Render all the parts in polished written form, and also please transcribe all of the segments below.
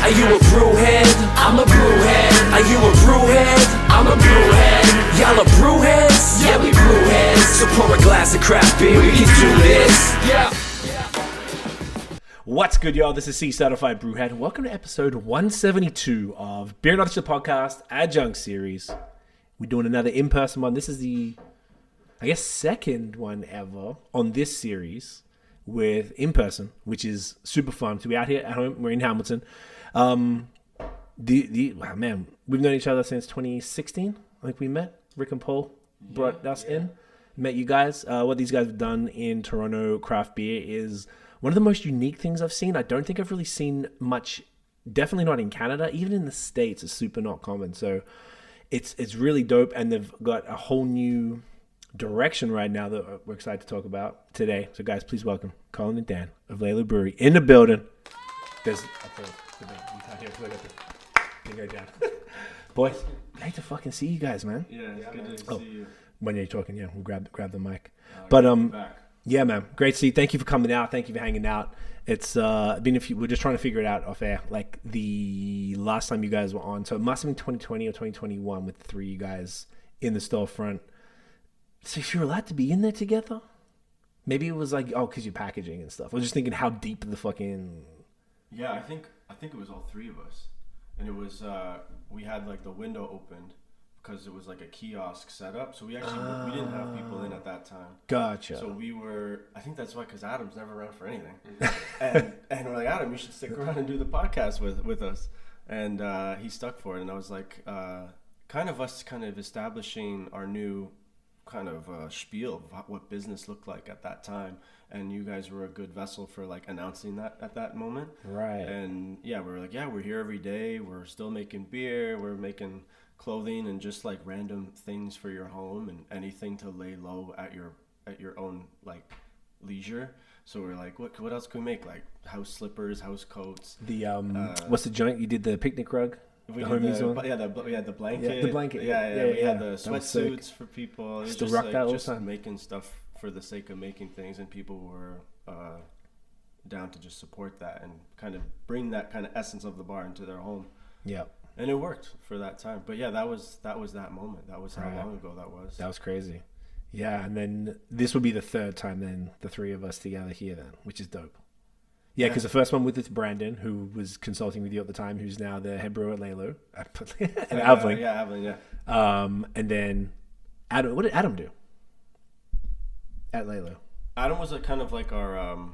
Are you a brewhead? I'm a brewhead. Are you a brewhead? I'm a brewhead. Y'all are brewheads? Yeah, we brewheads. So pour a glass of craft beer, we can do this. Yeah. What's good, y'all? This is C-Certified Brewhead. Welcome to episode 172 of Beer Knowledge the Podcast Adjunct series. We're doing another in-person one. This is the, I guess, second one ever on this series with in-person, which is super fun. So we're out here at home. We're in Hamilton. Wow, man, we've known each other since 2016. I think we met. Rick and Paul brought us in. Met you guys. What these guys have done in Toronto craft beer is one of the most unique things I've seen. I don't think I've really seen much, definitely not in Canada. Even in the States, it's super not common. So it's really dope, and they've got a whole new direction right now that we're excited to talk about today. So guys, please welcome Colin and Dan of Laylow Brewery in the building. There's boys, great to fucking see you guys, man. Yeah, it's good to see you. When you're talking, yeah, we'll grab the mic. But yeah, man, great to see you. Thank you for coming out. Thank you for hanging out. It's been a few. We're just trying to figure it out off air. Like the last time you guys were on, so it must have been 2020 or 2021 with the three of you guys in the storefront. So if you're allowed to be in there together, maybe it was like, because you're packaging and stuff. I was just thinking how deep the fucking. Yeah, I think it was all three of us, and it was we had like the window opened because it was like a kiosk setup. So we didn't have people in at that time. Gotcha. So we were. I think that's why, because Adam's never around for anything, and we're like, Adam, you should stick around and do the podcast with us, and he stuck for it, and I was like, kind of establishing our new kind of spiel of what business looked like at that time, and you guys were a good vessel for like announcing that at that moment, right? And yeah, we were like, we're here every day, we're still making beer, we're making clothing and just like random things for your home and anything to lay low at your own like leisure. So we're like, what else can we make? Like house slippers, house coats. The what's the joint you did, the picnic rug? We had the blanket. Yeah, the blanket. We had the sweatsuits for people. Still rock that all just the time. Making stuff for the sake of making things, and people were down to just support that and kind of bring that kind of essence of the bar into their home. Yeah. And it worked for that time. But yeah, that was that moment. That was how long ago that was. That was crazy. Yeah, and then this will be the third time then the three of us together here then, which is dope. Yeah, because the first one with Brandon, who was consulting with you at the time, who's now the head brewer at Laylow, and Avling. Avling, yeah. And then Adam. What did Adam do at Laylow? Adam was kind of like our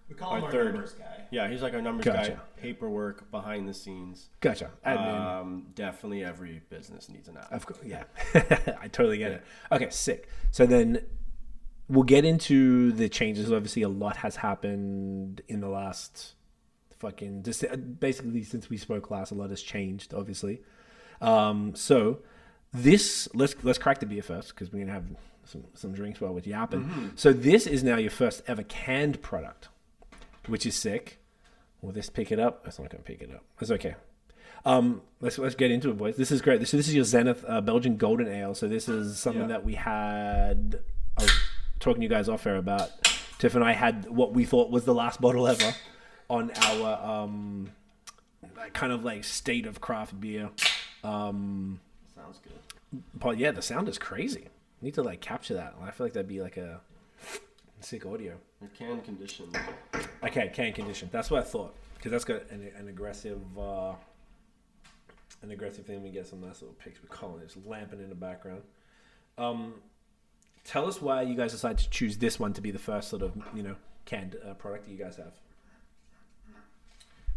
we call him our third numbers guy. Yeah, he's like our numbers guy. Paperwork, behind the scenes. Gotcha. Definitely every business needs an admin. Of course, yeah. I totally get it. Okay, sick. So then we'll get into the changes. Obviously, a lot has happened in the last basically since we spoke last. A lot has changed, obviously. So this let's crack the beer first because we're gonna have some drinks while we're yapping. Mm-hmm. So this is now your first ever canned product, which is sick. Will this pick it up? It's not gonna pick it up. That's okay. Let's get into it, boys. This is great. This is your Zenith Belgian Golden Ale. So this is something that we had. I was talking to you guys off air about. Tiff and I had what we thought was the last bottle ever on our kind of like state of craft beer. Sounds good. But yeah, the sound is crazy. Need to like capture that. I feel like that'd be like a sick audio. Can condition. Okay, can condition. That's what I thought, because that's got an aggressive thing. We get some nice little pics with Colin just lamping in the background. Tell us why you guys decided to choose this one to be the first sort of canned product that you guys have.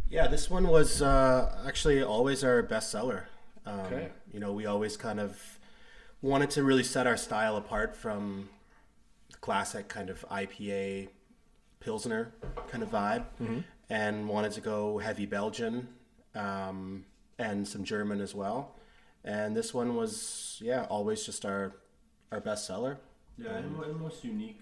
Yeah, this one was actually always our best seller. Okay. We always kind of wanted to really set our style apart from the classic kind of IPA Pilsner kind of vibe, and wanted to go heavy Belgian and some German as well. And this one was, always just our best seller. Yeah, and most unique.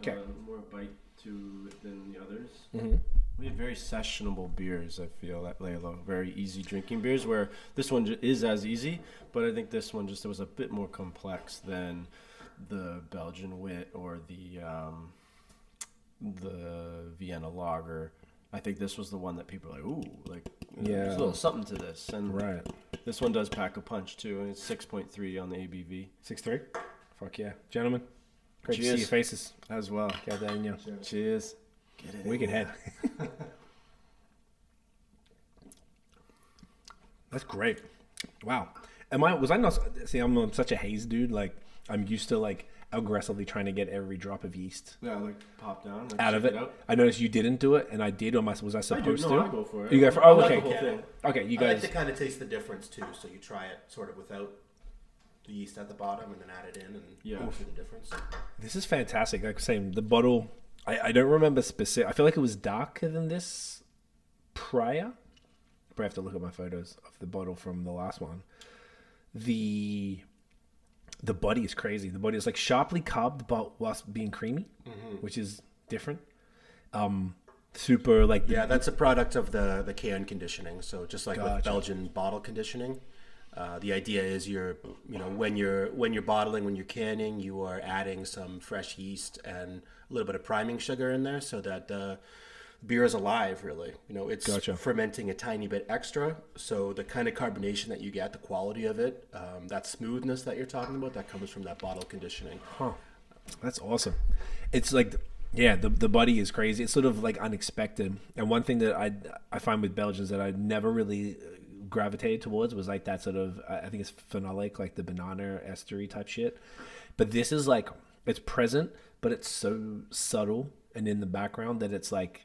Okay. More bite to it than the others. Mm-hmm. We have very sessionable beers, I feel, at Laylow. Very easy drinking beers, where this one is as easy, but I think this one just was a bit more complex than the Belgian Wit or the Vienna Lager. I think this was the one that people are like, ooh, like, Yeah. there's a little something to this. And Right. this one does pack a punch too, and it's 6.3 on the ABV 6-3. Fuck yeah, gentlemen. Great to see Cheers. your faces. as well. Got that in you. Cheers. Get it. We can head. That's great. Wow. Was I not? See, I'm such a haze dude. Like, I'm used to like aggressively trying to get every drop of yeast Yeah, like pop down. Like out of shake it. out. I noticed you didn't do it, and I did. Or was I supposed to? I go for it. You go for? I Oh, like okay. the whole thing. Okay, you I like guys. to kind of taste the difference too. So you try it sort of without the yeast at the bottom, and then add it in, and go through the difference. This is fantastic. Like saying the bottle, I don't remember specific. I feel like it was darker than this prior. But I have to look at my photos of the bottle from the last one. The body is crazy. The body is like sharply carved, but whilst being creamy, which is different. Super like Yeah, that's a product of the can conditioning. So just like with Gotcha. Belgian bottle conditioning, the idea is when you're bottling, when you're canning, you are adding some fresh yeast and a little bit of priming sugar in there so that beer is alive. Really, it's Gotcha. fermenting a tiny bit extra. So the kind of carbonation that you get, the quality of it, that smoothness that you're talking about, that comes from that bottle conditioning. Huh. That's awesome. It's like, yeah, the body is crazy. It's sort of like unexpected. And one thing that I find with Belgians that I never really gravitated towards was like that sort of, I think it's phenolic, like the banana estery type shit. But this is like, it's present, but it's so subtle and in the background that it's like,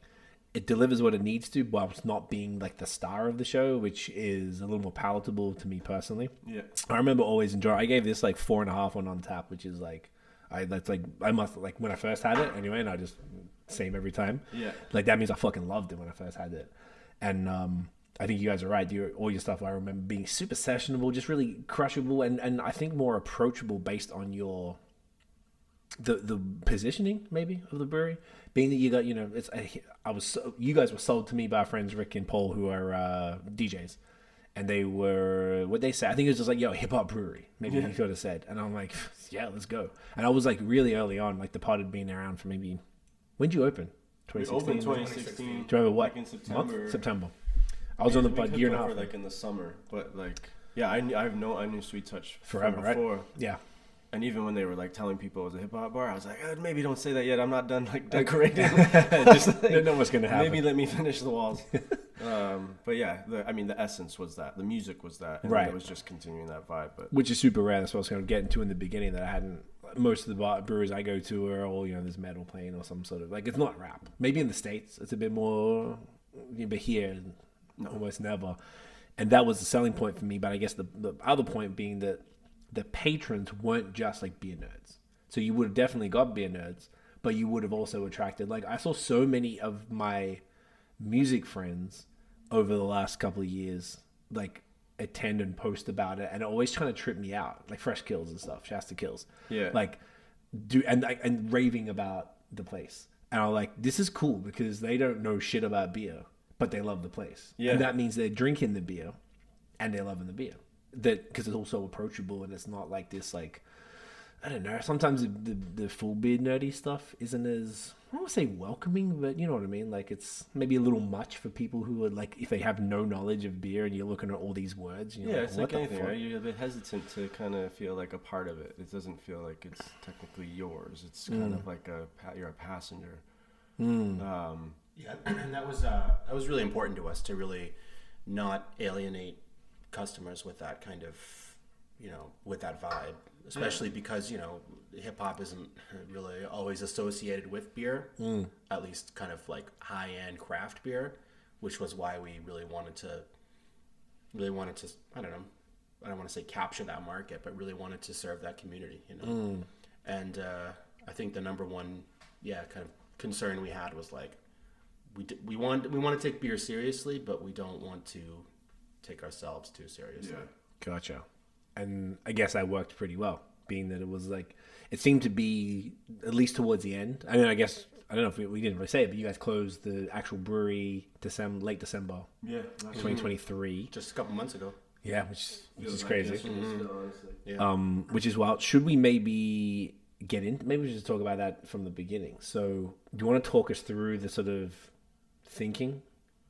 it delivers what it needs to, while it's not being like the star of the show, which is a little more palatable to me personally. Yeah. I remember always enjoying. I gave this like 4.5 on tap, which is like, I must like when I first had it anyway, and I just same every time. Yeah. Like that means I fucking loved it when I first had it, and I think you guys are right. All your stuff I remember being super sessionable, just really crushable, and I think more approachable based on your the positioning maybe of the brewery, being that you got you guys were sold to me by our friends Rick and Paul, who are DJs, and they were what they said. I think it was just like, yo, hip hop brewery, maybe you could have said, and I'm like, yeah, let's go. And I was like really early on, like the pod had been around for maybe, when did you open? We 2016. opened 2016. Do you remember what Like in September. month? September. I was on the pod year and a half. Like in the summer, but like yeah, I knew Sweet Touch Forever, from right? before. Yeah. And even when they were like telling people it was a hip hop bar, I was like, maybe don't say that yet. I'm not done like decorating. Just like, Didn't know what's gonna happen. maybe let me finish the walls. But yeah, the essence was that. The music was that. And Right. It was just continuing that vibe. But Which is super rare. That's what I was going to get into in the beginning, that I hadn't. Most of the breweries I go to are all, there's metal playing or some sort of, like, it's not rap. Maybe in the States it's a bit more, but here almost never. And that was the selling point for me. But I guess the other point being that the patrons weren't just like beer nerds. So you would have definitely got beer nerds, but you would have also attracted, like, I saw so many of my music friends over the last couple of years, like, attend and post about it, and it always trying to trip me out, like Fresh Kills and stuff, Shasta Kills, Yeah. like and raving about the place, and I'm like, this is cool because they don't know shit about beer, but they love the place, and that means they're drinking the beer, and they're loving the beer, that because it's also approachable and it's not like this, like, I don't know. Sometimes the full beer nerdy stuff isn't as, I don't want to say welcoming, but you know what I mean? Like, it's maybe a little much for people who are like, if they have no knowledge of beer and you're looking at all these words. And you're it's what like the anything, fuck? right? You're a bit hesitant to kind of feel like a part of it. It doesn't feel like it's technically yours. It's kind of like you're a passenger. Yeah, and that was really important to us to really not alienate customers with that kind of, with that vibe, especially because, hip hop isn't really always associated with beer, at least kind of like high end craft beer, which was why we really wanted to, I don't know, I don't want to say capture that market, but really wanted to serve that community, And I think the number one, kind of concern we had was like, we want to take beer seriously, but we don't want to take ourselves too seriously. Gotcha. And I guess that worked pretty well, being that it was like, it seemed to be, at least towards the end. I mean, I guess, I don't know if we didn't really say it, but you guys closed the actual brewery late December 2023. Just a couple months ago. Yeah, which is crazy. Yeah. Which is wild. Should we maybe get in? Maybe we should talk about that from the beginning. So, do you want to talk us through the sort of thinking.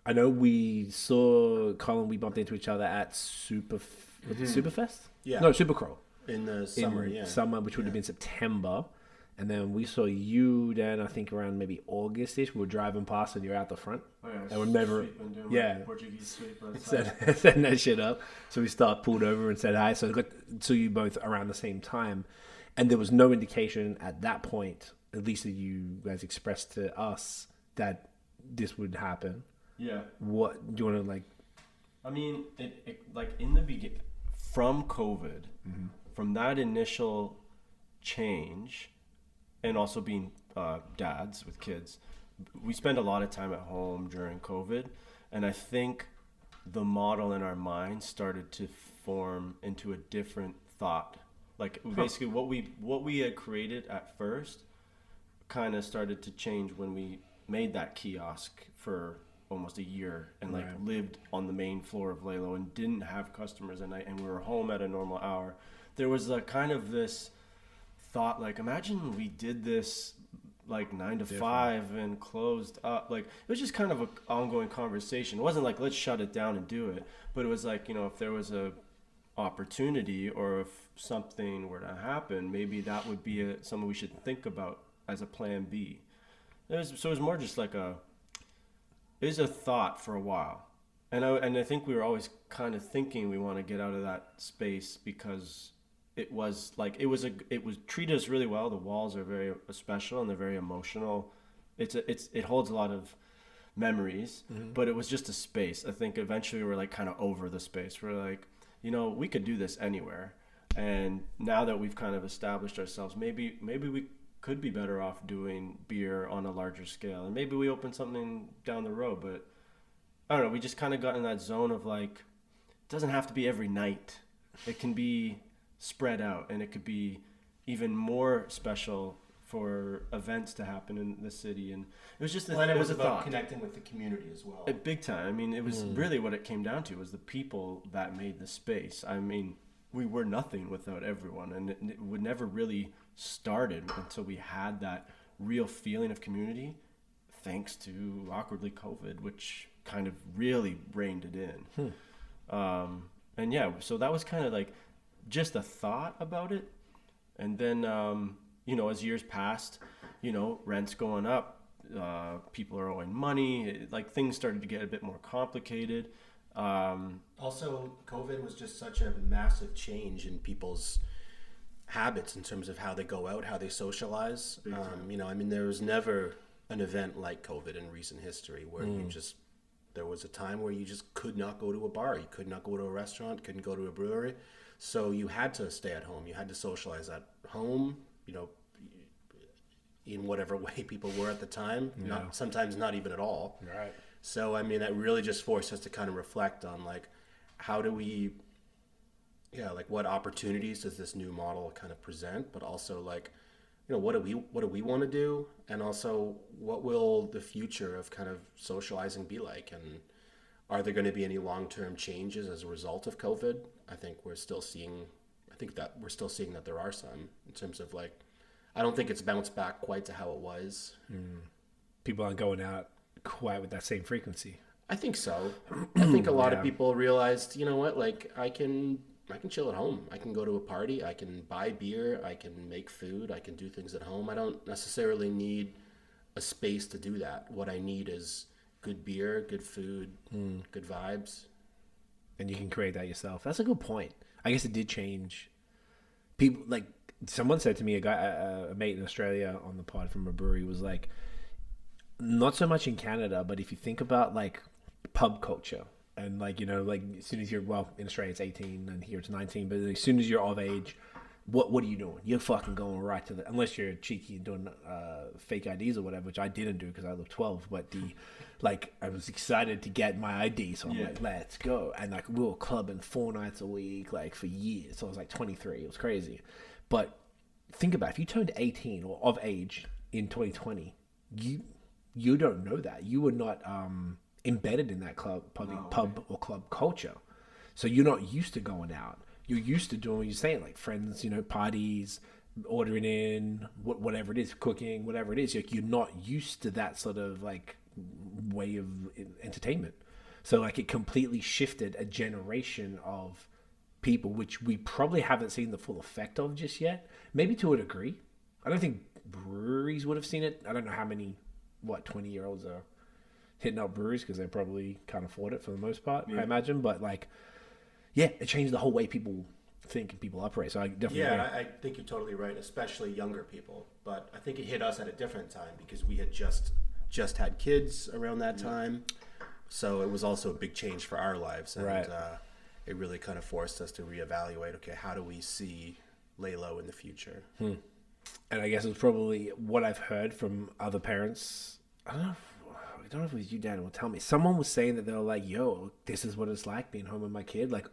I know we saw Colin. We bumped into each other at Superfest. Yeah. No, Supercrow. In the summer, Summer, which would have been September. And then we saw you, Dan, I think around maybe August-ish. We were driving past and you're out the front. Oh, yeah, and we're never, Portuguese sweep. setting that shit up. So we pulled over and said hi. So I got to you both around the same time. And there was no indication at that point, at least that you guys expressed to us, that this would happen. Yeah. What do you want to like? I mean, it like in the beginning, from COVID, from that initial change, and also being dads with kids, we spend a lot of time at home during COVID, and I think the model in our minds started to form into a different thought. Like basically, what we had created at first kind of started to change when we made that kiosk for almost a year and like lived on the main floor of Laylow and didn't have customers at night, and we were home at a normal hour. There was a kind of this thought, like, imagine we did this like 9 to 5 and closed up. Like, it was just kind of an ongoing conversation. It wasn't like, let's shut it down and do it, but it was like, you know, if there was a opportunity or if something were to happen, maybe that would be something we should think about as a plan B. So it was more just like it was a thought for a while. And I think we were always kind of thinking we want to get out of that space because it was treated us really well. The walls are very special and they're very emotional. It holds a lot of memories, but it was just a space. I think eventually we're like kind of over the space. We're like, you know, we could do this anywhere. And now that we've kind of established ourselves, maybe we could be better off doing beer on a larger scale, and maybe we open something down the road. But I don't know, we just kind of got in that zone of like, it doesn't have to be every night. It can be spread out, and it could be even more special for events to happen in the city. And it was just it was a about thought. connecting with the community as well. Big time. I mean, it was really what it came down to was the people that made the space. I mean, we were nothing without everyone, and it would never really started until we had that real feeling of community, thanks to awkwardly COVID, which kind of really reined it in. And yeah, so that was kind of like just a thought about it. And then, you know, as years passed, you know, rent's going up, people are owing money, like things started to get a bit more complicated. Also, COVID was just such a massive change in people's habits in terms of how they go out, how they socialize. You know, I mean, there was never an event like COVID in recent history where there was a time where you just could not go to a bar, you could not go to a restaurant, couldn't go to a brewery. So you had to stay at home. You had to socialize at home, you know, in whatever way people were at the time. Sometimes not even at all. Right. So, I mean, that really just forced us to kind of reflect on, like, how do we, like, what opportunities does this new model kind of present? But also, like, you know, what do we want to do? And also, what will the future of kind of socializing be like? And are there going to be any long-term changes as a result of COVID? I think we're still seeing that there are some, in terms of, like, I don't think it's bounced back quite to how it was. People aren't going out quite with that same frequency. I think so. I think a lot of people realized, you know what, like, I can chill at home. I can go to a party. I can buy beer. I can make food. I can do things at home. I don't necessarily need a space to do that. What I need is good beer, good food, good vibes. And you can create that yourself. That's a good point. I guess it did change. People, like, someone said to me, a mate in Australia on the pod from a brewery was like, not so much in Canada, but if you think about like pub culture and like, you know, like as soon as you're, well, in Australia it's 18 and here it's 19, but as soon as you're of age, what are you doing? You're fucking going right to unless you're cheeky and doing fake IDs or whatever, which I didn't do because I looked 12, but I was excited to get my ID, so I'm like, let's go. And like we were clubbing 4 nights a week, like for years. So I was like 23, it was crazy. But think about it, if you turned 18 or of age in 2020, you don't know that. You were not embedded in that pub or club culture. So you're not used to going out. You're used to doing what you're saying, like friends, you know, parties, ordering in, whatever it is, cooking, whatever it is. Like you're not used to that sort of like way of entertainment. So like it completely shifted a generation of people, which we probably haven't seen the full effect of just yet. Maybe to a degree. I don't think breweries would have seen it. I don't know how many 20-year-olds are hitting up breweries because they probably can't afford it for the most part, I imagine. But like, yeah, it changed the whole way people think and people operate. So I definitely I think you're totally right, especially younger people. But I think it hit us at a different time because we had just had kids around that time. So it was also a big change for our lives, and it really kind of forced us to reevaluate. Okay, how do we see Laylow in the future? And I guess it's probably what I've heard from other parents. I don't know if it was you, Dan, will tell me. Someone was saying that they were like, yo, this is what it's like being home with my kid. Like,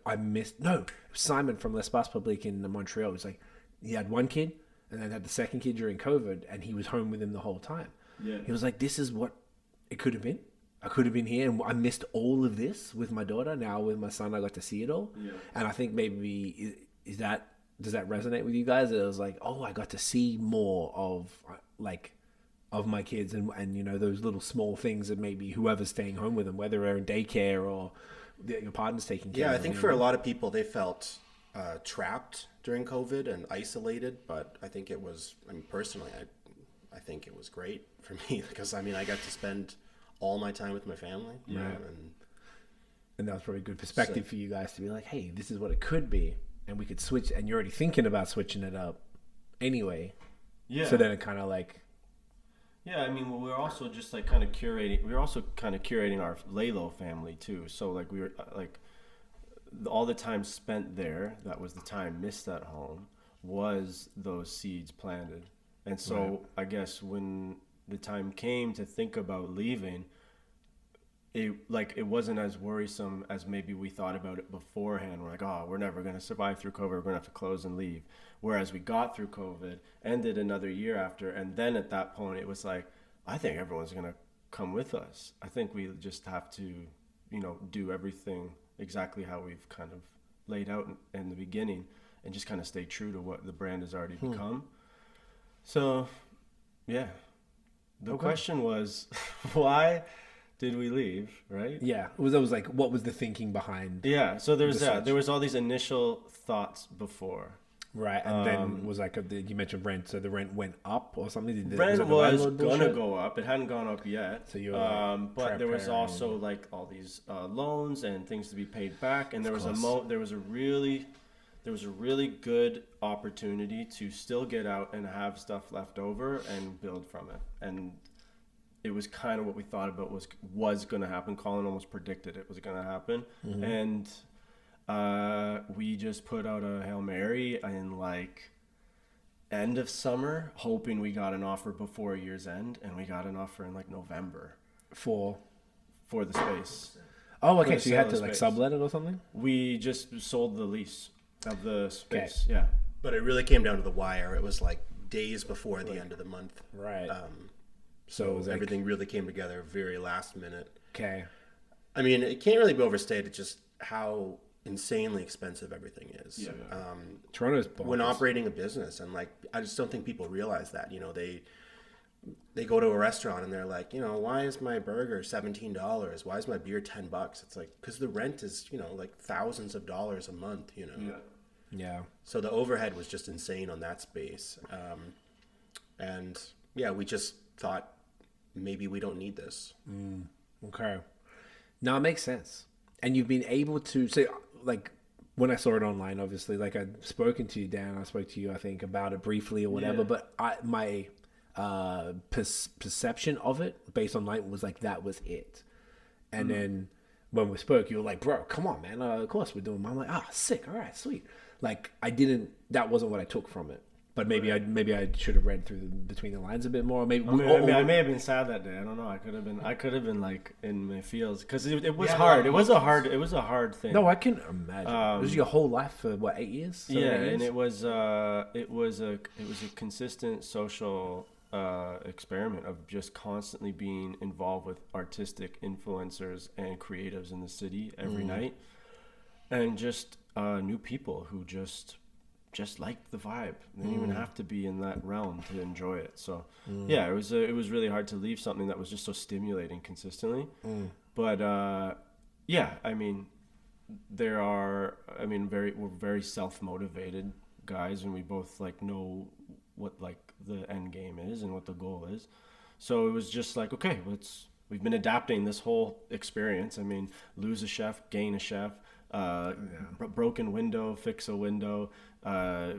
Simon from L'Espace Public in Montreal was like, he had one kid and then had the second kid during COVID, and he was home with him the whole time. Yeah. He was like, this is what it could have been. I could have been here, and I missed all of this with my daughter. Now with my son, I got to see it all. Yeah. And I think maybe, does that resonate with you guys? It was like, oh, I got to see more of my kids and you know, those little small things that maybe whoever's staying home with them, whether they're in daycare or your partner's taking care of them. Yeah, I think for a lot of people, they felt trapped during COVID and isolated, but I think it was, personally, I think it was great for me because, I got to spend all my time with my family. Yeah. And that was probably a good perspective for you guys to be like, hey, this is what it could be. And we could switch, and you're already thinking about switching it up anyway. Yeah. So then it kind of like... Yeah, we're also just like kind of curating. We're also kind of curating our Laylow family too. So like we were like all the time spent there. That was the time missed at home. Was those seeds planted? And so I guess when the time came to think about leaving, it wasn't as worrisome as maybe we thought about it beforehand. We're like, oh, we're never going to survive through COVID. We're going to have to close and leave. Whereas we got through COVID, ended another year after, and then at that point it was like, I think everyone's going to come with us. I think we just have to, do everything exactly how we've kind of laid out in the beginning and just kind of stay true to what the brand has already become. So, yeah. The question was, why did we leave, right? Yeah. It was like, what was the thinking behind? Yeah. So there was that. There was all these initial thoughts before. Right. And then was like, you mentioned rent. So the rent went up or something? Rent was going to go up. It hadn't gone up yet. So you but there was also like all these loans and things to be paid back. And there was a really good opportunity to still get out and have stuff left over and build from it. And it was kind of what we thought about was going to happen. Colin almost predicted it was going to happen. Mm-hmm. And we just put out a Hail Mary in like end of summer, hoping we got an offer before year's end, and we got an offer in like November for the space. Oh, okay. So you had to like sublet it or something? We just sold the lease of the space. Okay. Yeah. But it really came down to the wire. It was like days before the end of the month. Right. So it was everything really came together very last minute. Okay. It can't really be overstated just how insanely expensive everything is. Yeah. Toronto's bonkers. When operating a business, and like I just don't think people realize that. They go to a restaurant and they're like, why is my burger $17? Why is my beer $10? It's like because the rent is like thousands of dollars a month. Yeah. Yeah. So the overhead was just insane on that space, and yeah, we just thought maybe we don't need this. Okay. Now it makes sense. And you've been able to say, like, when I saw it online, obviously, like I'd spoken to you, Dan, I spoke to you, I think, about it briefly or whatever, but my perception of it based online was like, that was it. And then when we spoke, you were like, bro, come on, man. Of course we're doing. I'm like, sick. All right, sweet. Like that wasn't what I took from it. But maybe I should have read through between the lines a bit more. Maybe I may have been sad that day. I don't know. I could have been like in my feels because it was hard. It was a hard thing. No, I can imagine. It was your whole life for what, 8 years? 8 years? And it was a consistent social experiment of just constantly being involved with artistic influencers and creatives in the city every night, and just new people who just just liked the vibe. They didn't even have to be in that realm to enjoy it. So yeah, it was really hard to leave something that was just so stimulating consistently. But yeah, I mean, we're very self-motivated guys, and we both like know what like the end game is and what the goal is. So it was just like, okay, we've been adapting this whole experience. I mean, lose a chef, gain a chef, broken window, fix a window,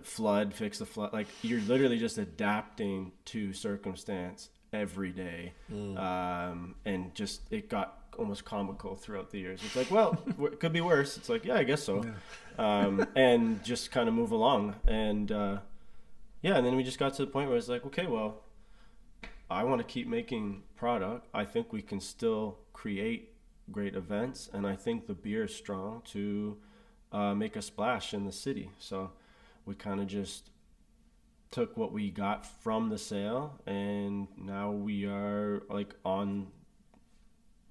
flood, fix the flood. Like, you're literally just adapting to circumstance every day. And just, it got almost comical throughout the years. It's like, well, it could be worse. It's like, yeah, I guess so. And just kind of move along. And and then we just got to the point where it's like, okay, well, I want to keep making product. I think we can still create great events, and I think the beer is strong to make a splash in the city. So we kind of just took what we got from the sale, and now we are like on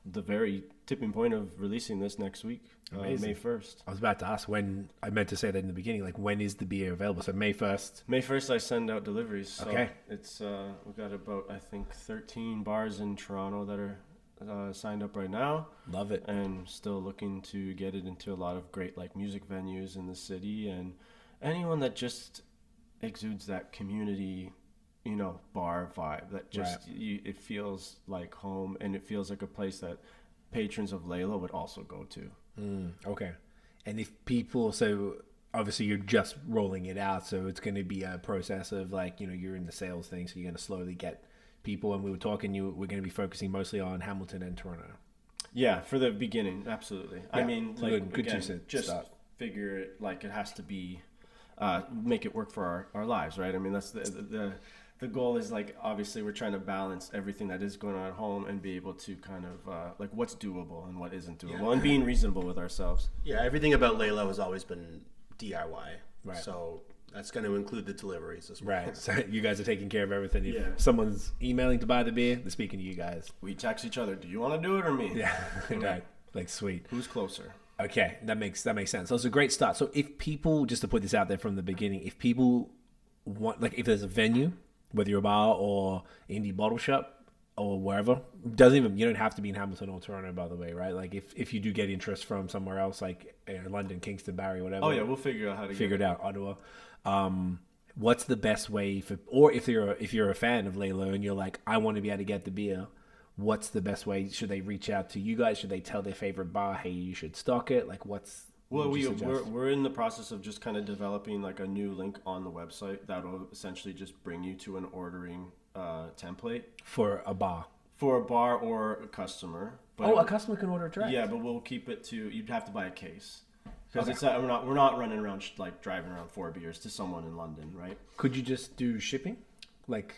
the very tipping point of releasing this next week, May 1st. I was about to ask when. I meant to say that in the beginning, like, when is the beer available? So May 1st. May 1st I send out deliveries. So okay. It's we got about, I think, 13 bars in Toronto that are signed up right now. Love it. And still looking to get it into a lot of great like music venues in the city, and anyone that just exudes that community, you know, bar vibe that just it feels like home, and it feels like a place that patrons of Laylow would also go to. Okay. And if people, so obviously you're just rolling it out, so it's going to be a process of like, you know, you're in the sales thing, so you're going to slowly get people. And we were talking, we're going to be focusing mostly on Hamilton and Toronto. Yeah, for the beginning, absolutely. Yeah. I mean, like, good again, just start. Figure it like it has to be, make it work for our lives, right? I mean, that's the goal is, like, obviously we're trying to balance everything that is going on at home and be able to kind of like what's doable and what isn't doable, and being reasonable with ourselves. Yeah, everything about Laylow has always been DIY, right? So that's going to include the deliveries as well. Right. So you guys are taking care of everything. If someone's emailing to buy the beer, they're speaking to you guys. We text each other. Do you want to do it or me? Yeah. Right. Like, sweet. Who's closer? Okay, that makes sense. So it's a great start. So if people, just to put this out there from the beginning, if people want, like, if there's a venue, whether you're a bar or indie bottle shop or wherever, you don't have to be in Hamilton or Toronto, by the way, right? Like, if you do get interest from somewhere else, like London, Kingston, Barrie, whatever. Oh yeah, we'll figure out how to figure it out. Ottawa. What's the best way or if you're a fan of Laylow and you're like, I want to be able to get the beer, what's the best way? Should they reach out to you guys? Should they tell their favorite bar, hey, you should stock it? Like, we're in the process of just kind of developing like a new link on the website that'll essentially just bring you to an ordering template for a bar or a customer. But a customer can order direct. Yeah, but we'll keep it to, you'd have to buy a case. Because we're not running around like driving around 4 beers to someone in London, right? Could you just do shipping? Like,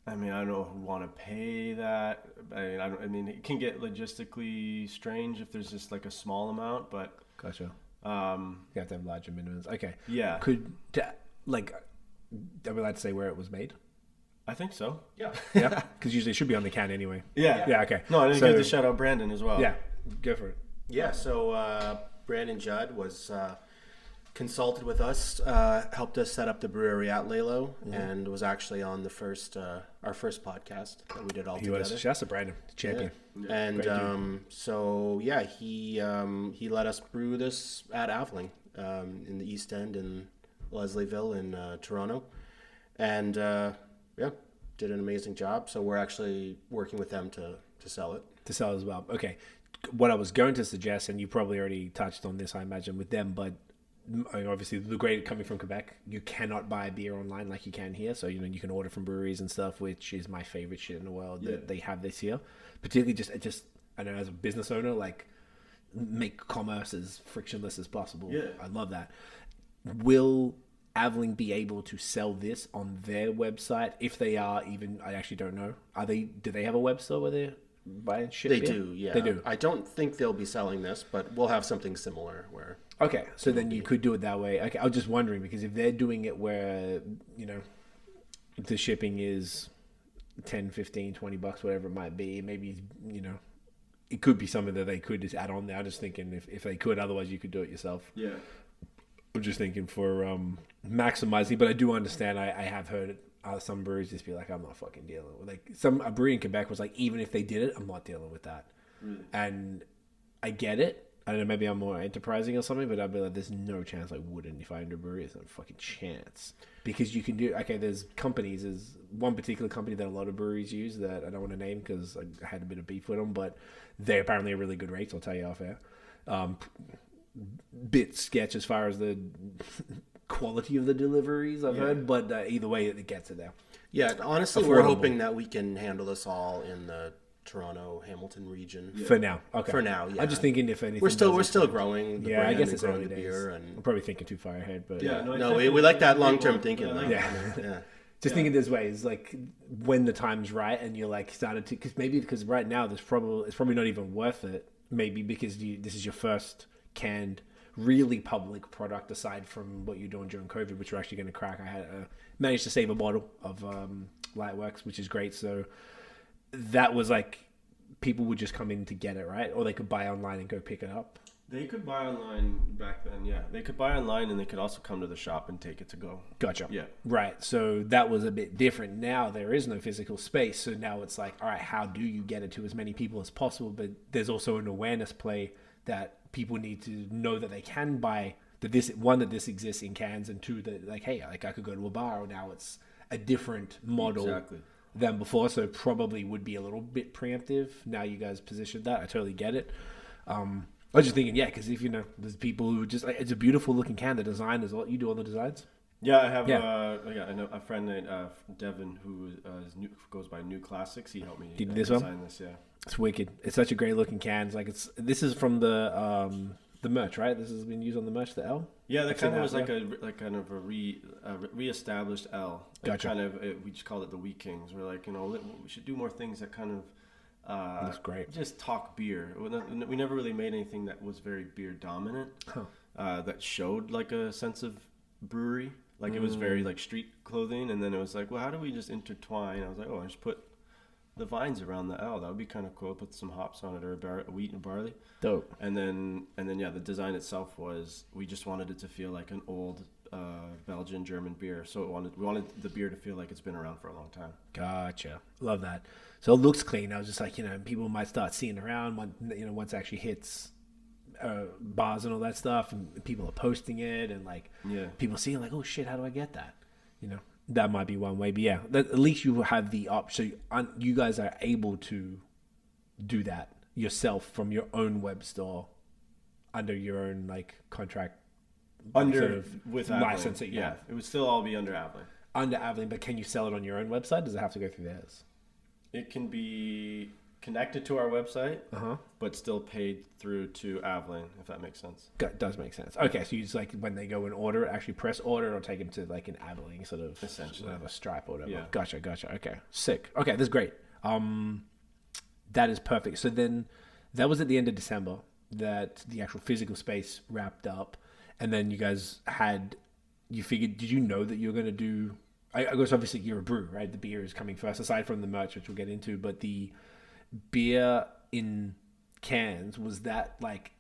I mean, I don't want to pay that. I mean, it can get logistically strange if there's just like a small amount, but gotcha. You have to have larger minimums. Okay. Yeah. Are we allowed to say where it was made? I think so. Yeah. Yeah. Because usually it should be on the can anyway. Yeah. Yeah. Okay. No, I didn't get to shout out Brandon as well. Yeah. Go for it. Yeah. So Brandon Judd was consulted with us, helped us set up the brewery at Laylow, and was actually on the our first podcast that we did all together. Shouts to Brandon, champion. Yeah. And he let us brew this at Avling in the East End in Leslieville in Toronto, and did an amazing job. So we're actually working with them to sell it. To sell it as well. Okay. What I was going to suggest, and you probably already touched on this, I imagine, with them, but obviously the great coming from Quebec, you cannot buy beer online like you can here. So, you can order from breweries and stuff, which is my favorite shit in the world that they have this here. Particularly just I know, as a business owner, like, make commerce as frictionless as possible. Yeah. I love that. Will Avling be able to sell this on their website? If they are, even, I actually don't know. Do they have a web store where they're buying shit? They do, yeah. They do. I don't think they'll be selling this, but we'll have something similar where... Okay, so then you could do it that way. Okay, I was just wondering, because if they're doing it where, the shipping is 10, 15, 20 bucks, whatever it might be, maybe, it could be something that they could just add on there. I'm just thinking if they could, otherwise you could do it yourself. Yeah. I'm just thinking for maximizing, but I do understand. I have heard some breweries just be like, I'm not fucking dealing with, like, a brewery in Quebec was like, even if they did it, I'm not dealing with that. Really? And I get it. I don't know, maybe I'm more enterprising or something, but I'd be like, there's no chance I wouldn't if I owned a brewery. There's no fucking chance. Because you can do, okay, there's companies, there's one particular company that a lot of breweries use that I don't want to name because I had a bit of beef with them, but they apparently are really good rates, I'll tell you off air. Bit sketch as far as the quality of the deliveries I've heard, but either way, it gets it there. Yeah, honestly, Affordable. we're hoping that we can handle this all in the Toronto, Hamilton region. For now, okay. For now, yeah. I'm just thinking if anything. We're still growing. The Yeah, I brand guess and it's growing early the days. beer, and I'm probably thinking too far ahead, but no, we like that long-term thinking. Like, yeah. Just thinking this way is like when the time's right and you're like started to, because right now it's probably not even worth it. Maybe because this is your first canned really public product aside from what you're doing during COVID, which we're actually going to crack. I had managed to save a bottle of Lightworks, which is great. So that was like people would just come in to get it, right? Or they could buy online and go pick it up. They could buy online back then, yeah. They could buy online and they could also come to the shop and take it to go. Gotcha. Yeah. Right. So that was a bit different. Now there is no physical space. So now it's like, all right, how do you get it to as many people as possible? But there's also an awareness play that people need to know that they can buy that this exists in cans, and two, that like, hey, like I could go to a bar, or now it's a different model than before. So probably would be a little bit preemptive. Now you guys positioned that. I totally get it. I was just thinking, yeah, because if there's people who just like, it's a beautiful looking can. The design is all you do all the designs. Yeah, I have. I know a friend named Devin who goes by New Classics. He helped me design this. Yeah, it's wicked. It's such a great looking can. It's like this is from the merch, right? This has been used on the merch, the L. Yeah, that kind of was like kind of a reestablished L. Gotcha. We just called it the Wheat Kings. We're like, we should do more things that kind of. That's great. Just talk beer. We never really made anything that was very beer dominant. That showed like a sense of brewery. Like it was very like street clothing, and then it was like, well, how do we just intertwine? I was like, I just put the vines around the L. That would be kind of cool. Put some hops on it, or wheat and barley. Dope. And then yeah, the design itself was we just wanted it to feel like an old Belgian German beer. So we wanted the beer to feel like it's been around for a long time. Gotcha. Love that. So it looks clean. I was just like, people might start seeing around once it actually hits bars and all that stuff, and people are posting it, and like people seeing like, oh shit, how do I get that? That might be one way. But yeah, at least you have the option. You guys are able to do that yourself from your own web store under your own like contract with license that Avling. you have. It would still all be under Avling. Under Avling, but can you sell it on your own website? Does it have to go through theirs? It can be connected to our website, but still paid through to Avling, if that makes sense. Does make sense. Okay, so you just like when they go and order, actually press order, or take them to like an Avling sort of essentially a stripe or whatever. Yeah. Gotcha. Okay, sick. Okay, that's great. That is perfect. So then, that was at the end of December that the actual physical space wrapped up, and then you guys figured. Did you know that you were going to do? I guess obviously you're a brew, right? The beer is coming first, aside from the merch, which we'll get into. But the beer in cans, was that like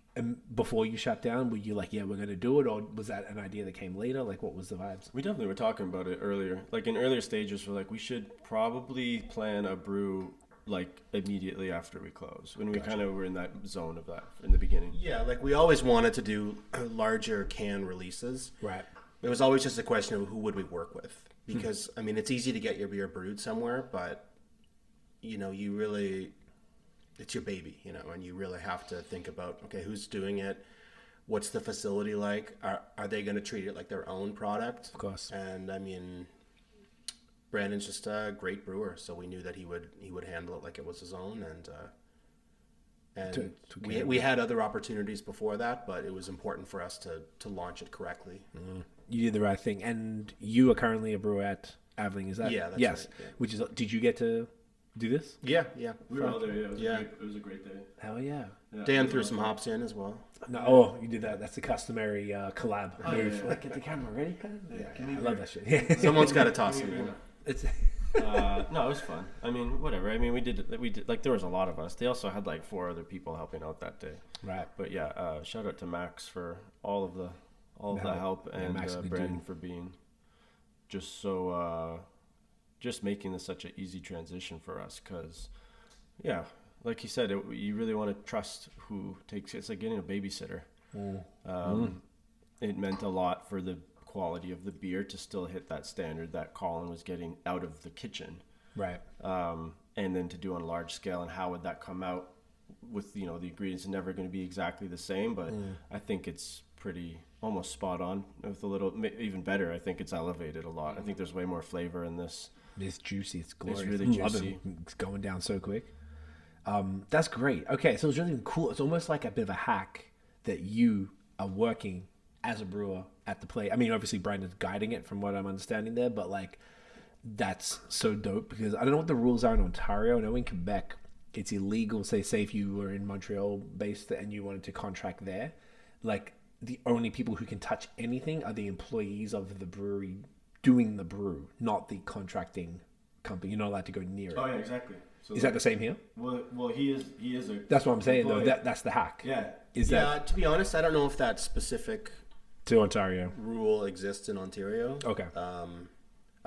before you shut down? Were you like, yeah, we're going to do it? Or was that an idea that came later? Like, what was the vibes? We definitely were talking about it earlier. Like in earlier stages, we're like, we should probably plan a brew like immediately after we close, when we kind of were in that zone of that in the beginning. Yeah, like we always wanted to do larger can releases. Right. It was always just a question of who would we work with. Because, I mean, it's easy to get your beer brewed somewhere, but, you really, it's your baby, and you really have to think about, okay, who's doing it? What's the facility like? Are they going to treat it like their own product? Of course. And, I mean, Brandon's just a great brewer, so we knew that he would handle it like it was his own, and we had other opportunities before that, but it was important for us to launch it correctly. You did the right thing, and you are currently a brewer at Avling, is that? Yeah, that's yes. right. Yeah. Which is, did you get to do this? Yeah. We were all there. Yeah, it was a great day. Hell yeah. Dan threw some hops in as well. No, you did that. That's the customary collab move. Yeah. Like, get the camera ready. Yeah, I love that shit. Yeah. Someone's got to toss him in. It's No, it was fun. I mean, whatever. I mean, we did like there was a lot of us. They also had like 4 other people helping out that day. right. But yeah, shout out to Max for all of the all of the help, and Max and Brandon Dude. for being just making this such an easy transition for us. Because, yeah, like he said, you really want to trust who takes. It's like getting a babysitter. It meant a lot for the quality of the beer to still hit that standard that Colin was getting out of the kitchen. Right. And then to do on a large scale, and how would that come out with, the ingredients are never going to be exactly the same, but I think it's pretty almost spot on with a little, even better. I think it's elevated a lot. I think there's way more flavor in this. It's juicy. It's glorious. It's really Love juicy. it. It's going down so quick. That's great. Okay, so it's really cool. It's almost like a bit of a hack that you are working as a brewer at the plate. I mean, obviously Brandon's guiding it from what I'm understanding there, but like that's so dope, because I don't know what the rules are in Ontario. I know in Quebec it's illegal. Say if you were in Montreal based and you wanted to contract there, like the only people who can touch anything are the employees of the brewery doing the brew, not the contracting company. You're not allowed to go near it. Oh yeah, exactly. So Is that the same here? Well, he is a. That's what I'm saying employee. though. That's the hack. Yeah. Is that To be honest, I don't know if that specific to Ontario? rule exists in Ontario. Okay.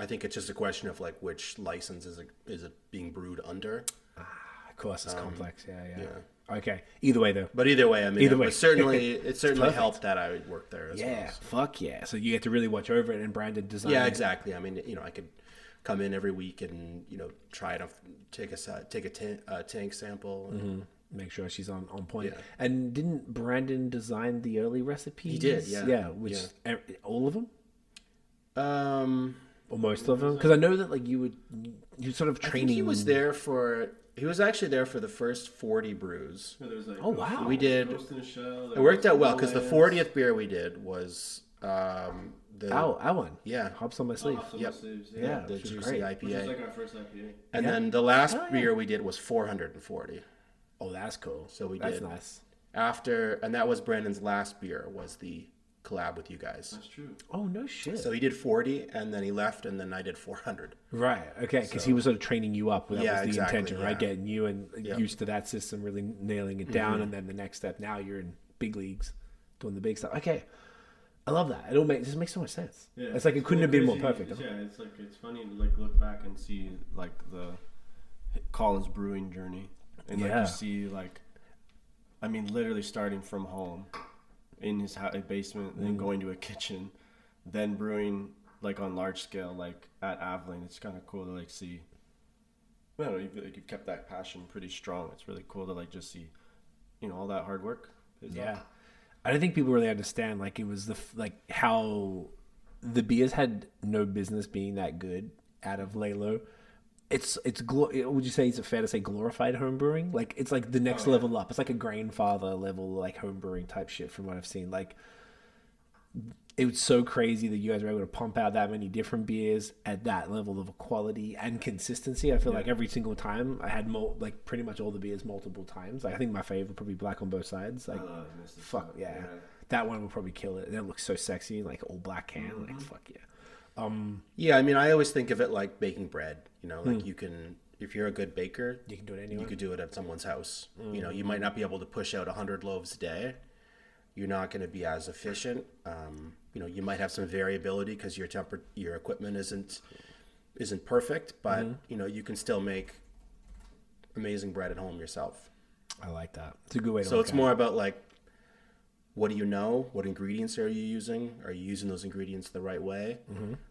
I think it's just a question of like which license is it being brewed under. Of course, it's complex. Yeah. Okay. Either way, though. But either way, I mean, Either it way. was certainly perfect. helped that I worked there as well. Yeah. So. Fuck yeah. So you get to really watch over it, and Brandon design. Yeah, exactly. I mean, I could come in every week and try to take a tank sample. And, Make sure she's on point. Yeah. And didn't Brandon design the early recipes? He did, yeah. Yeah. Which all of them Um, or most of them? Because I know that like you sort of I training. think he was there for. He was actually there for the first 40 brews. Oh wow. We did. Ghost in a Shell, It worked out well because the 40th beer we did was the I won. Yeah. Hops on my sleeve. Yep. Yeah, the which is juicy great. Which is IPA. like our first IPA. And Yeah. then the last Oh, yeah. beer we did was 440. Oh, that's cool. So we That's did. nice. And that was Brandon's last beer, was the collab with you guys. That's true. Oh no shit. So he did 40, and then he left, and then I did 400. Right. Okay. Because he was sort of training you up. That Yeah, was the exactly, intention, right? yeah. Getting you and Yeah. used to that system, really nailing it down, and then the next step. Now you're in big leagues, doing the big stuff. Okay. I love that. It just makes so much sense. Yeah, It's like it couldn't have been more perfect. Yeah, it's funny to like look back and see like the Colin's brewing journey, and like Yeah. you see like, I mean, literally starting from home in his basement, then going to a kitchen, then brewing like on large scale, like at Avling. It's kind of cool to like see. I don't know, you've kept that passion pretty strong. It's really cool to like just see, all that hard work. Yeah. I don't think people really understand. Like it was how the beers had no business being that good out of Laylow. Would you say, is it fair to say glorified home brewing? Like it's like the next level up. It's like a grandfather level like home brewing type shit from what I've seen. Like it was so crazy that you guys were able to pump out that many different beers at that level of quality and consistency. I feel like every single time I had like pretty much all the beers multiple times. Like I think my favorite would probably be Black on Both Sides. Like fuck yeah. That one would probably kill it. It looks so sexy, like all black can. Like fuck yeah. Yeah, I mean, I always think of it like baking bread. Like you can, if you're a good baker, You can do it anywhere. you could do it at someone's house. You might not be able to push out 100 loaves a day. You're not going to be as efficient. You might have some variability because your equipment isn't perfect, but you can still make amazing bread at home yourself. I like that. It's a good way to So look it's at more about like, what do you know? What ingredients are you using? Are you using those ingredients the right way?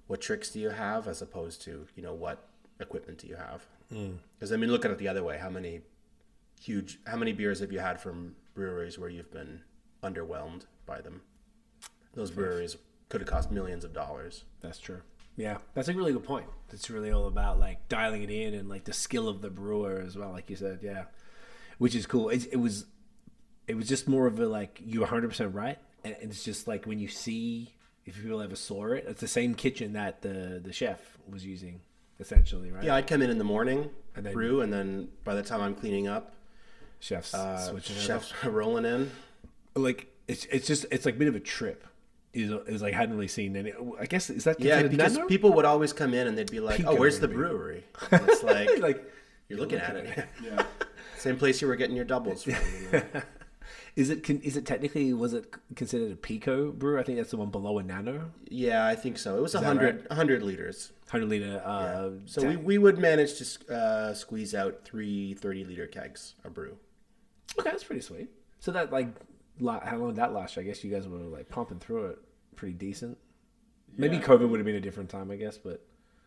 What tricks do you have, as opposed to what equipment do you have? Because I mean, look at it the other way. How many beers have you had from breweries where you've been underwhelmed by them? Those breweries could have cost millions of dollars. That's true. Yeah, that's a really good point. It's really all about like dialing it in and like the skill of the brewer as well, like you said. Yeah, which is cool. It was just more of a like, you 100% right, and it's just like when you see, if people ever saw it, it's the same kitchen that the chef was using, essentially, right? Yeah, I'd come in the morning, And then- brew, and then by the time I'm cleaning up, Chefs switching it up. chefs are rolling in. Like it's like a bit of a trip. Is like hadn't really seen any. I guess is that Yeah, considered because nano? people would always come in and they'd be like, Pico, "Oh, where's the maybe. brewery?" And it's like, like you're looking at it. Yeah. Same place you were getting your doubles from. Is it technically, was it considered a pico brew? I think that's the one below a nano. Yeah, I think so. It was that 100 liters. 100 liter. So we would manage to squeeze out 3 30-liter kegs of brew. Okay, that's pretty sweet. So that how long did that last? I guess you guys were like pumping through it pretty decent. Maybe COVID would have been a different time, I guess, but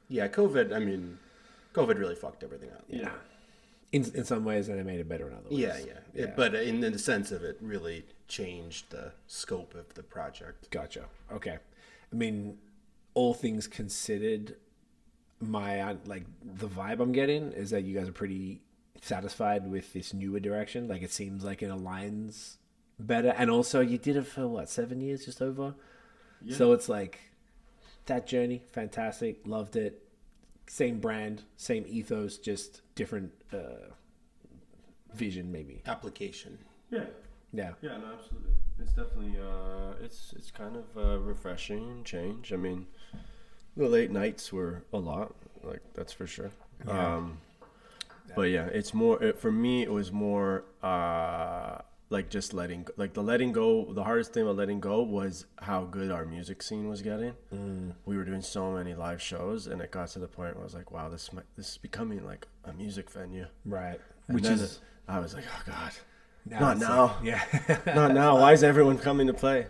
yeah, COVID really fucked everything up. Yeah. In some ways, and it made it better in other ways. Yeah. But in the sense of it really changed the scope of the project. Gotcha. Okay. I mean, all things considered, my the vibe I'm getting is that you guys are pretty satisfied with this newer direction. Like, it seems like it aligns better, and also you did it for what, 7 years, just over. Yeah. So it's like that journey, fantastic, loved it. Same brand, same ethos, just different vision, maybe application. Yeah. No, Absolutely. It's definitely it's kind of a refreshing change. I mean, the late nights were a lot, like, that's for sure. Yeah. But yeah, it's more for me. It was more like just letting go. The hardest thing about letting go was how good our music scene was getting. We were doing so many live shows, and it got to the point where I was like, wow, this is becoming like a music venue, right? And I was like, oh god, not now. Yeah. Not now. Why is everyone coming to play?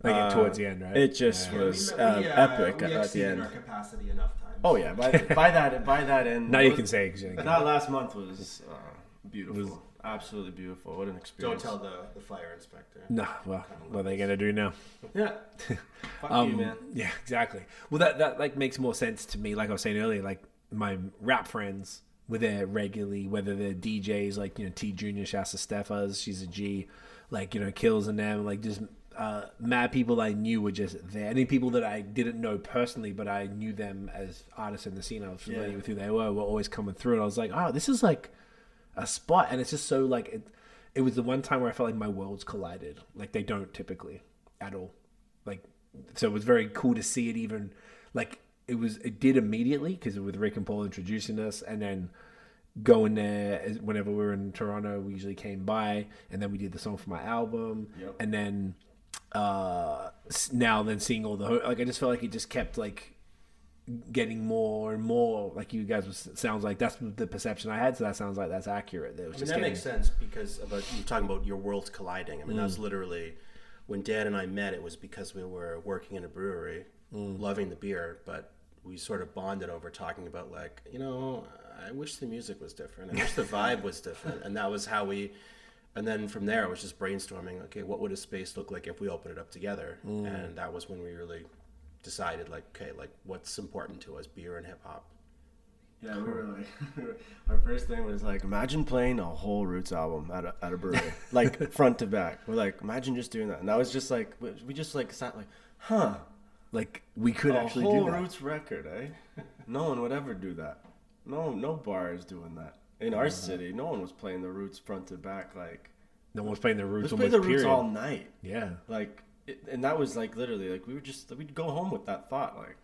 Like towards the end, right? It just was epic at the end. Our capacity enough times. Oh yeah, by that end. Now you can say that last month was beautiful. Absolutely beautiful. What an experience. Don't tell the fire inspector. No, well, what are they gonna do now? Yeah. Fuck you, man. Yeah, exactly. Well, that like makes more sense to me. Like I was saying earlier, like my rap friends were there regularly, whether they're DJs like, T Junior, Shasta Steffas, she's a G, like, Kills and them, like just mad people I knew were just there. Any people that I didn't know personally, but I knew them as artists in the scene. I was familiar with who they were always coming through, and I was like, oh, this is like a spot. And it's just so like it was the one time where I felt like my worlds collided, like they don't typically at all. Like, so it was very cool to see it, even like it did immediately, because with Rick and Paul introducing us, and then going there whenever we were in Toronto, we usually came by, and then we did the song for my album. And then now then seeing all the like, I just felt like it just kept like getting more and more, like you guys sounds like that's the perception I had, so that sounds like that's accurate. That makes sense, because you're talking about your worlds colliding. I mean, that's literally when Dan and I met. It was because we were working in a brewery, loving the beer, but we sort of bonded over talking about, like, I wish the music was different, I wish the vibe was different, and that was how we. And then from there, it was just brainstorming. Okay, what would a space look like if we open it up together? And that was when we really decided, like, okay, like, what's important to us, beer and hip hop. Yeah, we were like, our first thing was like, imagine playing a whole Roots album at a brewery, like front to back. We're like, imagine just doing that, and that was just like, we just like sat like, huh, like we could actually do that. A that. whole Roots record, eh? No one would ever do that. No bar is doing that in our city. No one was playing the Roots front to back. Like, no one was playing the Roots. Let's play the Roots all night. Yeah, like. And that was like literally like we'd go home with that thought, like,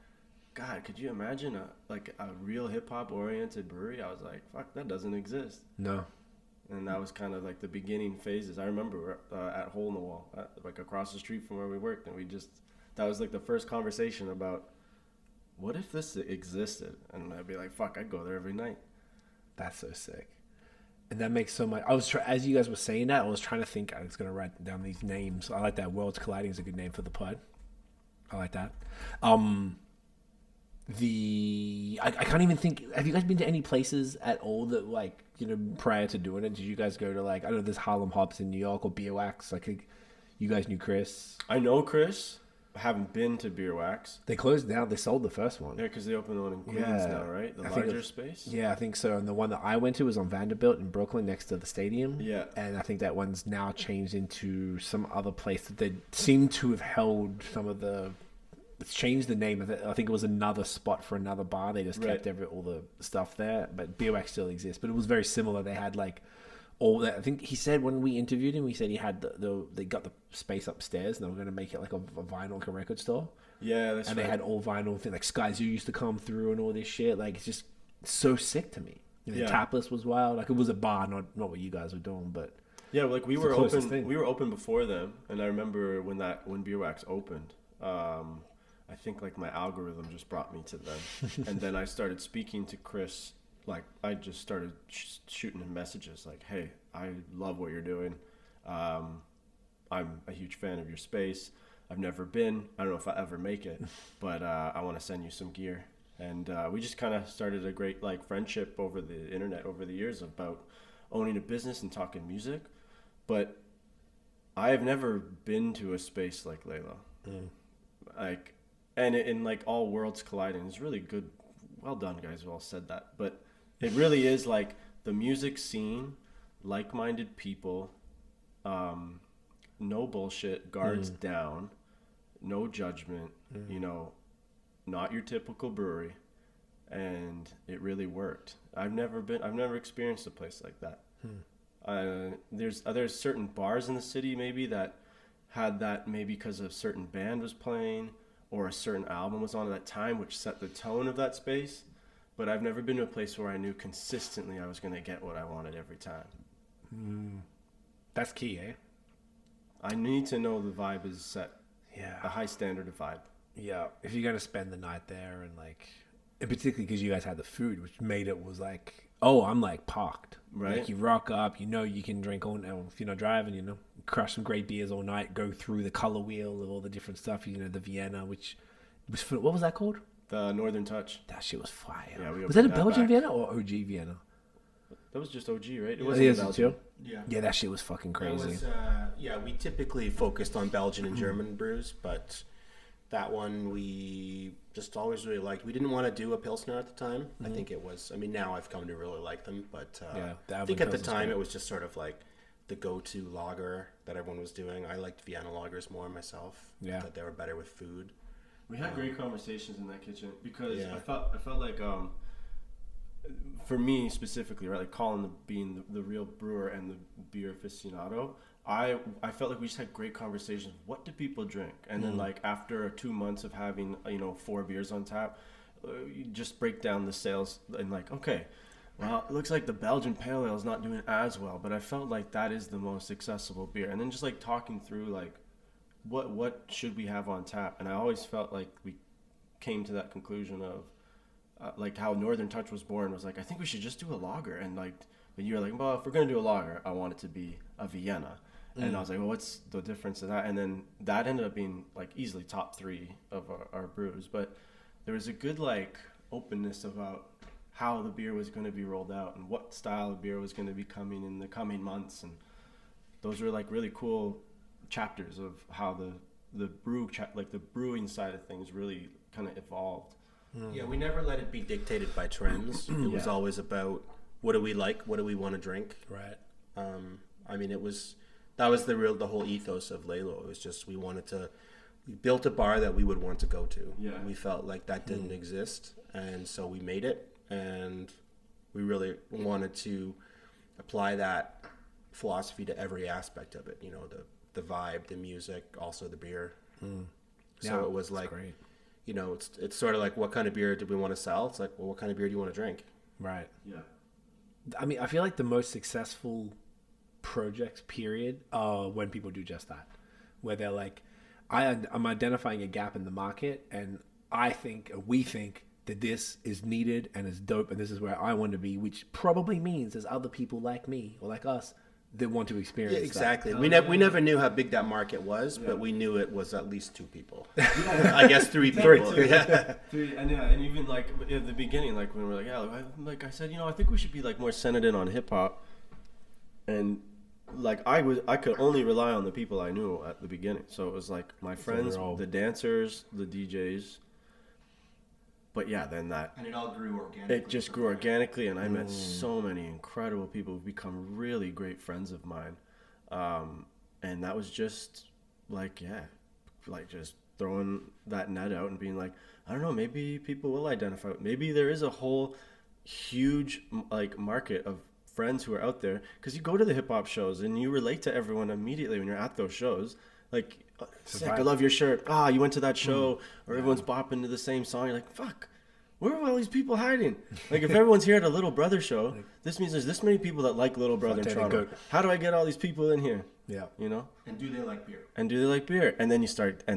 God, could you imagine a real hip hop oriented brewery? I was like, fuck, that doesn't exist. No. And that was kind of like the beginning phases. I remember at Hole in the Wall, like across the street from where we worked, and that was like the first conversation about what if this existed, and I'd be like, fuck, I'd go there every night. That's so sick. And that makes so much. As you guys were saying that, I was trying to think. I was going to write down these names. I like that. Worlds Colliding is a good name for the pod. I like that. I can't even think. Have you guys been to any places at all that, like, prior to doing it? Did you guys go to, like, I don't know, there's Harlem Hops in New York or BAOS? Like, you guys knew Chris? I know Chris. I haven't been to Beer Wax. They closed down. They sold the first one. Yeah, because they opened the one in Queens now, right? The larger space? Yeah, I think so. And the one that I went to was on Vanderbilt in Brooklyn next to the stadium. Yeah. And I think that one's now changed into some other place that they seem to have held some of the... It's changed the name of it. I think it was another spot for another bar. They just kept all the stuff there. But Beer Wax still exists. But it was very similar. They had, like... all that. I think he said when we interviewed him, he said he had they got the space upstairs and they were going to make it like a vinyl, like a record store. Yeah, that's and right. They had all vinyl things, like Sky Zoo used to come through and all this shit. Like, it's just so sick to me. The Tapless was wild. Like, it was a bar, not what you guys were doing, but Yeah, like we It's were the closest open. thing. We were open before them, and I remember when Beer Wax opened. I think like my algorithm just brought me to them, and then I started speaking to Chris. Like I just started shooting him messages like, "Hey, I love what you're doing. I'm a huge fan of your space. I've never been. I don't know if I ever make it, but I want to send you some gear." And we just kind of started a great like friendship over the internet over the years about owning a business and talking music. But I have never been to a space like Laylow. Like, and in like all worlds colliding, it's really good. Well done, guys. You all said that, but it really is like the music scene, like-minded people, no bullshit, guards down, no judgment. You know, not your typical brewery, and it really worked. I've never experienced a place like that. There's certain bars in the city maybe that had that maybe because a certain band was playing or a certain album was on at that time, which set the tone of that space. But I've never been to a place where I knew consistently I was going to get what I wanted every time. That's key, eh? I need to know the vibe is set. Yeah. A high standard of vibe. Yeah. If you're going to spend the night there and like, and particularly because you guys had the food, which made it was like, oh, I'm like parked. Right. Like you rock up, you know, you can drink all night. If you're not driving, you know, crush some great beers all night, go through the color wheel of all the different stuff, you know, the Vienna, which was, what was that called? The Northern Touch. That shit was fire. Yeah, we was that a opened that Belgian back. Vienna or OG Vienna? That was just OG, right? It Yeah, wasn't is it Belgian. too? Yeah. Yeah, that shit was fucking That crazy. was, we typically focused on Belgian and German brews, but that one we just always really liked. We didn't want to do a Pilsner at the time. I think it was, I mean, now I've come to really like them, but Yeah, the I think Avling at the Pilsner's time great. it was just sort of like the go-to lager that everyone was doing. I liked Vienna lagers more myself. Yeah. That they were better with food. We had great conversations in that kitchen because Yeah. I felt like for me specifically, right, like Colin being the real brewer and the beer aficionado, I felt like we just had great conversations. What do people drink? And then like after 2 months of having 4 beers on tap, you just break down the sales and like, okay, well, it looks like the Belgian Pale Ale is not doing as well, but I felt like that is the most accessible beer. And then just like talking through like what should we have on tap? And I always felt like we came to that conclusion of like how Northern Touch was born was like, I think we should just do a lager. And like, but you were like, well, if we're going to do a lager, I want it to be a Vienna. And I was like, well, what's the difference of that? And then that ended up being like easily top 3 of our brews. But there was a good like openness about how the beer was going to be rolled out and what style of beer was going to be coming in the coming months. And those were like really cool chapters of how the brewing side of things really kind of evolved. Yeah, we never let it be dictated by trends. It was Yeah. always about what do we like, what do we want to drink. Right. I mean, that was the whole ethos of Laylow. It was just we built a bar that we would want to go to. Yeah. We felt like that didn't exist, and so we made it, and we really wanted to apply that philosophy to every aspect of it. You know, the vibe, the music, also the beer. So Yeah, it was that's like, great. you know, it's sort of like, what kind of beer do we want to sell? It's like, well, what kind of beer do you want to drink? Right. Yeah. I mean, I feel like the most successful projects, period, are when people do just that. Where they're like, I'm identifying a gap in the market, and we think that this is needed and is dope, and this is where I want to be, which probably means there's other people like me or like us that want to experience Yeah, exactly. that. We never knew how big that market was, but we knew it was at least 2 people. I guess 3 people. Yeah. And even like at the beginning, like when we're like, like I said, I think we should be like more centered in on hip hop, and like I could only rely on the people I knew at the beginning. So it was like my friends, the dancers, the DJs. But yeah, then And it all grew organically. it just grew organically, and I met so many incredible people who've become really great friends of mine. And that was just like, just throwing that net out and being like, I don't know, maybe people will identify. Maybe there is a whole huge like market of friends who are out there, because you go to the hip hop shows and you relate to everyone immediately when you're at those shows. Like, sick, I love your shirt. You went to that show, or everyone's bopping to the same song. You're like, fuck, where are all these people hiding? Like, if everyone's here at a Little Brother show, this means there's this many people that like Little Brother in Toronto. How do I get all these people in here? Yeah. You know? And do they like beer? And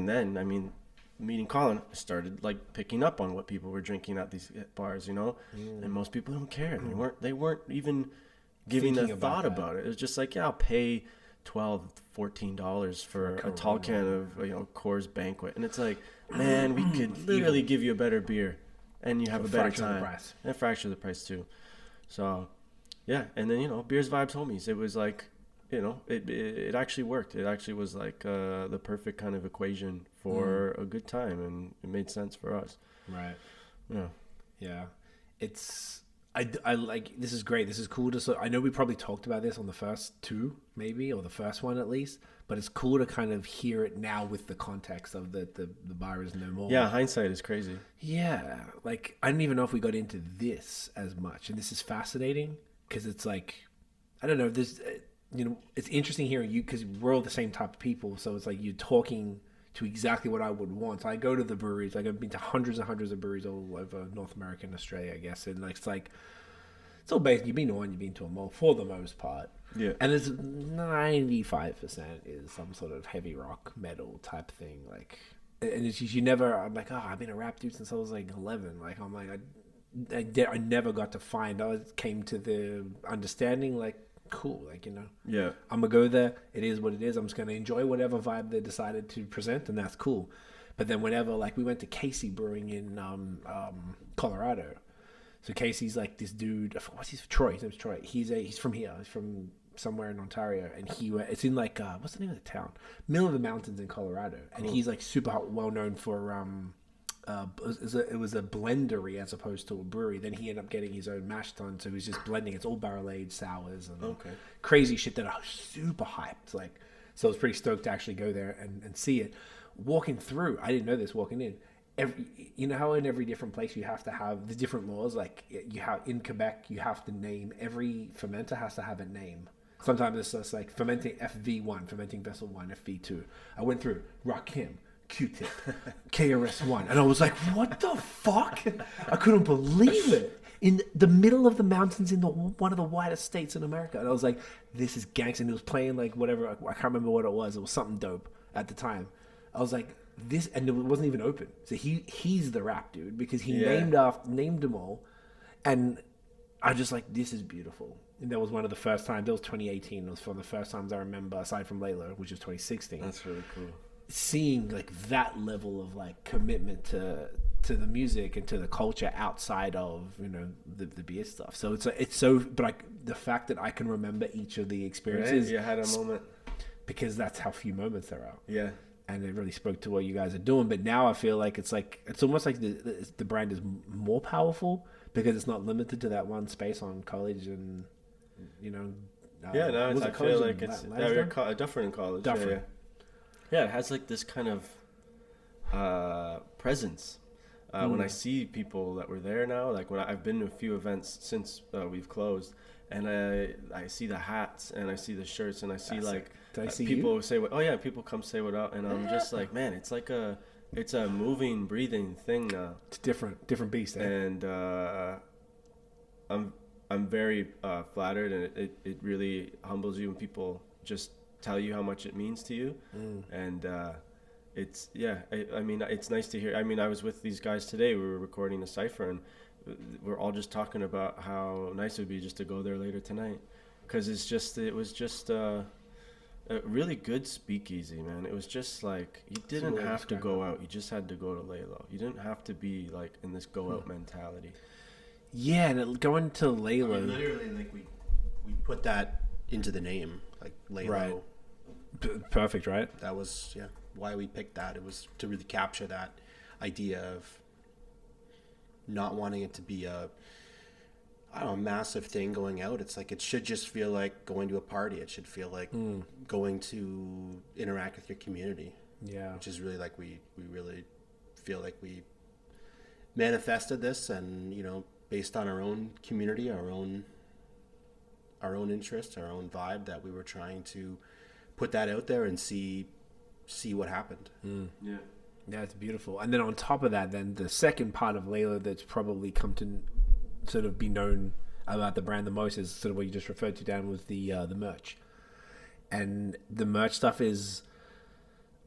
then I mean, meeting Colin, I started like picking up on what people were drinking at these bars, you know? And most people don't care. They weren't even giving a thought about it. It was just like, yeah, I'll pay $12, $14 for a tall can of, Coors Banquet. And it's like, man, we could literally give you a better beer and you have a better time. And a fraction of the price too. So, yeah. And then, Beers, Vibes, Homies. It was like, it actually worked. It actually was like the perfect kind of equation for a good time, and it made sense for us. Right. Yeah. Yeah. I like, this is great. This is cool I know we probably talked about this on the first two, maybe, or the first one at least, but it's cool to kind of hear it now with the context of the bar is no more. Yeah, hindsight is crazy. Yeah. Like, I don't even know if we got into this as much, and this is fascinating because it's like, I don't know, there's, it's interesting hearing you because we're all the same type of people. So it's like you're talking to exactly what I would want. So I go to the breweries. Like, I've been to hundreds and hundreds of breweries all over North America and Australia, I guess. And it's all based. You've been to one, you've been to them all for the most part. Yeah. And it's 95% is some sort of heavy rock metal type thing. Like, and it's just, I'm like, I've been a rap dude since I was like 11. Like, I'm like, I never got to find. I came to the understanding, like, cool, like, yeah, I'm gonna go there, it is what it is, I'm just gonna enjoy whatever vibe they decided to present, and that's cool. But then whenever, like, we went to Casey Brewing in Colorado, so Casey's like this dude, what's his Troy, his name's Troy, he's from here, he's from somewhere in Ontario, and it's in like what's the name of the town, middle of the mountains in Colorado, and he's like super well known for it was a blendery as opposed to a brewery. Then he ended up getting his own mash tun, so he was just blending. It's all barrel aged sours and crazy shit that are super hyped. Like, so I was pretty stoked to actually go there and see it. Walking through, I didn't know this. Walking in, how in every different place you have to have the different laws. Like, you have in Quebec, you have to name every fermenter has to have a name. Sometimes it's just like fermenting FV1, fermenting vessel 1, FV2. I went through Rakim, Q-Tip, KRS-One, and I was like, what the fuck? I couldn't believe it. In the middle of the mountains in one of the widest states in America. And I was like, this is gangsta. And it was playing like whatever, I can't remember what it was. It was something dope at the time. I was like, this, and it wasn't even open. So he's the rap dude because he named them all. And I just like, this is beautiful. And that was one of the first times, that was 2018. It was one of the first times I remember, aside from Laylow, which was 2016. That's really cool. Seeing like that level of like commitment to the music and to the culture outside of the beer stuff. So it's so, but the fact that I can remember each of the experiences, you had a moment, because that's how few moments there are. Yeah, and it really spoke to what you guys are doing. But now I feel like it's almost like the brand is more powerful because it's not limited to that one space on college and I feel like it's Dufferin College. Dufferin. Yeah, it has like this kind of presence. When I see people that were there now, like when I've been to a few events since we've closed, and I see the hats and I see the shirts and I see people say, "Oh yeah," people come say what up, and I'm just like, man, it's like it's a moving, breathing thing now. It's different beast. And I'm very flattered, and it really humbles you when people just tell you how much it means to you. And it's it's nice to hear. I mean, I was with these guys today, we were recording a cipher, and we're all just talking about how nice it would be just to go there later tonight, because it was just a really good speakeasy, man. It was just like, you didn't have to go out, you just had to go to Laylow. You didn't have to be like in this go out mentality. Yeah, and going to Laylow, literally, like we put that into the name, like Laylow. Right. Perfect, right? That was why we picked that. It was to really capture that idea of not wanting it to be a massive thing going out. It's like, it should just feel like going to a party. It should feel like going to interact with your community. Yeah, which is really like we really feel like we manifested this, and based on our own community, our own interests, our own vibe, that we were trying to put that out there and see what happened. Yeah. Yeah, it's beautiful. And then on top of that, then the second part of Laylow that's probably come to sort of be known about the brand the most is sort of what you just referred to, Dan, was the merch. And the merch stuff is,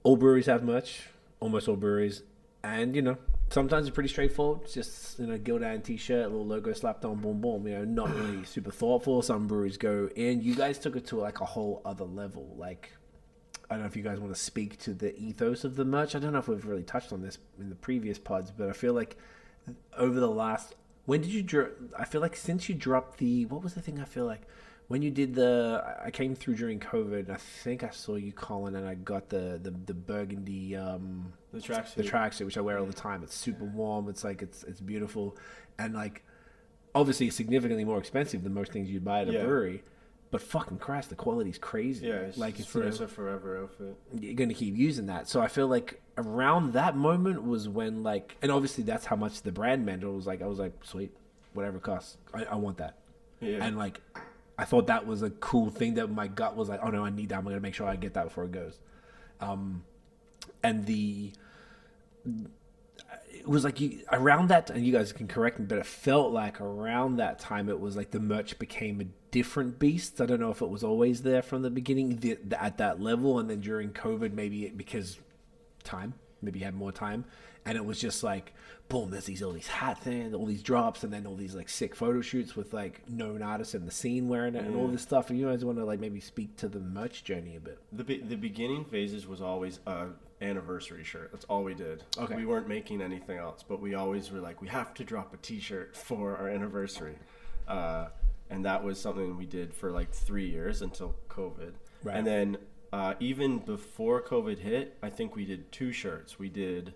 all breweries have merch, almost all breweries, and sometimes it's pretty straightforward. It's just Gildan t-shirt, a little logo slapped on, boom boom. Not really super thoughtful. Some breweries go in. You guys took it to like a whole other level. Like, I don't know if you guys want to speak to the ethos of the merch. I don't know if we've really touched on this in the previous pods, but I feel like over the last, when did you I feel like since you dropped what was the thing? I feel like when you did I came through during COVID, and I think I saw you, Colin, and I got the burgundy, the tracksuit, which I wear all the time. It's super warm. It's like, it's beautiful. And like, obviously significantly more expensive than most things you'd buy at a brewery. But fucking Christ, the quality's crazy. Yeah, it's a forever outfit. You're going to keep using that. So I feel like around that moment was when, like, and obviously that's how much the brand meant. I was like, sweet, whatever it costs, I want that. Yeah. And like, I thought that was a cool thing that my gut was like, oh no, I need that. I'm going to make sure I get that before it goes. And it was like around that, and you guys can correct me, but it felt like around that time it was like the merch became a different beast. I don't know if it was always there from the beginning at that level, and then during COVID maybe because maybe you had more time, and it was just like boom, there's all these hats and all these drops, and then all these like sick photo shoots with like known artists in the scene wearing it and all this stuff. And you guys want to like maybe speak to the merch journey a bit? The beginning phases was always anniversary shirt. That's all we did. Okay. We weren't making anything else, but we always were like, we have to drop a t-shirt for our anniversary. And that was something we did for like 3 years until COVID. Right. And then even before COVID hit, I think we did 2 shirts. We did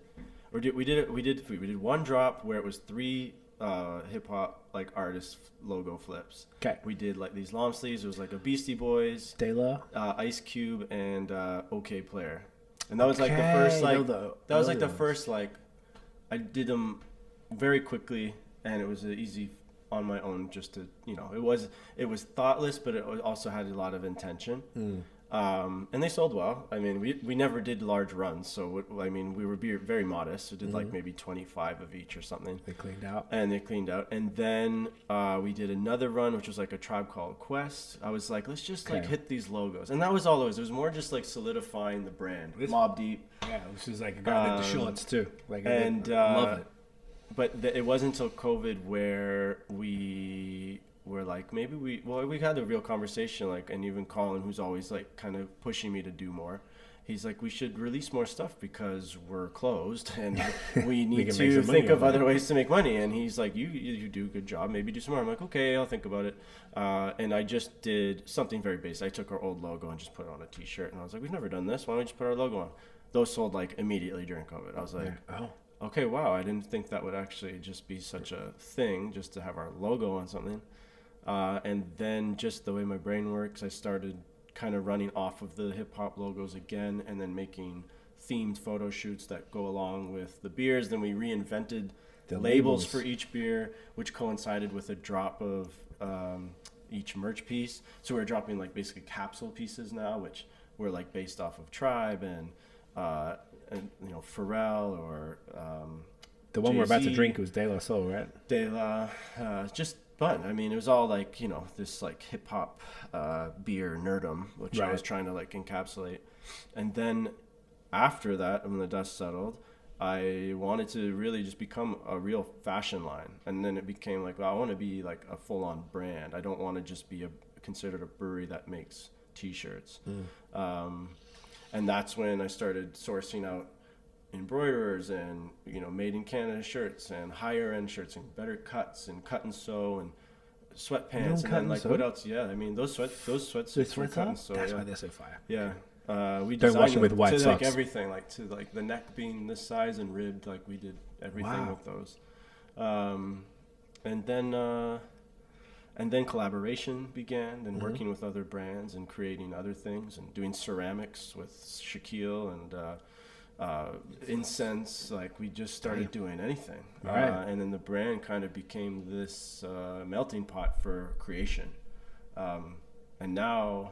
one drop where it was 3 hip hop like artist logo flips. Okay. We did like these long sleeves. It was like a Beastie Boys, De La, Ice Cube, and OK Player. And that was like the first like that was like the first like I did them very quickly, and it was easy on my own just to it was thoughtless, but it also had a lot of intention. And they sold well. I mean, we never did large runs, so we were very modest. We did like maybe 25 of each or something. They cleaned out. And then we did another run, which was like a Tribe Called Quest. I was like, let's just like hit these logos, and that was all it was. It was more just like solidifying the brand. Mobb Deep. Yeah, which is like a guy with the shorts too. Like, and love it. But it wasn't until COVID where we were like, maybe we had a real conversation, like, and even Colin, who's always like kind of pushing me to do more, he's like, we should release more stuff because we're closed and we need to think of other ways to make money. And he's like, you do a good job, maybe do some more. I'm like, okay, I'll think about it. And I just did something very basic. I took our old logo and just put it on a t-shirt, and I was like, we've never done this, why don't we just put our logo on? Those sold like immediately during COVID. I was like, okay, wow, I didn't think that would actually just be such a thing, just to have our logo on something. And then just the way my brain works, I started kind of running off of the hip-hop logos again, and then making themed photo shoots that go along with the beers. Then we reinvented the labels for each beer, which coincided with a drop of each merch piece. So we're dropping like basically capsule pieces now, which were like based off of Tribe and Pharrell or the one Jay-Z. We're about to drink was De La Soul, right? De La, just fun. I mean, it was all like, this like hip hop beer nerdum, which I was trying to like encapsulate. And then after that, when the dust settled, I wanted to really just become a real fashion line. And then it became like, well, I want to be like a full on brand. I don't want to just be considered a brewery that makes t-shirts. And that's when I started sourcing out embroiderers and made in Canada shirts and higher end shirts and better cuts and cut and sew and sweatpants and then like what else? Yeah, I mean those sweatsuits were cut and sew. That's why they're so fire. Yeah, we don't wash them with white to socks. Like everything, like to like the neck being this size and ribbed, like we did everything with those. And then collaboration began, and working with other brands and creating other things and doing ceramics with Shaquille and incense. Like we just started doing anything. And then the brand kind of became this melting pot for creation. And now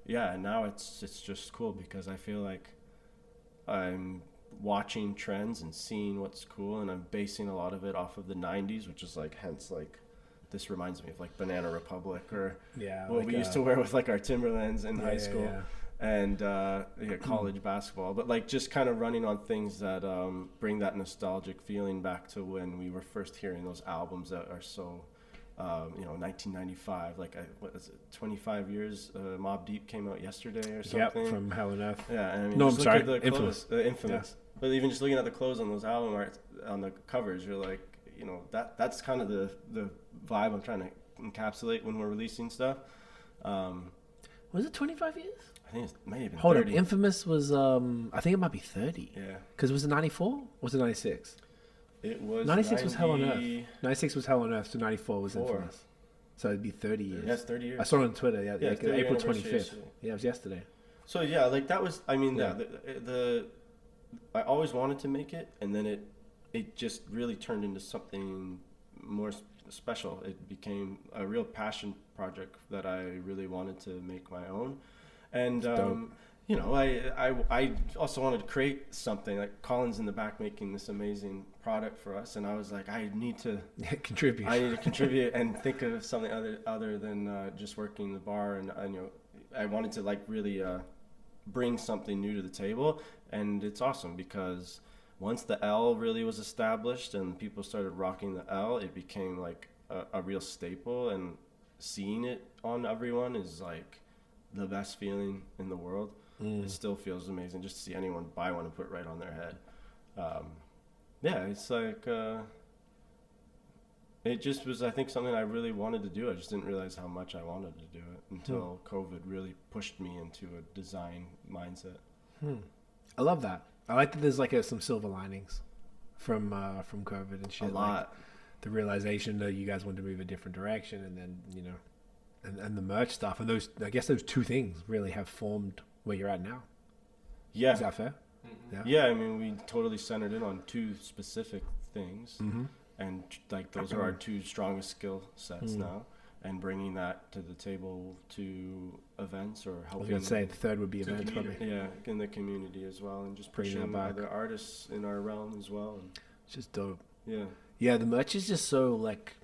it's just cool because I feel like I'm watching trends and seeing what's cool, and I'm basing a lot of it off of the 90s, which is like, hence like, this reminds me of like Banana Republic or what like, we used to wear with like our Timberlands in high school. Yeah. And college basketball, but like just kind of running on things that bring that nostalgic feeling back to when we were first hearing those albums that are so, 1995, like what is it, 25 years? Mobb Deep came out yesterday or something. Yep, from Hell on Earth. Yeah, I mean, no, I'm just look sorry, at the Infamous. clothes, Infamous. Yeah. But even just looking at the clothes on those album art on the covers, you're like, that's kind of the vibe I'm trying to encapsulate when we're releasing stuff. Was it 25 years? I think it might have been Hold 30. up, Infamous was, I think it might be 30. Yeah. Because was it 94? Or was it 96? It was 96 was Hell on Earth. 96 was Hell on Earth, so 94 was 4. Infamous. So it'd be 30 years. Yes, 30 years. I saw it on Twitter, yeah, like April 25th. Yesterday. Yeah, it was yesterday. So yeah, like that was, I mean, I always wanted to make it, and then it just really turned into something more special. It became a real passion project that I really wanted to make my own. And I also wanted to create something. Like Colin's in the back making this amazing product for us, and I was like, I need to contribute. I need to contribute and think of something other than just working the bar. And I wanted to like really bring something new to the table, and it's awesome because once the L really was established and people started rocking the L, it became like a real staple, and seeing it on everyone is like the best feeling in the world. It still feels amazing just to see anyone buy one and put it right on their head. It's like it just was, I think, something I really wanted to do. I just didn't realize how much I wanted to do it until COVID really pushed me into a design mindset. I love that. I like that there's like some silver linings from COVID and shit. A lot. Like the realization that you guys wanted to move a different direction, and then and the merch stuff, and those two things really have formed where you're at now. Yeah. Is that fair? Mm-hmm. Yeah, I mean, we totally centered in on two specific things, and like those are our two strongest skill sets now, and bringing that to the table to events or helping. I was going to say the third would be events, probably. Yeah, in the community as well, and just pushing other artists in our realm as well. And it's just dope. Yeah. Yeah, the merch is just so like.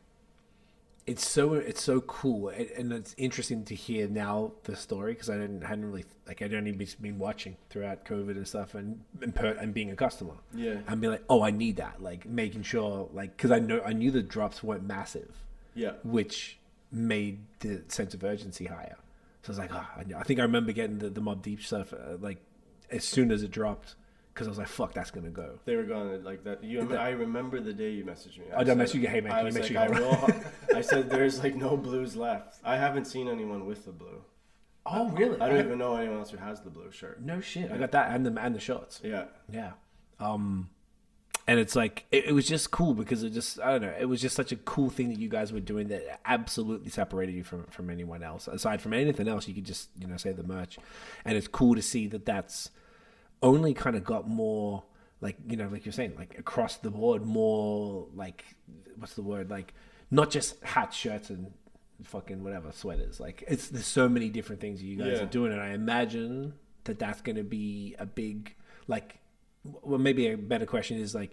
It's so cool, and it's interesting to hear now the story, because I'd only been watching throughout COVID and stuff, and being a customer. Yeah. And be like, oh, I need that, like making sure, like, because I knew the drops weren't massive. Yeah. Which made the sense of urgency higher. So I was like, I think I remember getting the Mobb Deep stuff like as soon as it dropped. Because I was like, fuck, that's going to go. They were going like that. I remember the day you messaged me. I don't message you, hey man, can you make sure you go? I said, there's like no blues left. I haven't seen anyone with the blue. Oh, really? I don't even know anyone else who has the blue shirt. No shit. Yeah. I got that and the shorts. Yeah. Yeah. And it's like, it was just cool because it just, I don't know, it was just such a cool thing that you guys were doing that absolutely separated you from anyone else. Aside from anything else, you could just, say the merch. And it's cool to see that that's only kind of got more, like, like you're saying, like across the board, more like, what's the word? Like, not just hats, shirts, and fucking whatever, sweaters. Like, there's so many different things you guys are doing. And I imagine that that's going to be a big, like, well, maybe a better question is like,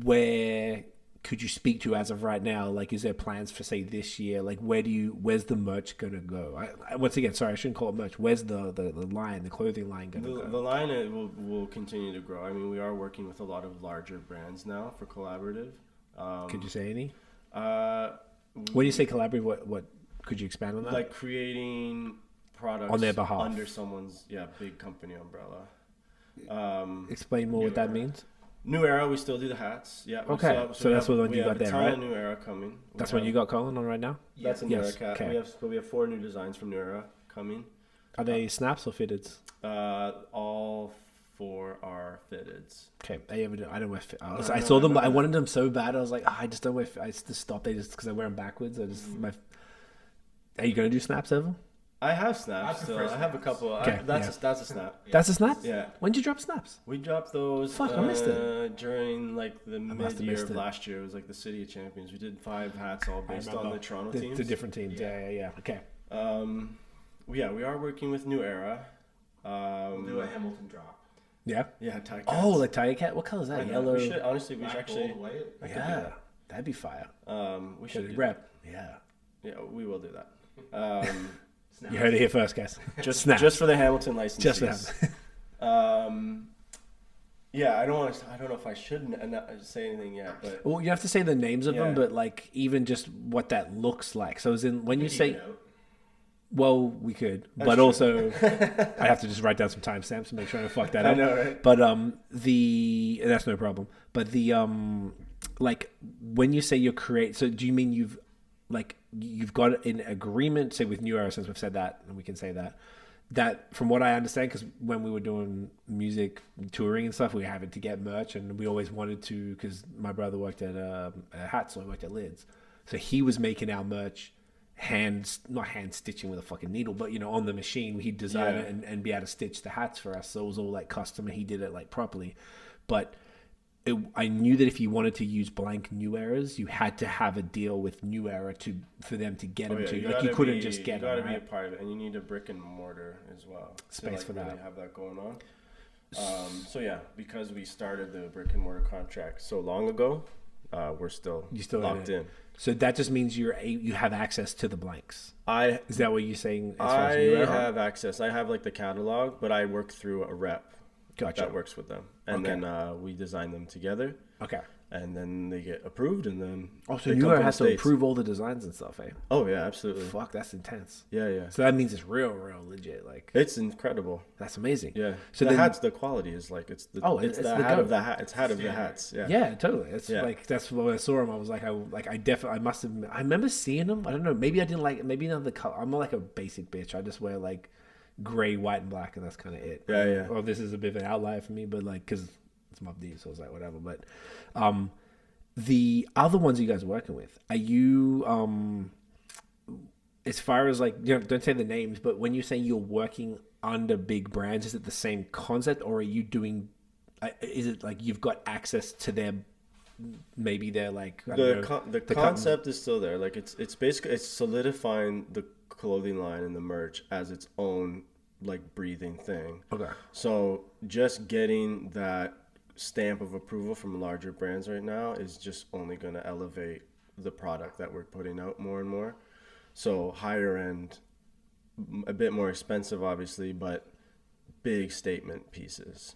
where could you speak to as of right now? Like, is there plans for, say, this year? Like, where's the merch gonna go? Once again, sorry, I shouldn't call it merch. Where's the line, the clothing line gonna go? The line will continue to grow. I mean, we are working with a lot of larger brands now for collaborative. Could you say any? When you say collaborative, what could you expand on that? Like creating products on their behalf under someone's big company umbrella. Explain more what that means. New Era, we still do the hats. Yeah. Okay. So that's what you got there, right? We have a ton of New Era coming. That's what you got, Colin, on right now? That's a New Era cat. Okay. We have 4 new designs from New Era coming. Are they snaps or fitteds? All 4 are fitteds. Okay. I don't wear fitteds. I saw them. I wanted them so bad. I was like, I just don't wear. I just stopped. Because I wear them backwards. Are you gonna do snaps ever? I have snaps still. I have a couple. Okay, that's a snap. That's a snap? Yeah. When did you drop snaps? We dropped those. Fuck, I missed it. During like the mid-year of last year. It was like the City of Champions. We did 5 hats all based on the Toronto teams. The different teams. Yeah. Okay. We are working with New Era. We'll do a Hamilton drop. Yeah. Yeah, Thai cats. Oh, like Tiger Cat. What color is that? Yellow. We should, honestly, we should actually. Gold, white. Yeah, that'd be fire. We should Rep. Yeah. Yeah, we will do that. You heard it here first, guys. Just Snap. just for the Hamilton licenses. Just for them. Yeah, I don't know if I should say anything yet, but Well, you have to say the names of them, Yeah. but like even just what that looks like. So as in when you say, well, we could, but true. also I have to just write down some timestamps to make sure I don't fuck that up. I know, right? But that's no problem. But the like when you say you create, so do you mean you've got an agreement, say with New Era, since we've said that, and we can say that from what I understand, because when we were doing music touring and stuff, we were having to get merch, and we always wanted to, because my brother worked at Hats, so I worked at Lids, so he was making our merch not hand stitching with a fucking needle, but on the machine he'd design it and be able to stitch the hats for us. So it was all like custom, and he did it like properly. But I knew that if you wanted to use blank New Eras, you had to have a deal with New Era for them to get them to you. Like you couldn't just get them. You got to be right? a part of it, and you need a brick and mortar as well. Space to, for really that. Have that going on. So yeah, because we started the brick and mortar contract so long ago, we're still locked in. So that just means you have access to the blanks. Is that what you're saying? As far as I New Era? have access. I have like the catalog, but I work through a rep. Gotcha. That works with them, and then we design them together. Okay. And then they get approved, and then So they New come Era from has the to States. approve all the designs and stuff, eh? Oh yeah, absolutely. Fuck, that's intense. Yeah. So that means it's real legit. Like It's incredible. that's amazing. Yeah. So the then, hats, the quality is like it's the it's the the hat go. of the hat. It's hat of the hats. Yeah. Yeah, totally. It's Yeah. like that's when I saw him. I was like, I must have. I remember seeing him. I don't know. Maybe I didn't like. Maybe not the color. I'm not like a basic bitch. I just wear like gray, white, and black, and that's kind of it. Yeah. Well, this is a bit of an outlier for me, but like because it's Mob Deep, so I was like whatever. But the other ones you guys are working with, are you as far as like don't say the names, but when you say you're working under big brands, is it the same concept, or are you doing? Is it like you've got access to their? Maybe they're like The concept is still there. Like it's basically it's solidifying the clothing line and the merch as its own like breathing thing. Okay. So just getting that stamp of approval from larger brands right now is just only going to elevate the product that we're putting out more and more. So higher end, a bit more expensive, obviously, but big statement pieces.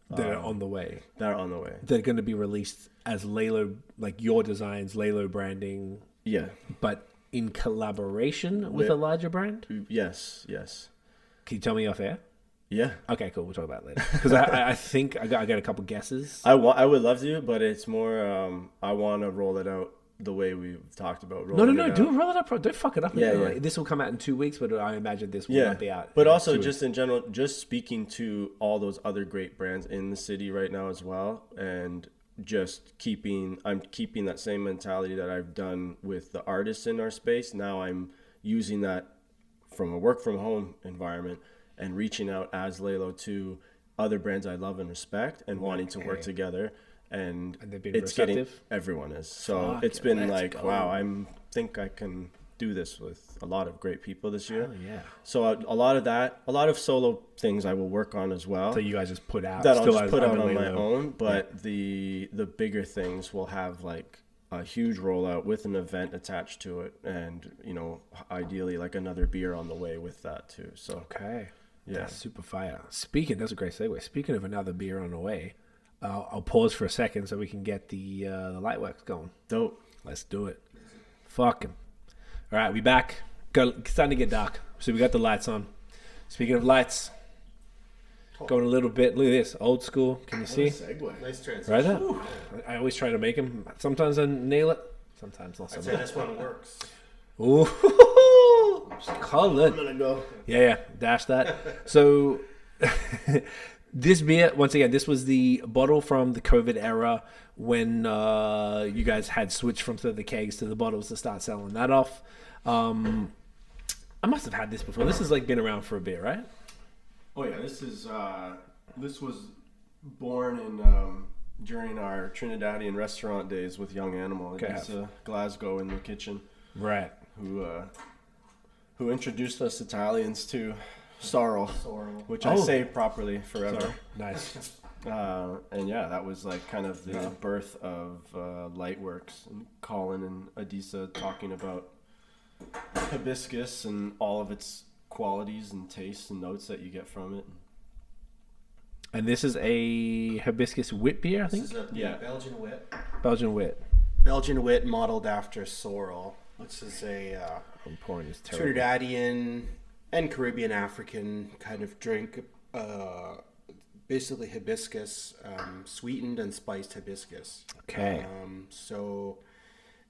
They're on the way. They're on the way. They're going to be released as Laylow, like your designs, Laylow branding, Yeah. but in collaboration with a larger brand. Yes. Can you tell me off air? Yeah. Okay, cool. We'll talk about it later. Because I think I got a couple guesses. I would love to, but it's more I want to roll it out the way we've talked about rolling No. it out. Do it, roll it up. Don't fuck it up. Yeah. Like, this will come out in 2 weeks, but I imagine this will not be out. But in also 2 weeks. just in general, just speaking to all those other great brands in the city right now as well, and just I'm keeping that same mentality that I've done with the artists in our space. Now I'm using that from a work from home environment and reaching out as Laylow to other brands I love and respect and wanting to work together. And they've been it's receptive? getting everyone is. So Fuck it's it, been let's like, go. wow, I think I can do this with a lot of great people this year. Oh, yeah. So a lot of solo things I will work on as well. So you guys just put out That I'll still just as put out under on my Laylow. own, but the bigger things will have like a huge rollout with an event attached to it, and ideally like another beer on the way with that too. So Okay. Yeah. That's super fire. That's a great segue. Speaking of another beer on the way, I'll pause for a second so we can get the Lightworks going. dope. Let's do it. Fuck 'em. All right, we back. It's starting to get dark, so we got the lights on. Speaking of lights, going a little bit. Look at this, old school. Can you see? Segue. Nice transition. Right there. I always try to make them. Sometimes I nail it. Sometimes not so I'd say much. this one works. Ooh, Colin. I'm gonna go. Yeah, dash that. So, this beer, once again, this was the bottle from the COVID era when you guys had switched from the kegs to the bottles to start selling that off. I must have had this before. This has like been around for a bit, right? Oh yeah, this was born in during our Trinidadian restaurant days with Young Animal. Okay. It's Glasgow in the kitchen. Right. Who introduced us Italians to sorrel, which I Oh. say properly forever. Nice. And yeah, that was like kind of the birth of Lightworks, and Colin and Adisa talking about hibiscus and all of its qualities and tastes and notes that you get from it. And this is a hibiscus wheat beer, I think. This is a Yeah. Belgian wit. Belgian wheat. Belgian wit modeled after sorrel. This is a I'm pouring this terrible. Trinidadian and Caribbean African kind of drink. Basically hibiscus, sweetened and spiced hibiscus. Okay. So,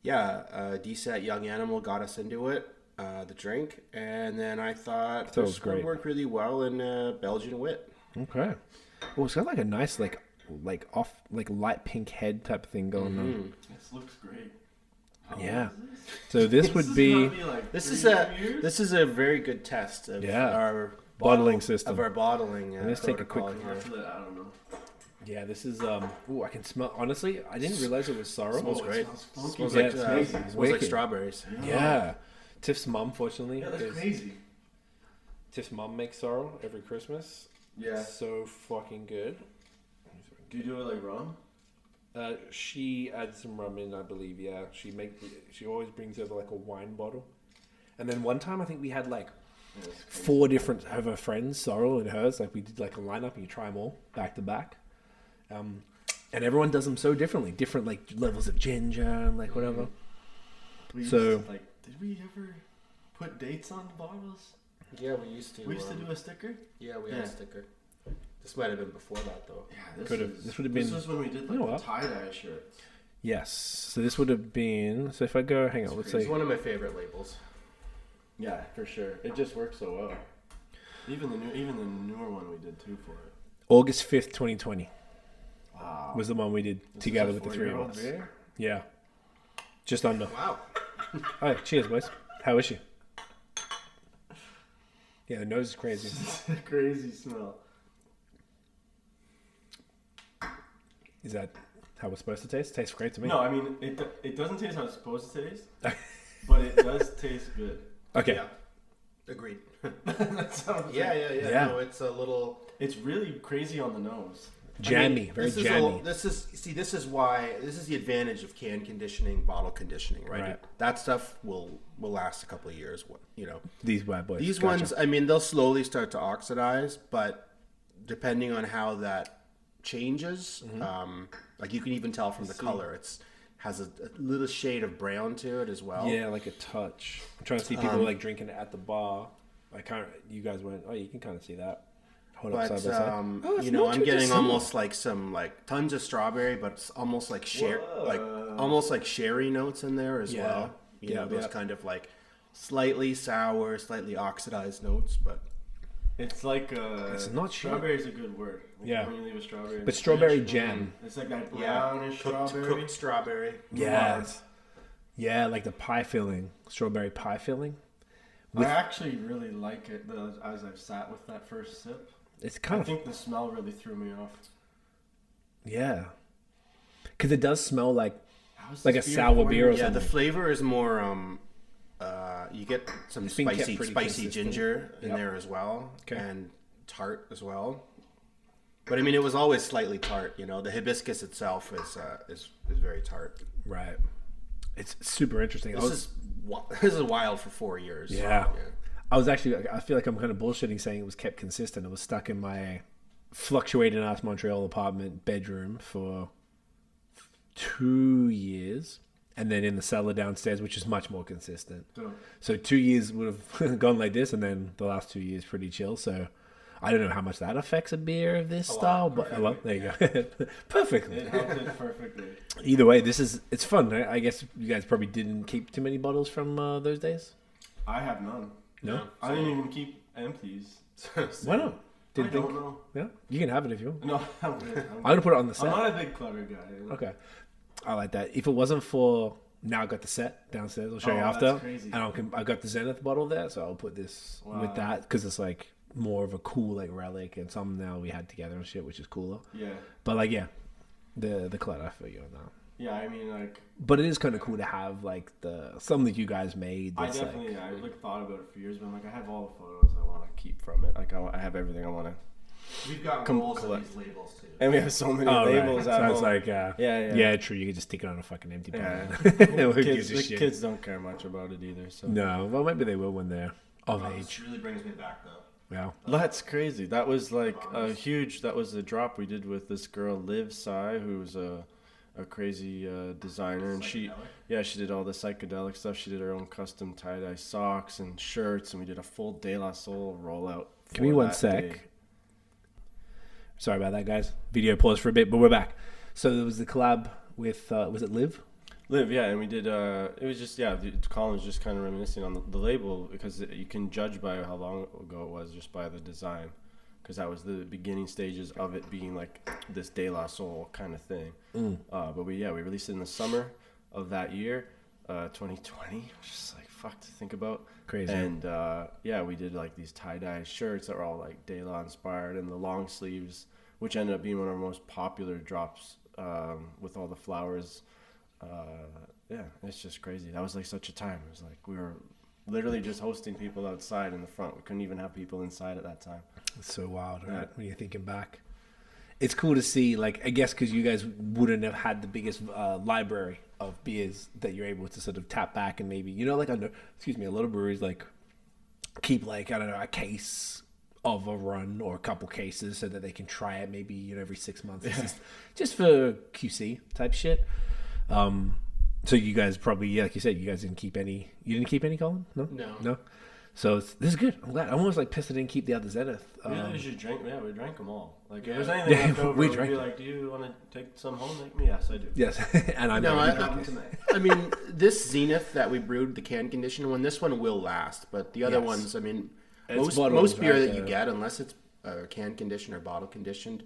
yeah, decent young animal got us into it, the drink, and then I thought That was this one great. worked really well in Belgian wit. Okay. Well, it's got like a nice like light pink head type of thing going on. This looks great. Yeah. So this would be This is a very good test of our bottling system. of our bottling. Let's take a quick- protocol here. I don't know. Yeah, this is ooh, I can smell. Honestly, I didn't realize it was sorrel. Smells great. Smells Yeah, like it's crazy. It's smells like wicked. strawberries. Yeah. Tiff's mum, fortunately, Yeah, that's because crazy. Tiff's mum makes sorrel every Christmas. Yeah. It's so fucking good. Do you do it like rum? She adds some rum in, I believe. Yeah, she always brings over like a wine bottle. And then one time, I think we had like 4 different of her friends, sorrel and hers. Like we did like a lineup, and you try them all back to back. And everyone does them so differently, different like levels of ginger and like whatever. We So- used to, did we ever put dates on the bottles? Yeah, we used to. We used to do a sticker. Yeah, we had Yeah. a sticker. This might have been before that though. Yeah, This would have been. This was when we did You know like what? the tie-dye shirts. Yes. So this would have been. So if I go, hang on, let's It's say. one of my favorite labels. Yeah, for sure. It just works so well. Even the newer one we did too for it. August 5th, 2020 Wow. was the one we did together with the 3 of us. Beer? Yeah. Just under. Wow. All right, cheers, boys. How is she? Yeah, the nose is crazy. Crazy smell. Is that how it's supposed to taste? Tastes great to me. No, I mean it doesn't taste how it's supposed to taste, but it does taste good. Okay. Yeah. Agreed. That sounds Yeah. Yeah. No, it's a little It's really crazy on the nose. Jammy, very this is jammy. this is why this is the advantage of can conditioning, bottle conditioning, right? Right. That stuff will last a couple of years. You know, These bad boys. these Gotcha. ones, I mean, they'll slowly start to oxidize, but depending on how that changes, Mm-hmm. like you can even tell from the color, has a little shade of brown to it as well. Yeah, like a touch. I'm trying to see people like drinking it at the bar. I can't. You guys went. Oh, you can kind of see that. Hold up But side by side. it's you know, not I'm too getting dissimilar. almost like some like tons of strawberry, but it's almost like almost like sherry notes in there as Yeah. well. You know, Yeah, those yeah. kind of like slightly sour, slightly oxidized notes, but It's like It's not shit. strawberry is a good word. Like Yeah. when you leave a strawberry. in But the strawberry fridge, jam. It's like that yeah, brownish strawberry. cooked strawberry. Yes. Yeah, like the pie filling, strawberry pie filling. I actually really like it as I've sat with that first sip. It's I kind of think the smell really threw me off. yeah, because it does smell like How's Like this a sour for beer or you? Yeah, something. the flavor is more. You get some It's been kept spicy pretty spicy consistent. ginger in Yep. there as well, Okay. and tart as well. But I mean, it was always slightly tart. You know, the hibiscus itself is very tart. right. It's super interesting. This is wild for 4 years. Yeah. I was actually, I feel like I'm kind of bullshitting saying it was kept consistent. It was stuck in my fluctuating ass Montreal apartment bedroom for 2 years. And then in the cellar downstairs, which is much more consistent. So, So 2 years would have gone like this. And then the last 2 years pretty chill. So I don't know how much that affects a beer of this style. But a lot. There you go. Perfectly. it helped it perfectly. Either way, it's fun. I guess you guys probably didn't keep too many bottles from those days. I have none. No? I didn't even keep empties. Why not? I don't know. Yeah, you can have it if you want. No, I'm good. I'm gonna put it on the I'm set. not a big clutter guy. You know? Okay, I like that. If it wasn't for now, I got the set downstairs. I'll show you Oh, after. that's crazy. And I got the Zenith bottle there, so I'll put this Wow. with that because it's like more of a cool like relic and some now we had together and shit, which is cooler. Yeah. But like yeah, the clutter I feel you on that. Yeah, I mean, like, But it is kind of cool to have like some that you guys made. I That's definitely, like I like thought about it for years, but I'm like, I have all the photos I want to keep from it. Like, I have everything I want to We've got Come rolls of collect. these labels too. And we have so many Oh, labels right. at So home. it's like, yeah. true. You could just stick it on a fucking empty Yeah. bottle. Who gives a the shit? kids don't care much about it either. So No, well, maybe they will when they're of This age. really brings me back though. Yeah. that's crazy. That was like a huge. That was a drop we did with this girl Liv Sai, who's a crazy designer, and she did all the psychedelic stuff. She did her own custom tie-dye socks and shirts, and we did a full De La Soul rollout. Give me for one that sec. day. Sorry about that, guys. Video pause for a bit, but we're back. So there was the collab with, was it Liv? Liv, yeah, and we did. It was just Colin was just kind of reminiscing on the label because you can judge by how long ago it was just by the design, because that was the beginning stages of it being like this De La Soul kind of thing. But we released it in the summer of that year, 2020. Just like fuck to think about. Crazy. And we did like these tie-dye shirts that were all like De La inspired, and the long sleeves, which ended up being one of our most popular drops with all the flowers. It's just crazy. That was like such a time. It was like we were literally just hosting people outside in the front. We couldn't even have people inside at that time. It's so wild, right? When you're thinking back. It's cool to see, like, I guess because you guys wouldn't have had the biggest library of beers that you're able to sort of tap back and maybe, like, I know, a lot of breweries, like, keep, like, I don't know, a case of a run or a couple cases so that they can try it maybe, every 6 months. It's just for QC type shit. So you guys probably, like you said, you guys didn't keep any, Colin? No? So this is good. I'm glad. I'm almost like pissed I didn't keep the other Zenith. We drank them all. Like if there's anything left over, we we'd drank be it. like, do you want to take some home? Like me? Yes, I do. Yes, and I know. I mean, this Zenith that we brewed, the can conditioned one, this one will last. But the other Yes. ones, I mean, It's most bottles, beer right? that you get, unless it's can conditioned or bottle conditioned,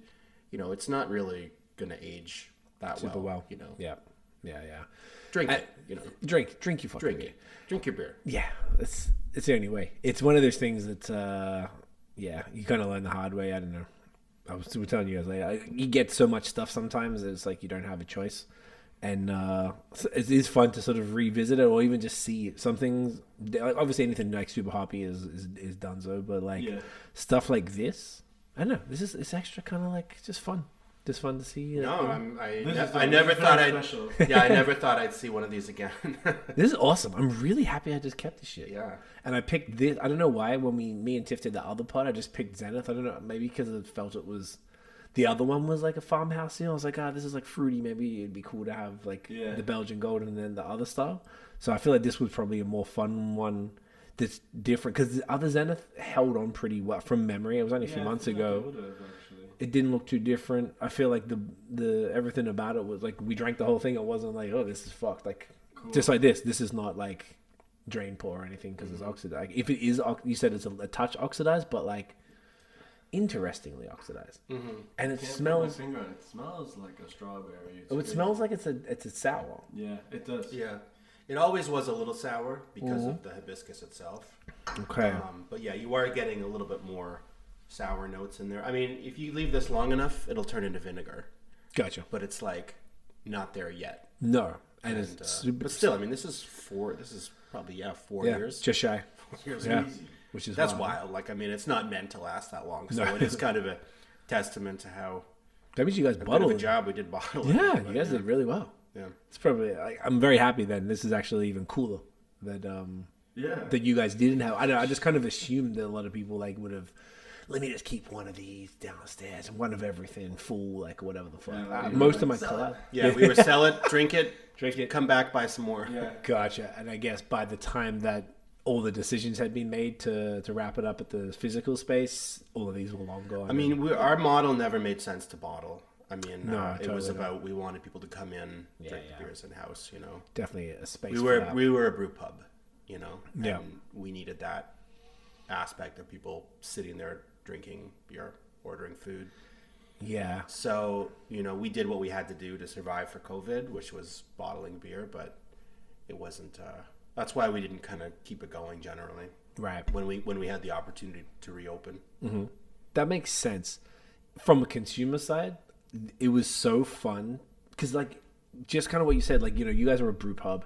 it's not really going to age that Super well. Yeah. Yeah. Drink it. Drink you fucking Drink beer. it. Drink your beer. Yeah, it's the only way. It's one of those things that you kind of learn the hard way. I don't know. I was telling you guys, like, you get so much stuff sometimes that it's like you don't have a choice, and it is fun to sort of revisit it or even just see some things. Like, obviously, anything like super hoppy is donezo, but like stuff like this, I don't know. It's extra kind of like just fun. Just fun to see. I never thought I'd see one of these again. This is awesome. I'm really happy I just kept this shit. Yeah. And I picked this. I don't know why. When me and Tiff did the other pod, I just picked Zenith. I don't know. Maybe because I felt it was. The other one was like a farmhouse. I was like, this is like fruity. Maybe it'd be cool to have like the Belgian Golden and then the other style. So I feel like this was probably a more fun one. That's different because the other Zenith held on pretty well from memory. It was only a few months ago. It didn't look too different. I feel like the everything about it was like we drank the whole thing. It wasn't like, oh, this is fucked. Like just like this. This is not like drain pour or anything because it's oxidized. If it is, you said it's a touch oxidized, but like interestingly oxidized. And it smells. It smells like a strawberry. It smells like it's a sour. Yeah, it does. Yeah. It always was a little sour because of the hibiscus itself. Okay. But yeah, you are getting a little bit more sour notes in there. I mean, if you leave this long enough, it'll turn into vinegar. Gotcha. But it's like not there yet. No, and it's super. But still, I mean, this is probably 4 years. Just shy. 4 years. Yeah, Easy. which is That's wild. wild. Like, I mean, it's not meant to last that long. So No. it is kind of a testament to how That means you guys bit of bottled a it. job we did bottle. Yeah, it. you guys did really well. Yeah. It's probably. I'm very happy. Then this is actually even cooler. That you guys didn't have. I just kind of assumed that a lot of people like would have. Let me just keep one of these downstairs, one of everything, full, like whatever the fuck. Most of my collab. Yeah, we would sell it, drink it, Drink it. come back, buy some more. Yeah. Gotcha. And I guess by the time that all the decisions had been made to wrap it up at the physical space, all of these were long gone. I mean, our model never made sense to bottle. I mean, No, it was totally about we wanted people to come in, drink the beers in house. Definitely a space. We for were that. we were a brew pub, Yeah. and we needed that aspect of people sitting there drinking beer, ordering food. Yeah. So we did what we had to do to survive for COVID, which was bottling beer, but it wasn't. That's why we didn't kind of keep it going generally. Right. When we had the opportunity to reopen. That makes sense. From a consumer side, it was so fun because, like, just kind of what you said, like, you guys were a brew pub.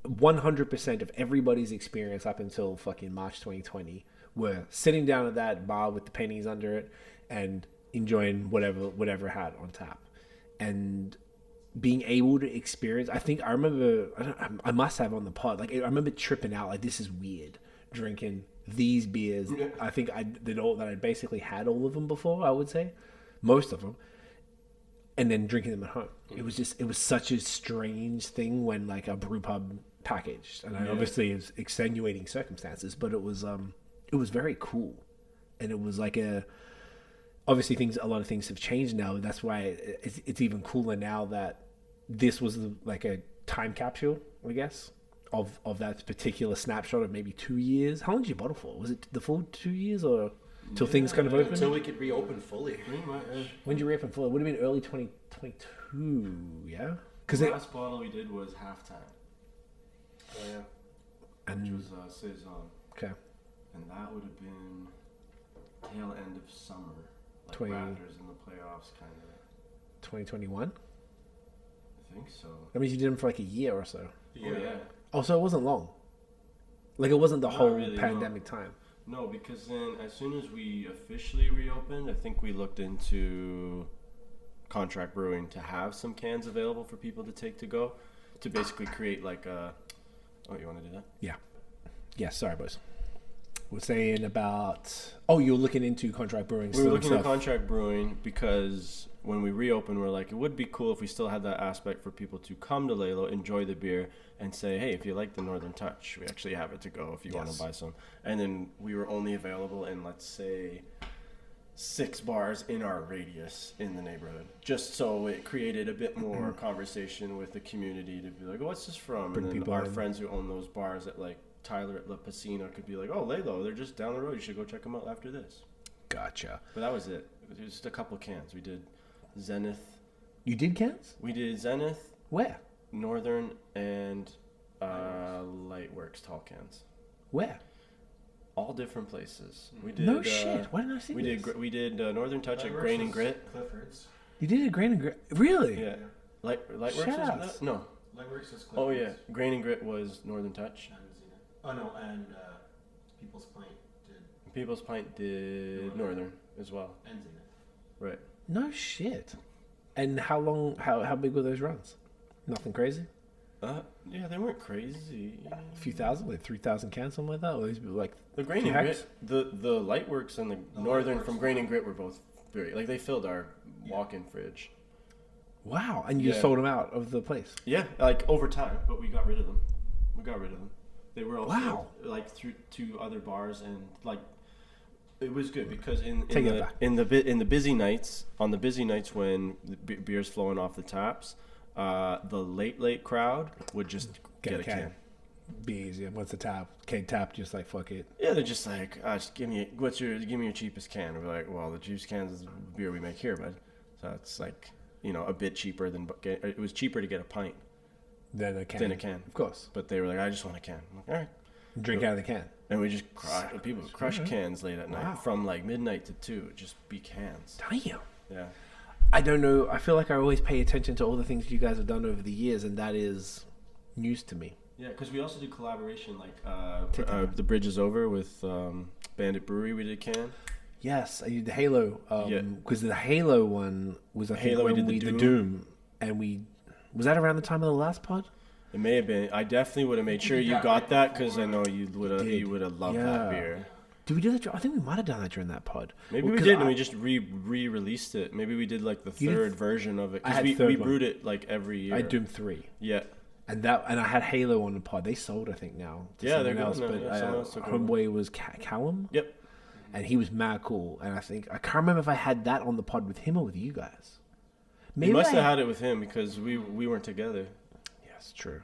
100% of everybody's experience up until fucking March 2020 were sitting down at that bar with the pennies under it and enjoying whatever it had on tap, and being able to experience. I think I remember I must have on the pod. Like I remember tripping out. Like this is weird drinking these beers. I think I basically had all of them before. I would say most of them, and then drinking them at home. It was such a strange thing when like a brew pub packaged, and obviously it's extenuating circumstances, but it was very cool, and it was like obviously a lot of things have changed now. That's why it's even cooler now that this was like a time capsule, I guess, of that particular snapshot of maybe 2 years. How long did you bottle for? Was it the full 2 years or till things kind of opened? Until we could reopen fully. Pretty much. When did you reopen fully? It would have been early 2022, yeah? Because The last bottle we did was halftime. Oh yeah. And Which was Saison. okay, And that would have been tail end of summer. Like 20 Raptors in the playoffs kind of. 2021. I think so. That means you did them for like a year or so. Oh yeah. Oh, so it wasn't long. Like it wasn't the Not whole really, pandemic time. No, because then as soon as we officially reopened, I think we looked into contract brewing to have some cans available for people to take to go, to basically create like a. Oh, you want to do that? Yeah, sorry, boys. We're saying about. Oh, you're looking into contract brewing. We were looking at contract brewing because when we reopened, we're like, it would be cool if we still had that aspect for people to come to Laylow, enjoy the beer, and say, hey, if you like the Northern Touch, we actually have it to go if you want to buy some. And then we were only available in, let's say, 6 bars in our radius in the neighborhood, just so it created a bit more conversation with the community to be like, oh, what's this from? Bring And then people our in. friends who own those bars at like Tyler at La Piscina could be like, oh, Laylow, they're just down the road. You should go check them out after this. Gotcha. But that was it. It was just a couple cans. We did Zenith. You did cans? We did Zenith, Where? Northern, and Lightworks tall cans. Where? All different places. We did. No shit. Why didn't I see We this? did. We did Northern Touch at Grain and Grit. Clifford's. You did a grain and grit. Really? Yeah. Lightworks Shout was outs. that? No. Lightworks is Clifford's. Oh yeah. Grain and Grit was Northern Touch. And Zenith. Oh no, and People's Pint did. People's Pint did Northern as well. And Zenith. Right. No shit. And how long? How big were those runs? Nothing crazy. Yeah, they weren't crazy. A few thousand, like 3,000 cans, something like that. Or these were like The Grain few and hecks? Grit, the Lightworks and the Northern Lightworks from Grain and Grit were both very like they filled our walk-in fridge. Wow, and you Yeah. sold them out of the place. Yeah, like over time, but we got rid of them. They were also Wow. like through to other bars, and like it was good because in Take it the back. in the busy nights, on the busy nights when the beer's flowing off the taps, the late crowd would just get a can. Be easy. Once the tap, just like fuck it. Yeah, they're just like, just give me your cheapest can. And we're like, well, the juice cans is the beer we make here, bud. So it's like, a bit cheaper than it was cheaper to get a pint Then a can. than a can. Of course. But they were like, I just want a can. I'm like, all right. Drink out of the can. And we just people crush cans late at night Wow. from like midnight to 2. Just be cans. Damn. Yeah. I don't know. I feel like I always pay attention to all the things you guys have done over the years, and that is news to me. Yeah, because we also do collaboration, like the Bridge is Over with Bandit Brewery. We did can. Yes, I did the Halo. Yeah. Because the Halo one was I think Halo, we when did we the the Doom. Doom, and we was that around the time of the last pod. It may have been. I definitely would have made sure you got that because I know you would have loved that beer. Did we do that? I think we might have done that during that pod. Maybe Well, we 'cause did, and we just re-released it. Maybe we did like the You did- third version of it I had because third we one. brewed it like every year. I had Doom 3. Yeah. And I had Halo on the pod. They sold, I think, now. To Yeah, someone they're else, gone now. but Yeah, someone else took over. Homeboy was Callum, Yep. and he was mad cool. And I can't remember if I had that on the pod with him or with you guys. We must I have had it with him because we weren't together. Yes, true.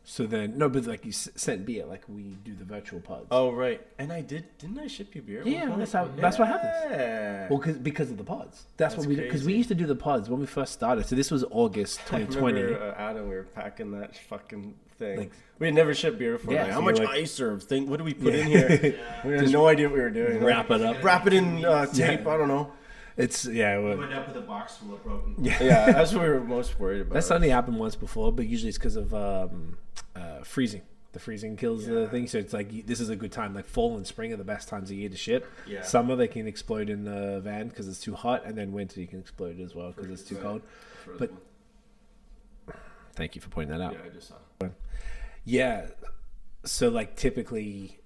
So then, no, but like you sent beer, like we do the virtual pods. Oh right, and didn't I ship you beer? at one Yeah, point? that's what happens. Yeah. Well, because of the pods. That's what That's we did. Because we crazy. used to do the pods when we first started. So this was August I 2020. remember, Adam, we were packing that fucking thing. Like- we had never shipped beer before. Yeah, like, so how much you're like- ice or thing? What do we put in here? We had no idea what we were doing. Wrap it up. Wrap it in tape. I don't know. It's We well, went up with a box full of broken. Yeah, that's what we were most worried about. that's only happened once before, but usually it's because of freezing. The freezing kills the thing. So it's like, this is a good time. Like fall and spring are the best times of year to ship. Yeah. Summer, they can explode in the van because it's too hot. And then winter, you can explode as well because it's too cold. But thank you for pointing that out. Yeah, I just saw. Yeah. So like typically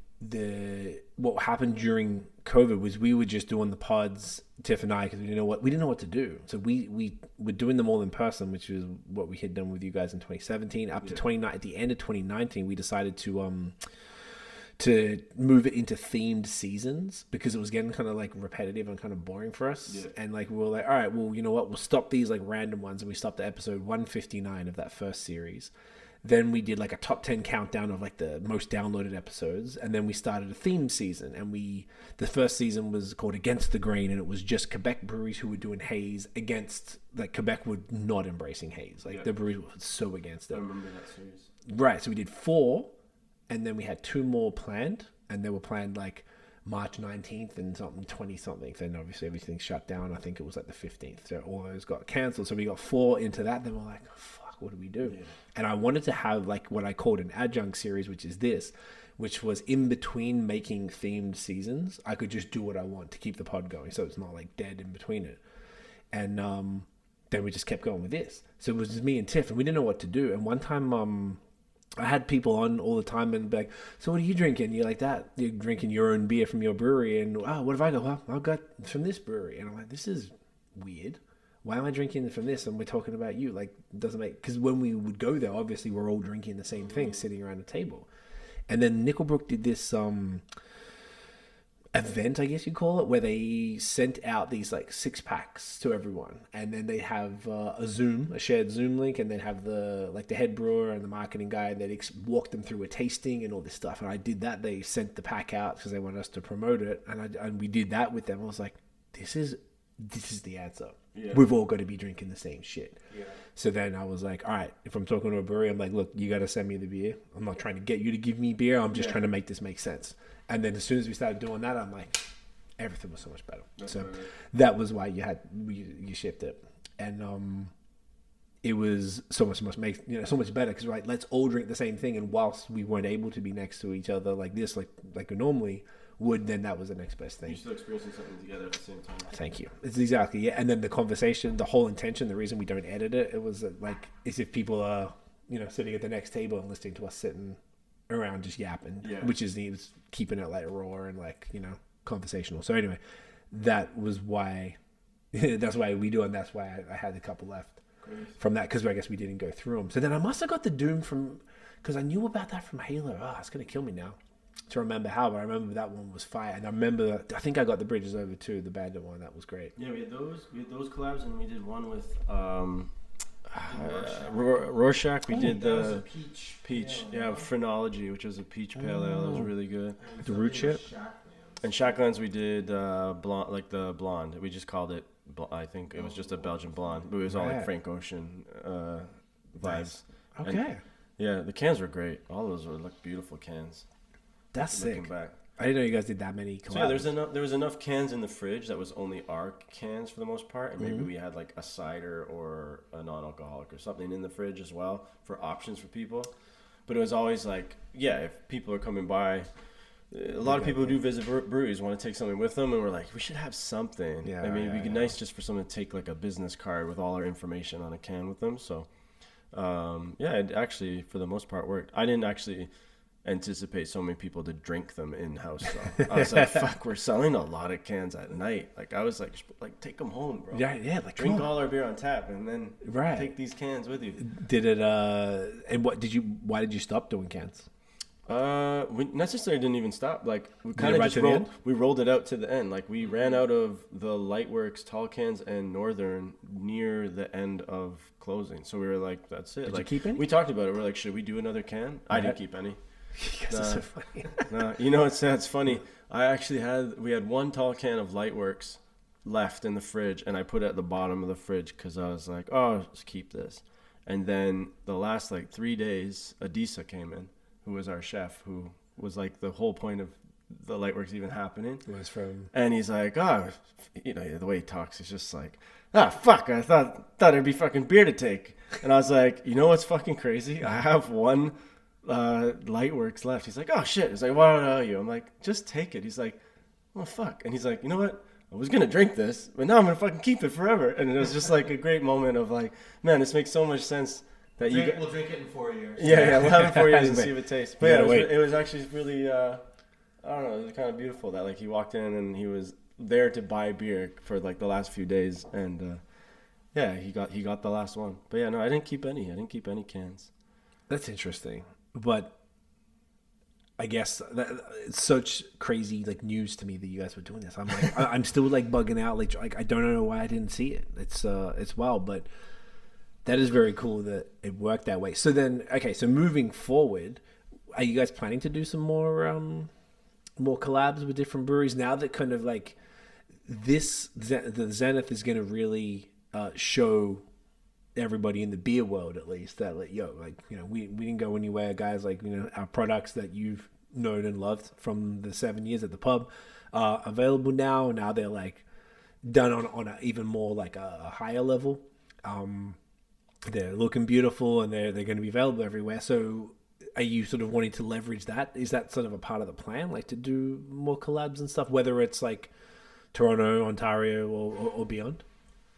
what happened during COVID was we were just doing the pods, Tiff and I, because we didn't know what to do. So we were doing them all in person, which is what we had done with you guys in 2017. Up to at the end of 2019, we decided to move it into themed seasons because it was getting kind of like repetitive and kind of boring for us. Yeah. And like we were like, all right, well, you know what? We'll stop these like random ones, and we stopped at episode 159 of that first series. Then we did like a top 10 countdown of like the most downloaded episodes. And then we started a themed season. And the first season was called Against the Grain. And it was just Quebec breweries who were doing haze against, like Quebec were not embracing haze. Like the breweries were so against it. I remember that series. Right. So we did 4. And then we had 2 more planned. And they were planned like March 19th and something, 20 something. Then obviously everything shut down. I think it was like the 15th. So all those got cancelled. So we got 4 into that. Then we're like, fuck. What do we do? Yeah. And I wanted to have like what I called an adjunct series, which was in between making themed seasons. I could just do what I want to keep the pod going, so it's not like dead in between it. And then we just kept going with this. So it was just me and Tiff, and we didn't know what to do. And one time, I had people on all the time and be like, "So what are you drinking?" You're like that. You're drinking your own beer from your brewery, and what have I got? Well, I've got from this brewery, and I'm like, this is weird. Why am I drinking from this? And we're talking about you. Like, doesn't make... Because when we would go there, obviously, we're all drinking the same thing, sitting around a table. And then Nickelbrook did this event, I guess you'd call it, where they sent out these, like, 6-packs to everyone. And then they have a shared Zoom link, and then have the head brewer and the marketing guy, and they'd walk them through a tasting and all this stuff. And I did that. They sent the pack out because they wanted us to promote it. And we did that with them. I was like, this is the answer. Yeah. We've all got to be drinking the same shit. Yeah. So then I was like, all right, if I'm talking to a brewery, I'm like, look, you got to send me the beer. I'm not trying to get you to give me beer. I'm just trying to make this make sense. And then as soon as we started doing that, I'm like, everything was so much better. That was why you shipped it. And it was so much better because, right, let's all drink the same thing. And whilst we weren't able to be next to each other like this, like we normally would, then that was the next best thing. You're still experiencing something together at the same time. Thank you. It's exactly, yeah. And then the conversation, the whole intention, the reason we don't edit it, it was like, as if people are, sitting at the next table and listening to us sitting around just yapping, which is keeping it like raw and like, conversational. So anyway, that was why, that's why we do, and that's why I had a couple left from that, because I guess we didn't go through them. So then I must have got the Doom because I knew about that from Halo. Oh, it's going to kill me now to remember how, but I remember that one was fire. And I think I got the Bridges Over too, the bandit one. That was great. Yeah, we had those collabs, and we did one with Rorschach. We did the peach, Phrenology, which was a peach pale ale. It was really good. The root shit. And Shacklands, we did blonde, like the blonde. We just called it. I think it was just a Belgian blonde, but it was all like Frank Ocean vibes. Nice. Okay. And, yeah, the cans were great. All those were like beautiful cans. That's sick. Back. I didn't know you guys did that many collabs. So yeah, there was enough cans in the fridge that was only our cans for the most part, and maybe we had like a cider or a non-alcoholic or something in the fridge as well for options for people. But it was always like, if people are coming by, a lot of people who do visit breweries want to take something with them, and we're like, we should have something. Yeah, I mean, it'd be nice just for someone to take like a business card with all our information on a can with them. So, it actually for the most part worked. I didn't actually anticipate so many people to drink them in-house though. I was like, fuck, we're selling a lot of cans at night. Like I was like take them home, bro. Yeah, like drink all our beer on tap and then take these cans with you. Did it and why did you stop doing cans? We necessarily didn't even stop. Like we kind of just rolled it out to the end. Like we ran out of the Lightworks tall cans and Northern near the end of closing. So we were like, that's it. Did like you keep any? We talked about it. We're like, should we do another can? I didn't keep any. You guys are so funny. It's funny. We had one tall can of Lightworks left in the fridge, and I put it at the bottom of the fridge because I was like, oh, let's keep this. And then the last 3 days, Adisa came in, who was our chef, who was like the whole point of the Lightworks even happening. And he's like, the way he talks is just like, fuck, I thought it'd be fucking beer to take. And I was like, you know what's fucking crazy? I have one Lightworks left. He's like, oh shit. He's like, why don't I owe you? I'm like, just take it. He's like, oh fuck. And he's like, you know what? I was gonna drink this, but now I'm gonna fucking keep it forever. And it was just like a great moment of like, man, this makes so much sense that We'll drink it in 4 years. Yeah, we'll have it 4 years and see if it tastes. But Yeah, yeah, it was actually really, I don't know, it was kind of beautiful that like he walked in and he was there to buy beer for like the last few days, and yeah, he got the last one. But yeah, no, I didn't keep any cans. That's interesting, but I guess it's such crazy like news to me that you guys were doing this. I'm like, I'm still like bugging out. Like I don't know why I didn't see it. It's wild, but that is very cool that it worked that way. So then, okay, so moving forward, are you guys planning to do some more collabs with different breweries now that kind of like the Zenith is going to really show everybody in the beer world, at least, that like, yo, like, you know, we didn't go anywhere, guys. Like, you know, our products that you've known and loved from the 7 years at the pub are available now. Now they're like done on a even more like a higher level. They're looking beautiful and they're going to be available everywhere. So are you sort of wanting to leverage that? Is that sort of a part of the plan, like to do more collabs and stuff, whether it's like Toronto, Ontario, or beyond?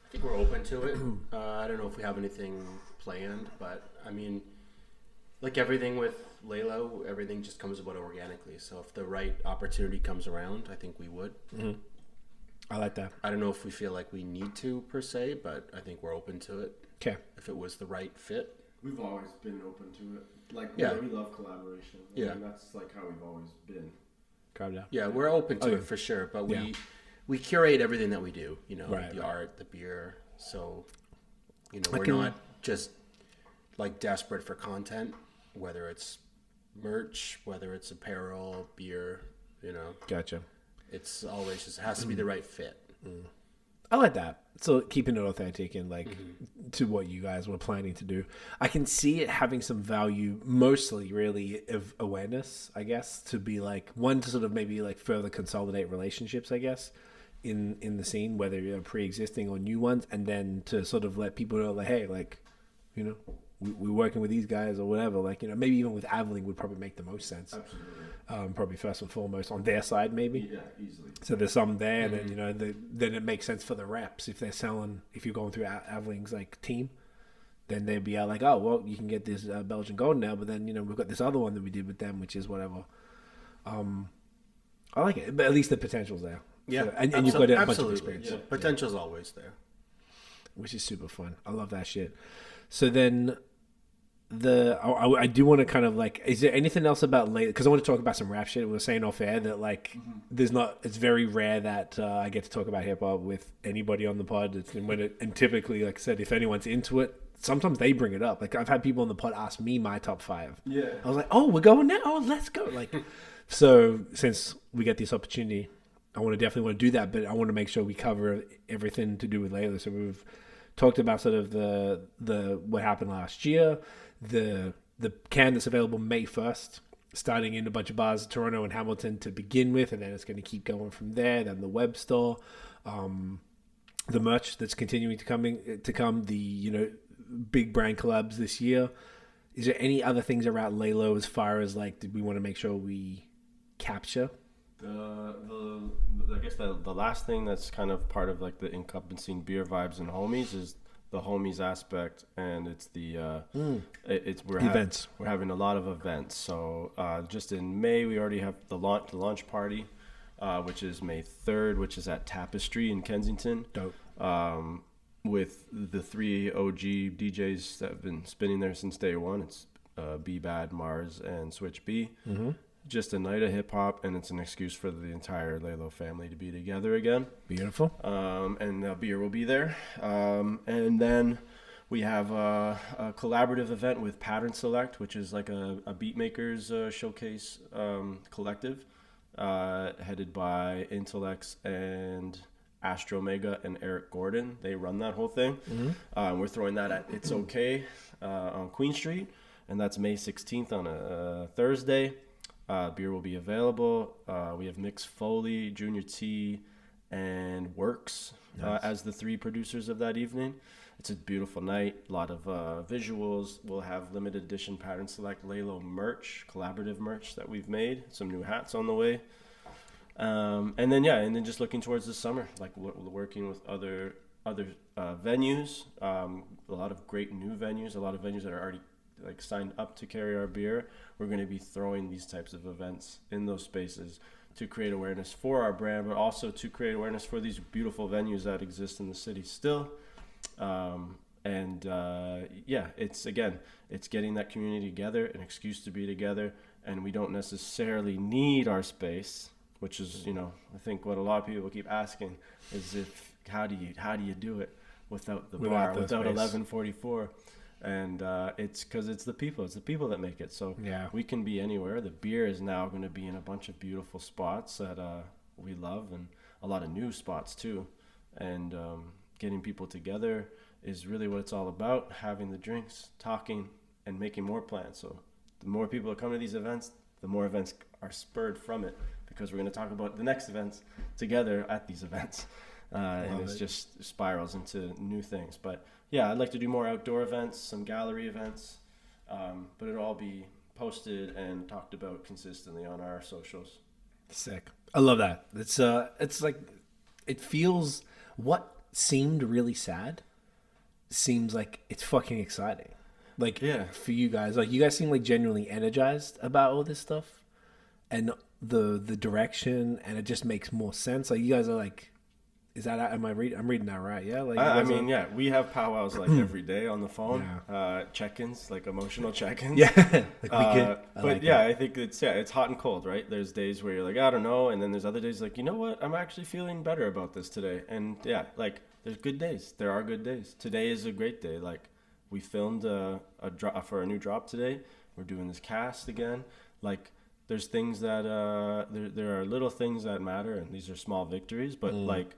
I think we're open to it. I don't know if we have anything planned, but I mean, like everything with Laylow, everything just comes about organically. So if the right opportunity comes around, I think we would. Mm-hmm. I like that. I don't know if we feel like we need to per se, but I think we're open to it. Okay. If it was the right fit. We've always been open to it. Like, Yeah. we love collaboration. Yeah. And that's like how we've always been. Calm down. Yeah, we're open to it for sure, but we curate everything that we do, you know, the art, the beer. So, you know, we're not just like desperate for content, whether it's merch, whether it's apparel, beer, you know. Gotcha. It's always just has to be the right fit. I like that. So keeping it authentic and like to what you guys were planning to do. I can see it having some value, mostly really of awareness, I guess, to be like one to sort of maybe like further consolidate relationships, I guess, in the scene, whether you're pre-existing or new ones, and then to sort of let people know like, hey, like, you know, we're working with these guys or whatever. Like, you know, maybe even with Avling would probably make the most sense. Absolutely. Probably first and foremost on their side, maybe. Yeah, easily. So there's some there, and then, you know, then it makes sense for the reps if they're selling. If you're going through Avling's like team, then they'd be like, oh, well, you can get this Belgian Golden Ale, but then, you know, we've got this other one that we did with them, which is whatever. I like it, but at least the potential's there. Yeah, so, and you've got a bunch of experience. Yeah. Potential's always there, which is super fun. I love that shit. So then. I do want to kind of like, is there anything else about Laylow? Because I want to talk about some rap shit. We were saying off air that like it's very rare that I get to talk about hip hop with anybody on the pod. And typically, like I said, if anyone's into it, sometimes they bring it up. Like I've had people on the pod ask me my top 5. Yeah. I was like, oh, we're going now. Oh, let's go. Like, so since we get this opportunity, I definitely want to do that, but I want to make sure we cover everything to do with Laylow. So we've talked about sort of the what happened last year. The can that's available May 1st, starting in a bunch of bars, Toronto and Hamilton to begin with, and then it's going to keep going from there. Then the web store, the merch that's continuing to come, the, you know, big brand collabs this year. Is there any other things around Laylow as far as like, did we want to make sure we capture? I guess the last thing that's kind of part of like the encompassing beer vibes and homies is the homies aspect, and it's the events. We're having a lot of events. So just in May, we already have the launch party, which is May 3rd, which is at Tapestry in Kensington. Dope. With the 3 OG DJs that have been spinning there since day one. It's B Bad, Mars, and Switch B. Mm-hmm. Just a night of hip hop, and it's an excuse for the entire Laylow family to be together again. Beautiful. And beer will be there. And then we have a collaborative event with Pattern Select, which is like a beat makers showcase collective, headed by Intellex and Astromega and Eric Gordon. They run that whole thing. Mm-hmm. We're throwing that at It's Okay on Queen Street, and that's May 16th on a Thursday. Beer will be available. We have Mix Foley, Junior T, and Works as the 3 producers of that evening. It's a beautiful night, a lot of visuals. We'll have limited edition pattern select Laylow merch, collaborative merch that we've made. Some new hats on the way. And then just looking towards the summer, like working with other venues, a lot of great new venues, a lot of venues that are already like signed up to carry our beer. We're going to be throwing these types of events in those spaces to create awareness for our brand, but also to create awareness for these beautiful venues that exist in the city still. It's getting that community together, an excuse to be together, and we don't necessarily need our space, which is, I think what a lot of people keep asking is how do you do it without the bar, without 1144? And it's because it's the people that make it. So we can be anywhere. The beer is now going to be in a bunch of beautiful spots that we love, and a lot of new spots too. And getting people together is really what it's all about. Having the drinks, talking, and making more plans. So the more people that come to these events, the more events are spurred from it, because we're going to talk about the next events together at these events. And it just spirals into new things. But yeah, I'd like to do more outdoor events, some gallery events, but it'll all be posted and talked about consistently on our socials. Sick. I love that. It's like, it feels, what seemed really sad seems like it's fucking exciting. Like, for you guys, like, you guys seem like genuinely energized about all this stuff and the direction, and it just makes more sense. Like, you guys are like, I'm reading that right? Yeah. Like, we have powwows like every day on the phone, check-ins, like emotional check-ins. Yeah. I think it's hot and cold, right? There's days where you're like, I don't know. And then there's other days like, you know what? I'm actually feeling better about this today. And there's good days. There are good days. Today is a great day. Like, we filmed a drop for a new drop today. We're doing this cast again. Like, there's things that, there are little things that matter, and these are small victories, but like,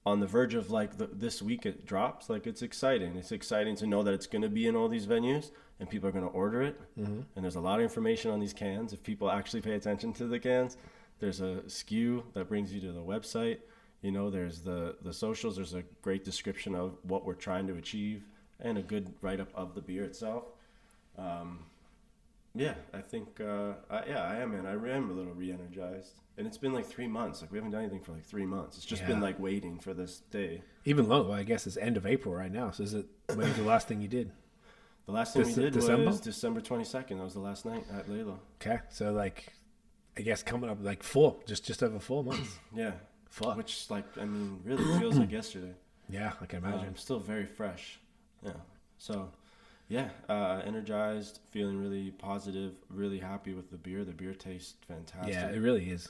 on the verge of like this week it drops, like, it's exciting. It's exciting to know that it's going to be in all these venues and people are going to order it. And there's a lot of information on these cans. If people actually pay attention to the cans, there's a SKU that brings you to the website. There's the socials. There's a great description of what we're trying to achieve and a good write-up of the beer itself. I think I am, man. I am a little re-energized. And it's been like 3 months. Like, we haven't done anything for like 3 months. It's just been like waiting for this day. Even longer. I guess it's end of April right now. So when was the last thing you did? The last thing we did was December 22nd. That was the last night at Laylow. Okay. So like, I guess coming up like just over 4 months. Yeah. Fuck. Which, like, I mean, really feels like yesterday. Yeah, I can imagine. I'm still very fresh. Yeah. So, energized, feeling really positive, really happy with the beer. The beer tastes fantastic. Yeah, it really is.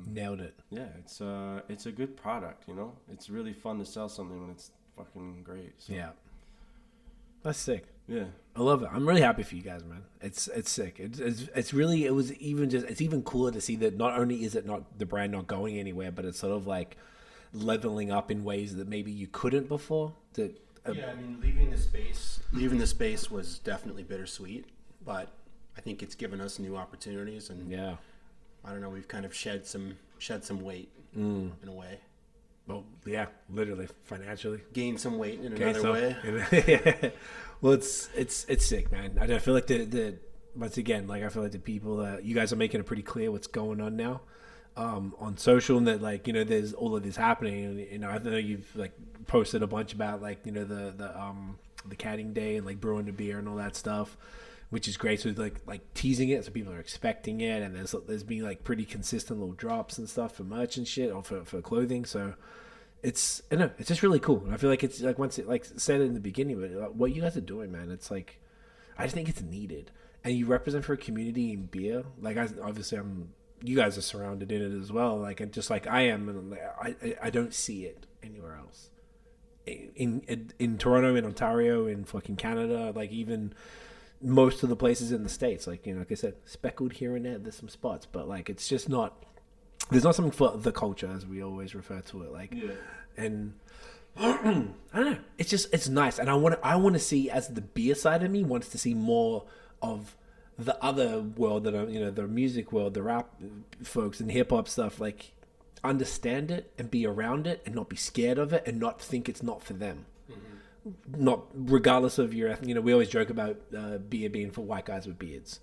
Nailed it. Yeah, it's a good product, It's really fun to sell something when it's fucking great. So. Yeah. That's sick. Yeah. I love it. I'm really happy for you guys, man. It's sick. It's really, it's even cooler to see that not only is it not the brand not going anywhere, but it's sort of like leveling up in ways that maybe you couldn't before. Leaving the space was definitely bittersweet, but I think it's given us new opportunities, and I don't know, we've kind of shed some weight in a way. Well, yeah, literally, financially. Gain some weight in another way. Well, it's sick, man. I feel like once again, like, I feel like the people, you guys are making it pretty clear what's going on now on social, and that, like, there's all of this happening. And, I know you've like posted a bunch about, like, the caddying day and like brewing the beer and all that stuff, which is great. So like teasing it, so people are expecting it, and there's been like pretty consistent little drops and stuff for merch and shit, or for clothing. So it's just really cool. And I feel like it's like, once it, like said in the beginning, but what you guys are doing, man, it's like, I just think it's needed, and you represent for a community in beer. Like, you guys are surrounded in it as well. Like, and just like I am, and I don't see it anywhere else. In Toronto, in Ontario, in fucking Canada, like even most of the places in the States, like, like I said, speckled here and there, there's some spots, but like, it's just not, there's not something for the culture, as we always refer to it. Like, and I don't know, it's nice. And I want to see, as the beer side of me wants to see more of the other world that the music world, the rap folks and hip hop stuff, like, understand it and be around it and not be scared of it and not think it's not for them. not regardless of your, we always joke about beer being for white guys with beards,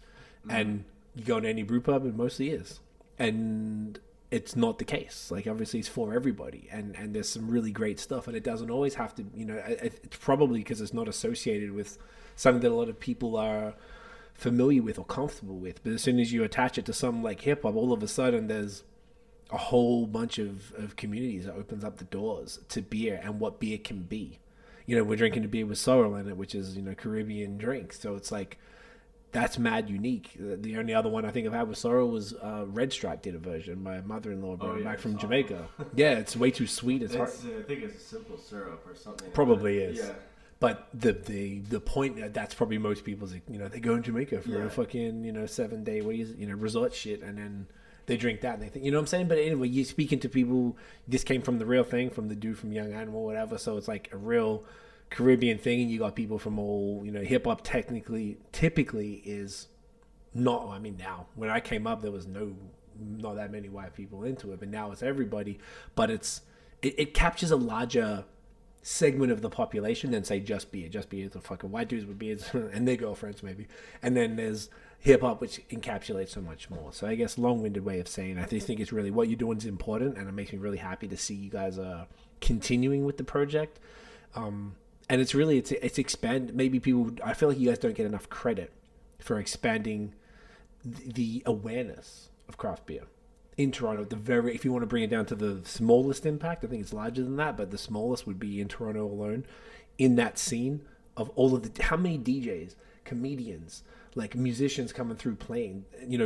and you go to any brew pub, it mostly is, and it's not the case. Like, obviously it's for everybody, and there's some really great stuff, and it doesn't always have to, it's probably because it's not associated with something that a lot of people are familiar with or comfortable with. But as soon as you attach it to something like hip hop, all of a sudden there's a whole bunch of communities that opens up the doors to beer and what beer can be. We're drinking a beer with sorrel in it, which is, Caribbean drink. So it's like, that's mad unique. The only other one I think I've had with sorrel was Red Stripe did a version. My mother-in-law brought it back from Jamaica. Yeah, it's way too sweet. It's hard. I think it's a simple syrup or something. Probably is. Yeah. But the point, that's probably most people's, they go in Jamaica for a fucking, 7-day, resort shit, and then they drink that and they think, what I'm saying? But anyway, you're speaking to people, this came from the real thing, from the dude from Young Animal, whatever. So it's like a real Caribbean thing, and you got people from all, hip hop typically is not, now, when I came up, there was not that many white people into it, but now it's everybody. But it captures a larger segment of the population than say just beer. Just beer is the fucking white dudes with beards and their girlfriends maybe. And then there's hip hop, which encapsulates so much more. So I guess long-winded way of saying, I think it's really what you're doing is important, and it makes me really happy to see you guys continuing with the project. And it's really it's expand. Maybe people, I feel like you guys don't get enough credit for expanding the awareness of craft beer in Toronto. If you want to bring it down to the smallest impact, I think it's larger than that, but the smallest would be in Toronto alone, in that scene of all of how many DJs, comedians, like musicians coming through playing,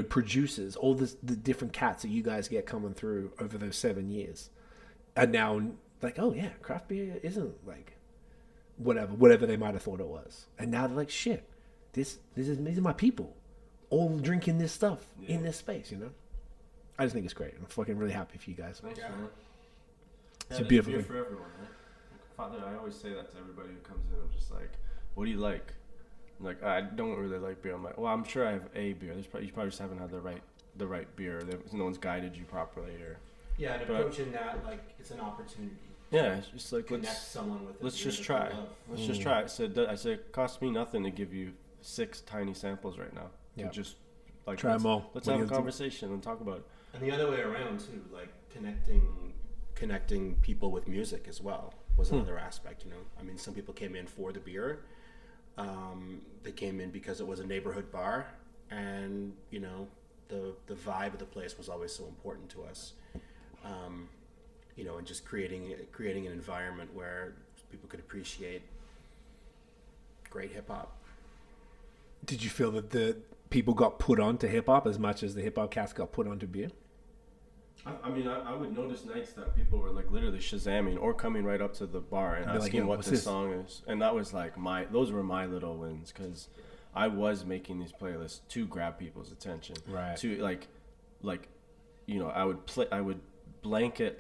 producers, all the different cats that you guys get coming through over those 7 years, and now like, oh yeah, craft beer isn't like whatever they might have thought it was, and now they're like, shit, these are my people, all drinking this stuff in this space. I just think it's great. I'm fucking really happy for you guys. Thanks, man. It's a beautiful beer thing. for everyone, right? Father, I always say that to everybody who comes in. I'm just like, what do you like? I'm like, I don't really like beer. I'm like, well, I'm sure I have a beer. You probably just haven't had the right beer. No one's guided you properly, or and approaching that like it's an opportunity. Yeah, it's just like Connect someone with. Let's just try. Let's just try. I said it costs me nothing to give you 6 tiny samples right now. Yeah. Just like try them all. Let's have a conversation and talk about it. And the other way around too, like connecting people with music as well was another aspect. Some people came in for the beer. They came in because it was a neighborhood bar, and the vibe of the place was always so important to us. And just creating an environment where people could appreciate great hip hop. Did you feel that the people got put onto hip hop as much as the hip hop cast got put onto beer? I would notice nights that people were like literally Shazamming or coming right up to the bar and asking what this song is, and that was like those were my little wins, because I was making these playlists to grab people's attention, right? To I would blanket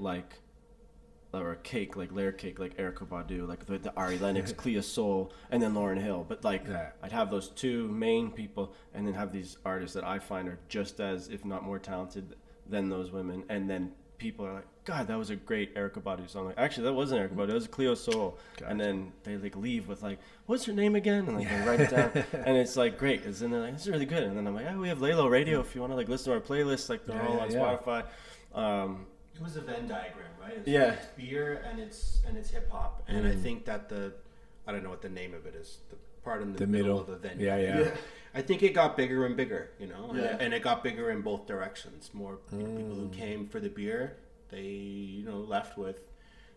or a cake, like layer cake, like Erykah Badu, like the Ari Lennox, Clea Soul, and then Lauryn Hill. But I'd have those 2 main people, and then have these artists that I find are just as, if not more talented than those women. And then people are like, God, that was a great Erykah Badu song. Like, actually, that wasn't Erykah Badu, that was Cleo Soul. Gotcha. And then they leave with what's her name again? And they write it down. And it's great. And then they're like, this is really good. And then I'm like, we have Laylow Radio if you want to listen to our playlists. They're all on Spotify. It was a Venn diagram, right? It's beer and it's hip hop, and I think that I don't know what the name of it is, the part in the middle of the Venn. Yeah. I think it got bigger and bigger, and it got bigger in both directions. More people who came for the beer, they left with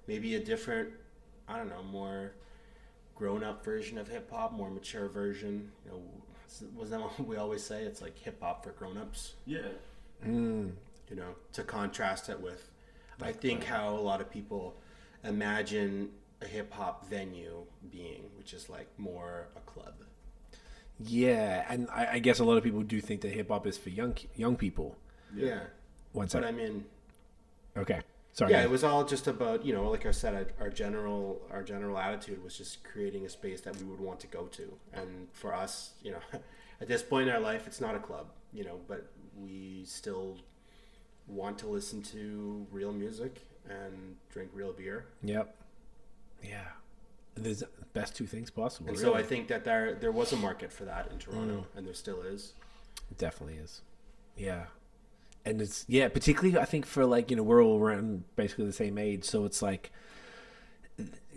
maybe a different, I don't know, more grown-up version of hip hop, more mature version. Wasn't that what we always say? It's like hip hop for grown-ups. Yeah. To contrast it with, I think how a lot of people imagine a hip hop venue being, which is more a club. Yeah, and I guess a lot of people do think that hip hop is for young people. Yeah. One second. But okay. Sorry. Yeah, it was all just about, like I said, our general attitude was just creating a space that we would want to go to. And for us, at this point in our life, it's not a club, but we still want to listen to real music and drink real beer. Yep. Yeah. There's best two things possible. And really. so I think that there was a market for that in Toronto, and there still is. It definitely is. Yeah. And it's, particularly I think for like, we're all around basically the same age. So it's like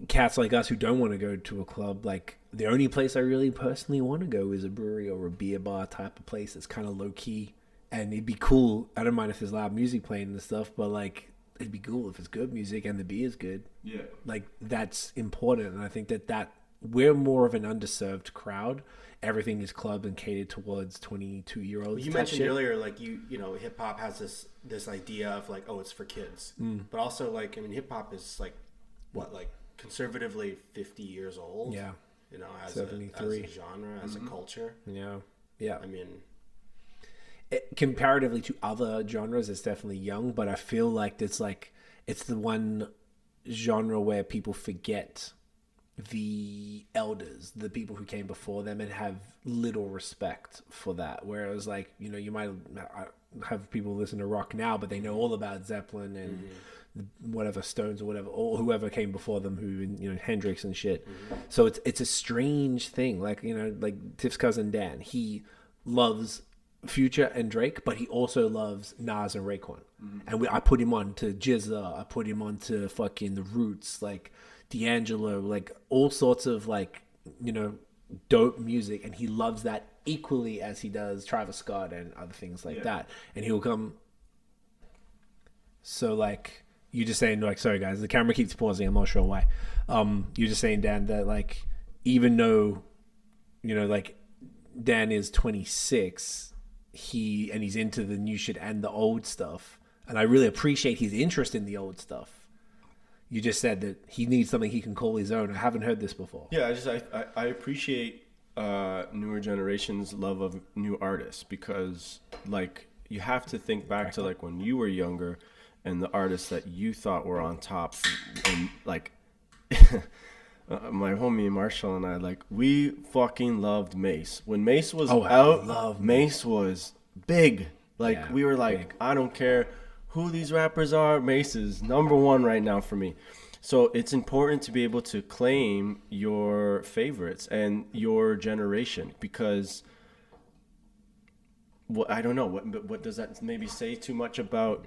cats like us who don't want to go to a club, like the only place I really personally want to go is a brewery or a beer bar type of place that's kind of low key. And it'd be cool. I don't mind if there's loud music playing and stuff, but like it'd be cool if it's good music and the beer is good. Yeah. Like that's important. And I think that we're more of an underserved crowd. Everything is club and catered towards 22-year-olds. You mentioned earlier, like hip hop has this idea of like, oh, it's for kids, but also like, I mean, hip hop is like what, like conservatively 50 years old. Yeah. As 73. a genre, as a culture. Yeah. Yeah. I mean, comparatively to other genres, it's definitely young, but I feel like it's the one genre where people forget the elders, the people who came before them, and have little respect for that. Whereas like, you might have people listen to rock now, but they know all about Zeppelin and whatever Stones or whatever, or whoever came before them, who, Hendrix and shit. So it's a strange thing. Like, like Tiff's cousin Dan, he loves Future and Drake, but he also loves Nas and Raekwon. And I put him on to Jizza, I put him on to fucking The Roots, like D'Angelo, like all sorts of like, dope music, and he loves that equally as he does Travis Scott and other things like that. And he'll come. So like, you just saying, like, sorry guys, the camera keeps pausing, I'm not sure why. You're just saying, Dan, that like, even though, like Dan is 26, he's into the new shit and the old stuff, and I really appreciate his interest in the old stuff. You just said that he needs something he can call his own. I haven't heard this before. Yeah, I appreciate newer generations' love of new artists, because like you have to think back to like when you were younger and the artists that you thought were on top, and like my homie Marshall and I, like, we fucking loved Mace. When Mace was out, Mace was big. Like we were like, big. I don't care who these rappers are, Mace is number one right now for me. So it's important to be able to claim your favorites and your generation, because I don't know, what does that maybe say too much about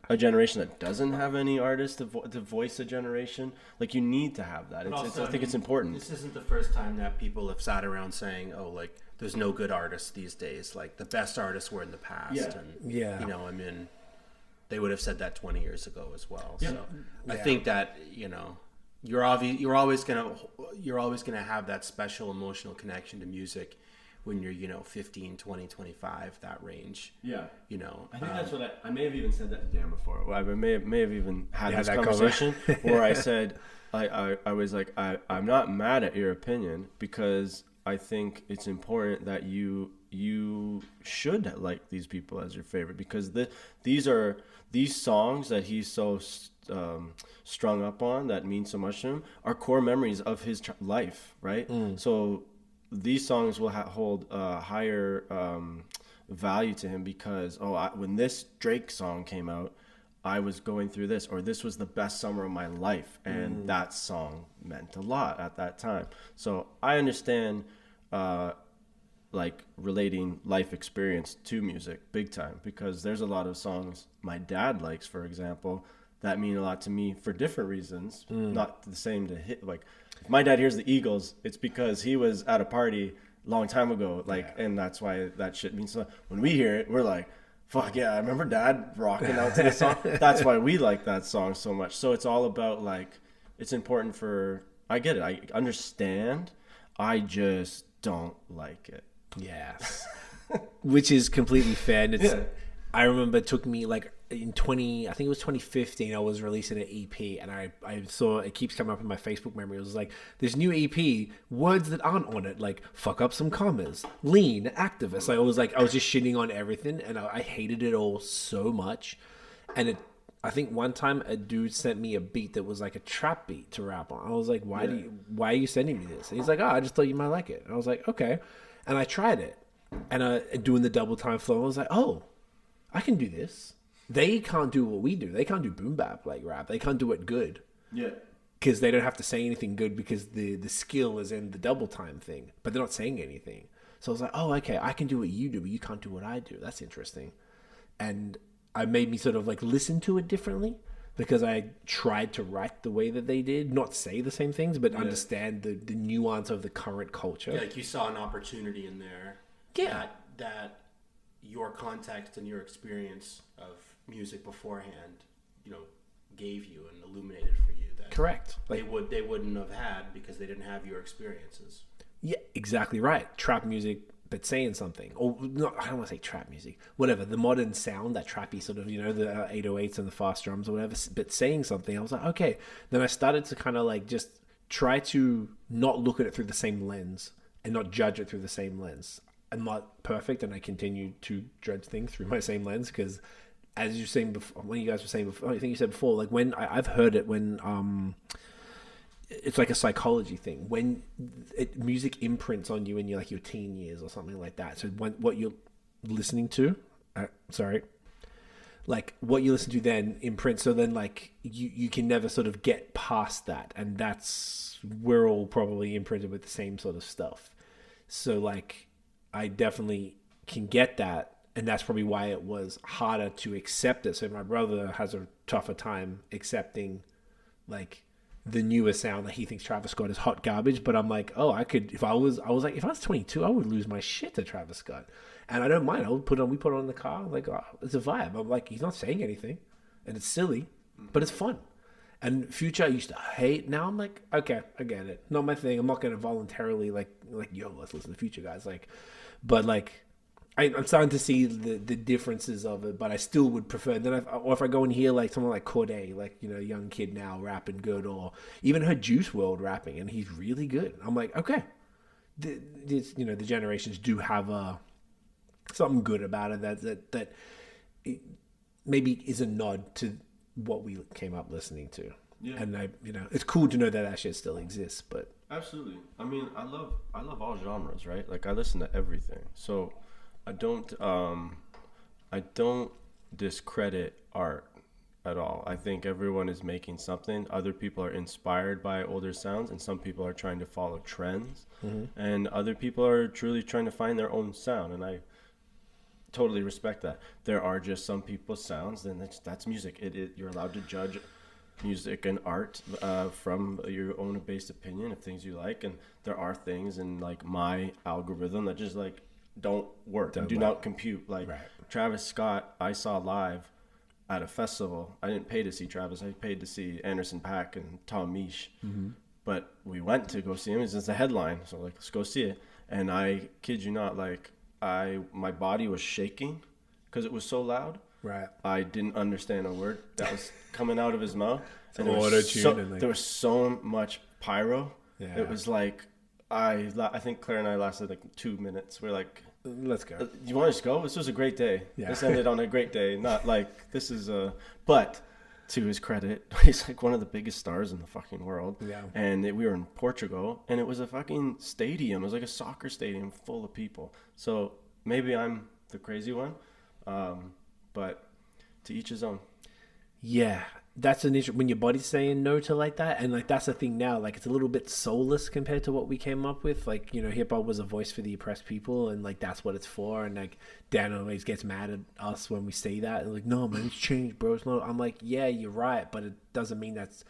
a generation that doesn't have any artists to voice a generation? Like, you need to have that. I think it's important. This isn't the first time that people have sat around saying, oh, like, there's no good artists these days. Like, the best artists were in the past. Yeah. And, I mean, they would have said that 20 years ago as well. Yeah. So I think that, you're always gonna have that special emotional connection to music when you're 15, 20, 25, that range. Yeah. I think that's what I may have even said that to Dan before. I may have even had this conversation where I said I was like, I'm not mad at your opinion, because I think it's important that you should like these people as your favorite, because these songs that he's so strung up on, that mean so much to him, are core memories of his life, right? So these songs will hold higher value to him, because when this Drake song came out, I was going through this, or this was the best summer of my life, and that song meant a lot at that time. So I understand like relating life experience to music big time, because there's a lot of songs my dad likes, for example, that mean a lot to me for different reasons, not the same to hit. Like, if my dad hears the Eagles, it's because he was at a party a long time ago, and that's why that shit means so. When we hear it, we're like, fuck yeah, I remember Dad rocking out to this song. That's why we like that song so much. So it's all about, like, it's important I get it, I understand, I just don't like it. Yes. Which is completely fair. And I remember it took me like in 2015, I was releasing an EP, and I saw it keeps coming up in my Facebook memory. It was like, this new EP, words that aren't on it, like fuck up some commas, lean, activist. I was just shitting on everything, and I hated it all so much. And I think one time a dude sent me a beat that was like a trap beat to rap on. I was like, why are you sending me this? And he's like, I just thought you might like it. And I was like, okay. And I tried it, and doing the double time flow, I was like, oh, I can do this. They can't do what we do. They can't do boom bap like rap. They can't do it good. Yeah. because they don't have to say anything good because the skill is in the double time thing, but they're not saying anything. So I was like, oh, okay, I can do what you do, but you can't do what I do. That's interesting. And I made me sort of like listen to it differently because I tried to write the way that they did, not say the same things, but understand the nuance of the current culture. Yeah, like you saw an opportunity in there. Yeah. That your context and your experience of music beforehand, gave you and illuminated for you that Correct. Like, they wouldn't have had because they didn't have your experiences. Yeah, exactly right. Trap music, but saying something. Or, no, I don't want to say trap music. Whatever, the modern sound, that trappy sort of, the 808s and the fast drums or whatever, but saying something. I was like, okay. Then I started to kind of like just try to not look at it through the same lens and not judge it through the same lens. I'm not perfect, and I continue to judge things through my same lens because, as you were saying before, when you guys were saying before, I think you said before, like when I've heard it when it's like a psychology thing when music imprints on you in your teen years or something like that. So what you're listening to, like what you listen to then imprints. So then like you can never sort of get past that, and we're all probably imprinted with the same sort of stuff. So like I definitely can get that. And that's probably why it was harder to accept it. So my brother has a tougher time accepting like the newer sound. Like he thinks Travis Scott is hot garbage, but I'm like, oh, I could, if I was 22, I would lose my shit to Travis Scott. And I don't mind. We put it on in the car. Like, oh, it's a vibe. I'm like, he's not saying anything and it's silly, but it's fun. And Future I used to hate. Now I'm like, okay, I get it. Not my thing. I'm not going to voluntarily like, yo, let's listen to Future, guys. Like, but like, I'm starting to see the differences of it, but I still would prefer. Then, or if I go and hear like someone like Corday, like young kid now rapping good, or even her Juice WRLD rapping, and he's really good. I'm like, okay, the generations do have something good about it that it maybe is a nod to what we came up listening to. Yeah. And it's cool to know that shit still exists. But absolutely, I mean, I love all genres, right? Like I listen to everything, so. I don't discredit art at all. I think everyone is making something. Other people are inspired by older sounds, and some people are trying to follow trends, and other people are truly trying to find their own sound, and I totally respect that. There are just some people's sounds, and that's music. You're allowed to judge music and art from your own based opinion of things you like, and there are things in like my algorithm that just like don't work and do not compute. Like right. Travis Scott, I saw live at a festival. I didn't pay to see Travis. I paid to see Anderson .Paak and Tom Misch. But we went to go see him. It's a headline, so like let's go see it. And I kid you not, like my body was shaking because it was so loud. Right. I didn't understand a word that was coming out of his mouth. And there was so much pyro. Yeah. It was like. I think Claire and I lasted like 2 minutes. We're like, let's go. You want to just go? This was a great day. Yeah. This ended on a great day. Not like this is but to his credit, he's like one of the biggest stars in the fucking world. Yeah. And we were in Portugal, and it was a fucking stadium. It was like a soccer stadium full of people. So maybe I'm the crazy one, but to each his own. Yeah. That's an issue when your body's saying no to like that, and like that's the thing now. Like it's a little bit soulless compared to what we came up with. Like hip hop was a voice for the oppressed people, and like that's what it's for. And like Dan always gets mad at us when we say that. And like, no man, it's changed, bro. It's not. I'm like, yeah, you're right, but it doesn't mean that's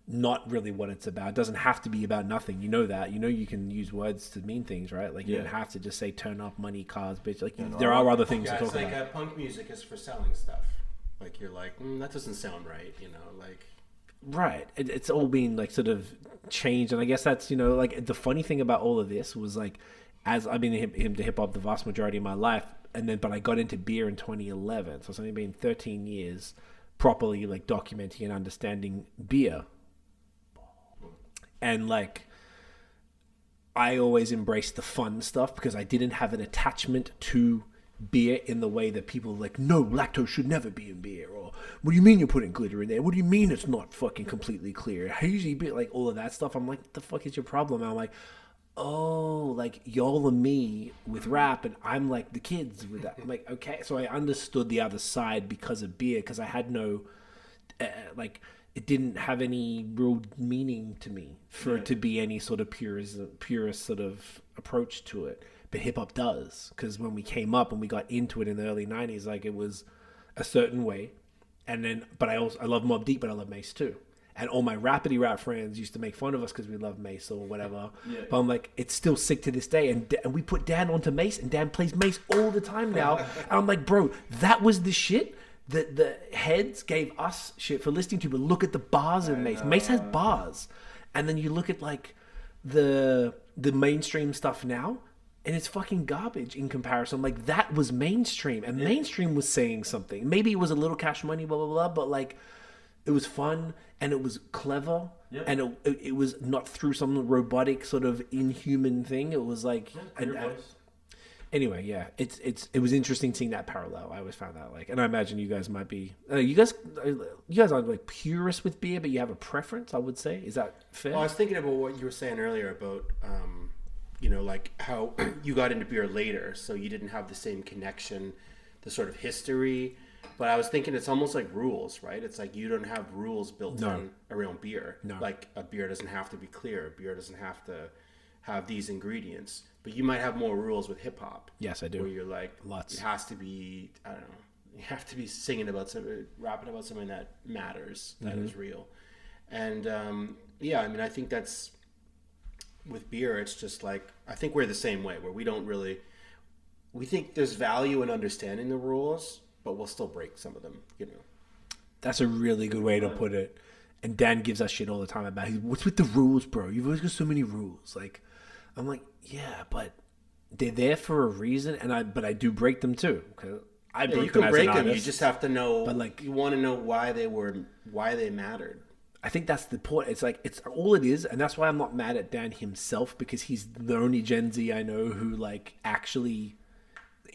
not really what it's about. It doesn't have to be about nothing. You know that. You can use words to mean things, right? Like you don't have to just say turn up, money, cars, bitch. Like there are other things to talk about. Like punk music is for selling stuff. Like you're like, that doesn't sound right, like. Right. It's all been like sort of changed. And I guess that's, like the funny thing about all of this was like, as I've been into hip hop the vast majority of my life. But I got into beer in 2011. So it's only been 13 years properly like documenting and understanding beer. And like, I always embraced the fun stuff because I didn't have an attachment to beer in the way that people are like, no, lactose should never be in beer, or what do you mean you're putting glitter in there? What do you mean it's not fucking completely clear? Hazy beer, like all of that stuff. I'm like, what the fuck is your problem? And I'm like, oh, like y'all are me with rap, and I'm like the kids with that. I'm like, okay, so I understood the other side because of beer, because I had no, it didn't have any real meaning to me for it to be any sort of purist sort of approach to it. But hip hop does, because when we came up and we got into it in the early 90s, like it was a certain way. And then, but I love Mobb Deep, but I love Mace too. And all my rappity rap friends used to make fun of us because we love Mace or whatever. Yeah. But I'm like, it's still sick to this day. And we put Dan onto Mace, and Dan plays Mace all the time now. And I'm like, bro, that was the shit that the heads gave us shit for listening to. But look at the bars in Mace. Mace has bars. And then you look at like the mainstream stuff now, and it's fucking garbage in comparison. Like, that was mainstream, and mainstream was saying something. Maybe it was a little Cash Money, blah, blah, blah, but like, it was fun, and it was clever, and it was not through some robotic sort of inhuman thing. It was like, anyway, yeah, it was interesting seeing that parallel. I always found that, like, and I imagine you guys might be, you guys aren't like purists with beer, but you have a preference, I would say. Is that fair? Well, I was thinking about what you were saying earlier about, you know, like how you got into beer later, so you didn't have the same connection, the sort of history. But I was thinking it's almost like rules, right? It's like you don't have rules built in around beer. No. Like a beer doesn't have to be clear. A beer doesn't have to have these ingredients. But you might have more rules with hip hop. Yes, I do. Where you're like, lots. It has to be, I don't know, you have to be singing about something, rapping about something that matters, that is real. And yeah, I mean, I think that's, with beer, it's just like, I think we're the same way, where we don't really, we think there's value in understanding the rules, but we'll still break some of them, you know. That's a really good way to put it. And Dan gives us shit all the time about, what's with the rules, bro? You've always got so many rules. Like, I'm like, yeah, but they're there for a reason, but I do break them too. I break you can them break as an them. artist, you just have to know. But like, you want to know why they mattered. I think that's the point. It's like, it's all it is, and that's why I'm not mad at Dan himself, because he's the only Gen Z I know who like actually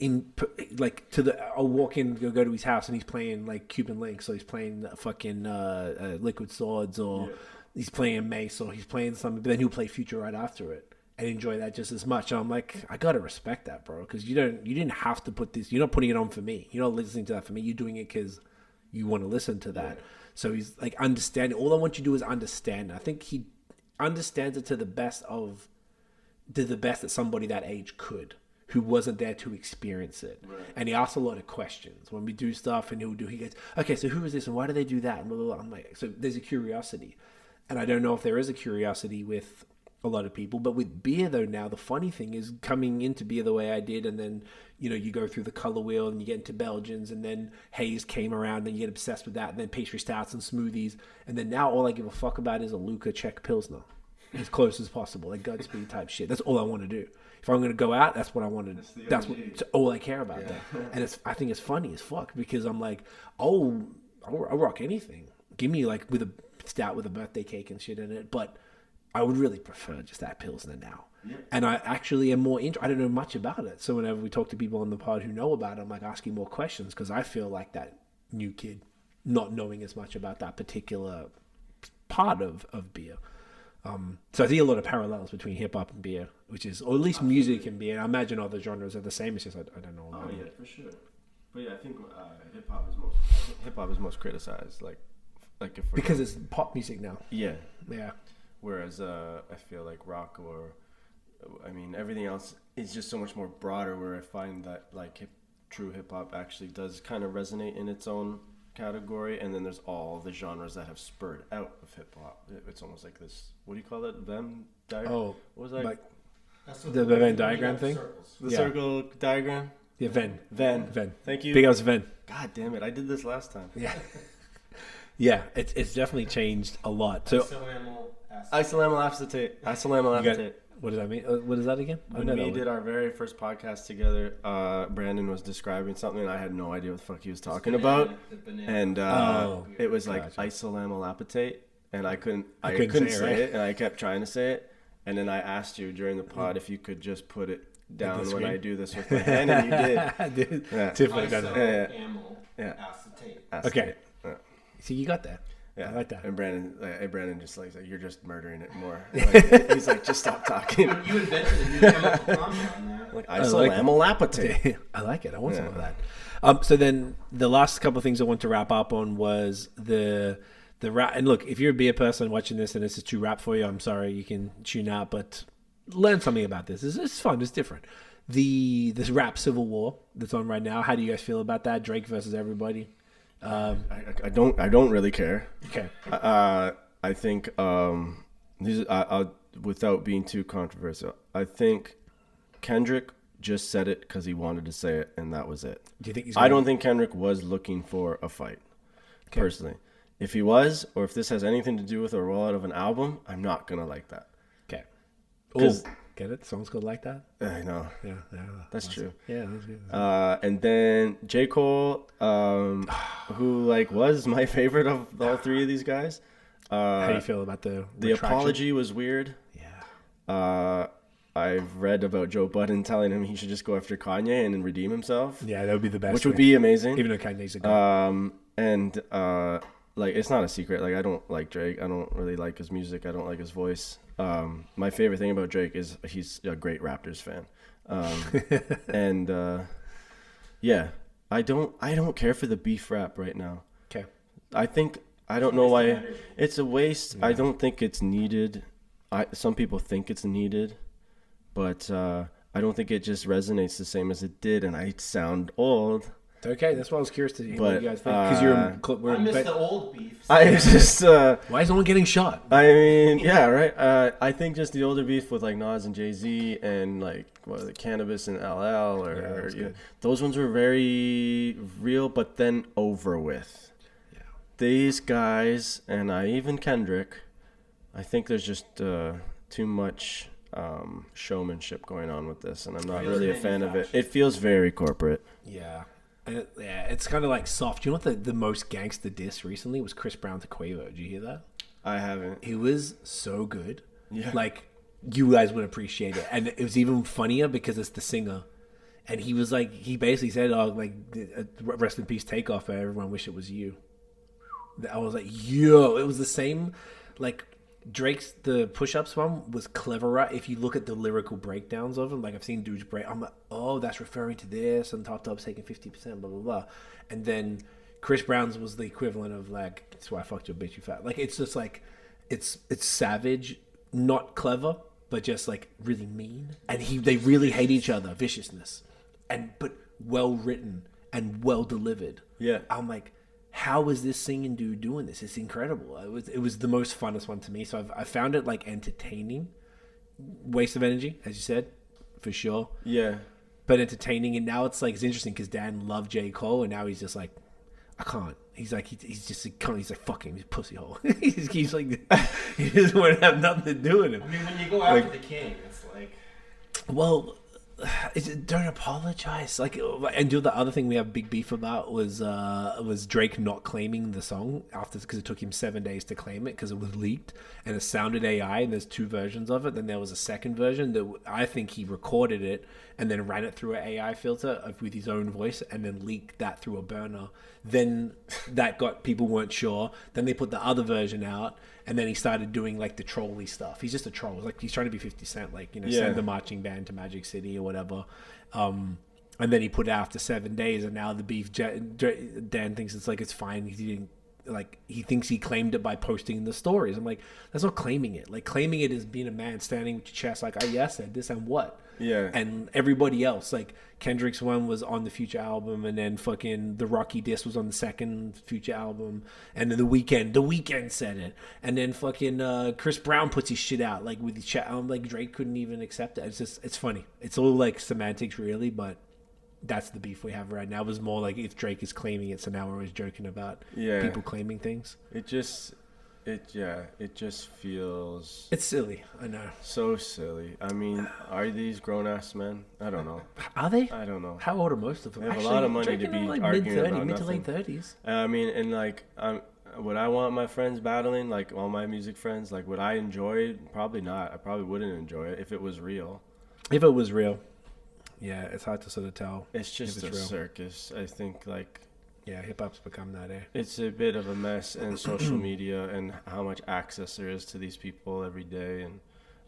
I'll walk in, go to his house, and he's playing like Cuban Links, so he's playing fucking Liquid Swords, or he's playing Mace, or he's playing something, but then he'll play Future right after it and enjoy that just as much. And I'm like, I gotta respect that, bro, because you didn't have to put this. You're not putting it on for me. You're not listening to that for me. You're doing it because you want to listen to that. Yeah. So he's like, understanding. All I want you to do is understand. I think he understands it to the best that somebody that age could, who wasn't there to experience it. Right. And he asks a lot of questions when we do stuff, and he goes, okay, so who is this and why do they do that? And blah, blah, blah. I'm like, so there's a curiosity. And I don't know if there is a curiosity with a lot of people, but with beer though, now the funny thing is, coming into beer the way I did, and then, you know, you go through the color wheel and you get into Belgians, and then Haze came around and you get obsessed with that, and then pastry stouts and smoothies, and then now all I give a fuck about is a Luca Czech Pilsner, as close as possible, like Godspeed type shit. That's all I want to do. If I'm going to go out, that's what I want to do. That's all I care about. Yeah. And I think it's funny as fuck, because I'm like, I'll rock anything. Give me like with a stout with a birthday cake and shit in it, but I would really prefer just that Pilsner now. Yeah. And I actually am more I don't know much about it. So whenever we talk to people on the pod who know about it, I'm like asking more questions, because I feel like that new kid not knowing as much about that particular part of beer. So I see a lot of parallels between hip hop and beer, which is, or at least music and beer. I imagine other genres are the same. It's just I don't know. Oh yeah, for sure. But yeah, I think hip hop is most criticized. Like if because it's pop music now. Yeah. Yeah. Whereas I feel like rock, or I mean, everything else is just so much more broader, where I find that like true hip hop actually does kind of resonate in its own category, and then there's all the genres that have spurred out of hip hop. It's almost like this, what do you call it? Venn diagram? Oh, what was that? Like the Venn diagram thing? The circle diagram? Yeah, Venn. Thank you. Big ups Venn. God damn it, I did this last time. Yeah. Yeah, it's definitely changed a lot. So isolamyl acetate. What does that mean? What is that again? When we did our very first podcast together, Brandon was describing something, and I had no idea what the fuck he was talking about. And it was like isolamyl acetate, and I couldn't say it, and I kept trying to say it. And then I asked you during the pod if you could just put it down when I do this with my hand, and you did. I did. Yeah. Isolamyl acetate. Okay. So you got that. Yeah, I like that. And Brandon just like, you're just murdering it more. Like, he's like, just stop talking. You invented it. You came up with on there. Like isolamyl acetate. I like it. I want some of that. So then the last couple of things I want to wrap up on was the the rap. And look, if you're a beer person watching this and this is too rap for you, I'm sorry, you can tune out. But learn something about this. It's fun. It's different. This rap civil war that's on right now. How do you guys feel about that? Drake versus everybody. I don't really care. Okay. I think without being too controversial, I think Kendrick just said it because he wanted to say it, and that was it. Do you think I don't think Kendrick was looking for a fight, personally. If he was, or if this has anything to do with a rollout of an album, I'm not gonna like that. Okay. Oh, get it? Songs called Like That? I know. Yeah. That's true. Yeah, that's good. And then J. Cole, who was my favorite of all three of these guys. How do you feel about the apology was weird. Yeah. I've read about Joe Budden telling him he should just go after Kanye and redeem himself. Yeah, that would be the best. Which would be amazing. Even though Kanye's a guy. And it's not a secret. I don't like Drake. I don't really like his music. I don't like his voice. My favorite thing about Drake is he's a great Raptors fan. And yeah, I don't care for the beef rap right now. Okay. I don't know why it's a waste. Yeah. I don't think it's needed. Some people think it's needed, but I don't think it just resonates the same as it did. And I sound old. Okay, that's why I was curious to hear what you guys think. Because I miss the old beef. I just why is no one getting shot? I mean, yeah, right. I think just the older beef with Nas and Jay-Z and Cannabis and LL those ones were very real, but then over with. Yeah. These guys and even Kendrick, I think there's just too much showmanship going on with this, and I'm not really a fan of it. It feels very corporate. Yeah. It's kind of like soft. You know what the most gangster diss recently was? Chris Brown to Quavo. Did you hear that? I haven't. It was so good. Yeah. You guys would appreciate it. And it was even funnier because it's the singer. And he was he basically said, rest in peace, Takeoff, everyone wish it was you. I was like, yo, it was the same, Drake's the push-ups one was cleverer if you look at the lyrical breakdowns of them. I've seen dudes break. I'm like, oh, that's referring to this, and Top Dog's taking 50%, blah blah blah. And then Chris Brown's was the equivalent of that's why I fucked your bitch, you fat. It's just it's savage, not clever, but just really mean. And they really hate each other, viciousness, but well written and well delivered. Yeah, I'm like, how is this singing dude doing this? It's incredible. It was the most funnest one to me. So I found it entertaining. Waste of energy, as you said, for sure. Yeah. But entertaining. And now it's interesting because Dan loved J. Cole and now he's just I can't. He's he's just he's fuck him, he's a pussy hole. He doesn't want to have nothing to do with him. I mean, when you go after the king, it's well, don't apologize. And the other thing we have big beef about was Drake not claiming the song because it took him 7 days to claim it because it was leaked and it sounded AI and there's two versions of it. Then there was a second version that I think he recorded it and then ran it through an AI filter with his own voice and then leaked that through a burner. Then that got people weren't sure. Then they put the other version out. And then he started doing the trolly stuff. He's just a troll. He's trying to be 50 Cent, send the marching band to Magic City or whatever. And then he put it after 7 days, and now the beef. Dan thinks it's fine. He didn't he thinks he claimed it by posting the stories. I'm like, that's not claiming it. Claiming it is being a man standing with your chest. I said this and what. Yeah. And everybody else, Kendrick's one was on the Future album, and then fucking the Rocky diss was on the second Future album, and then the Weeknd said it, and then fucking Chris Brown puts his shit out with his chat. I'm Drake couldn't even accept it. It's funny. It's all semantics really, but that's the beef we have right now. It was more if Drake is claiming it, so now we're always joking about people claiming things. It just feels... It's silly, I know. So silly. I mean, are these grown-ass men? I don't know. Are they? I don't know. How old are most of them? They have a lot of money to be arguing about mid nothing. to late 30s. I mean, and would I want my friends battling, all my music friends? Would I enjoy it? Probably not. I probably wouldn't enjoy it if it was real. If it was real. Yeah, it's hard to sort of tell. It's just a circus. I think, yeah, hip-hop's become that, It's a bit of a mess in social media and how much access there is to these people every day. And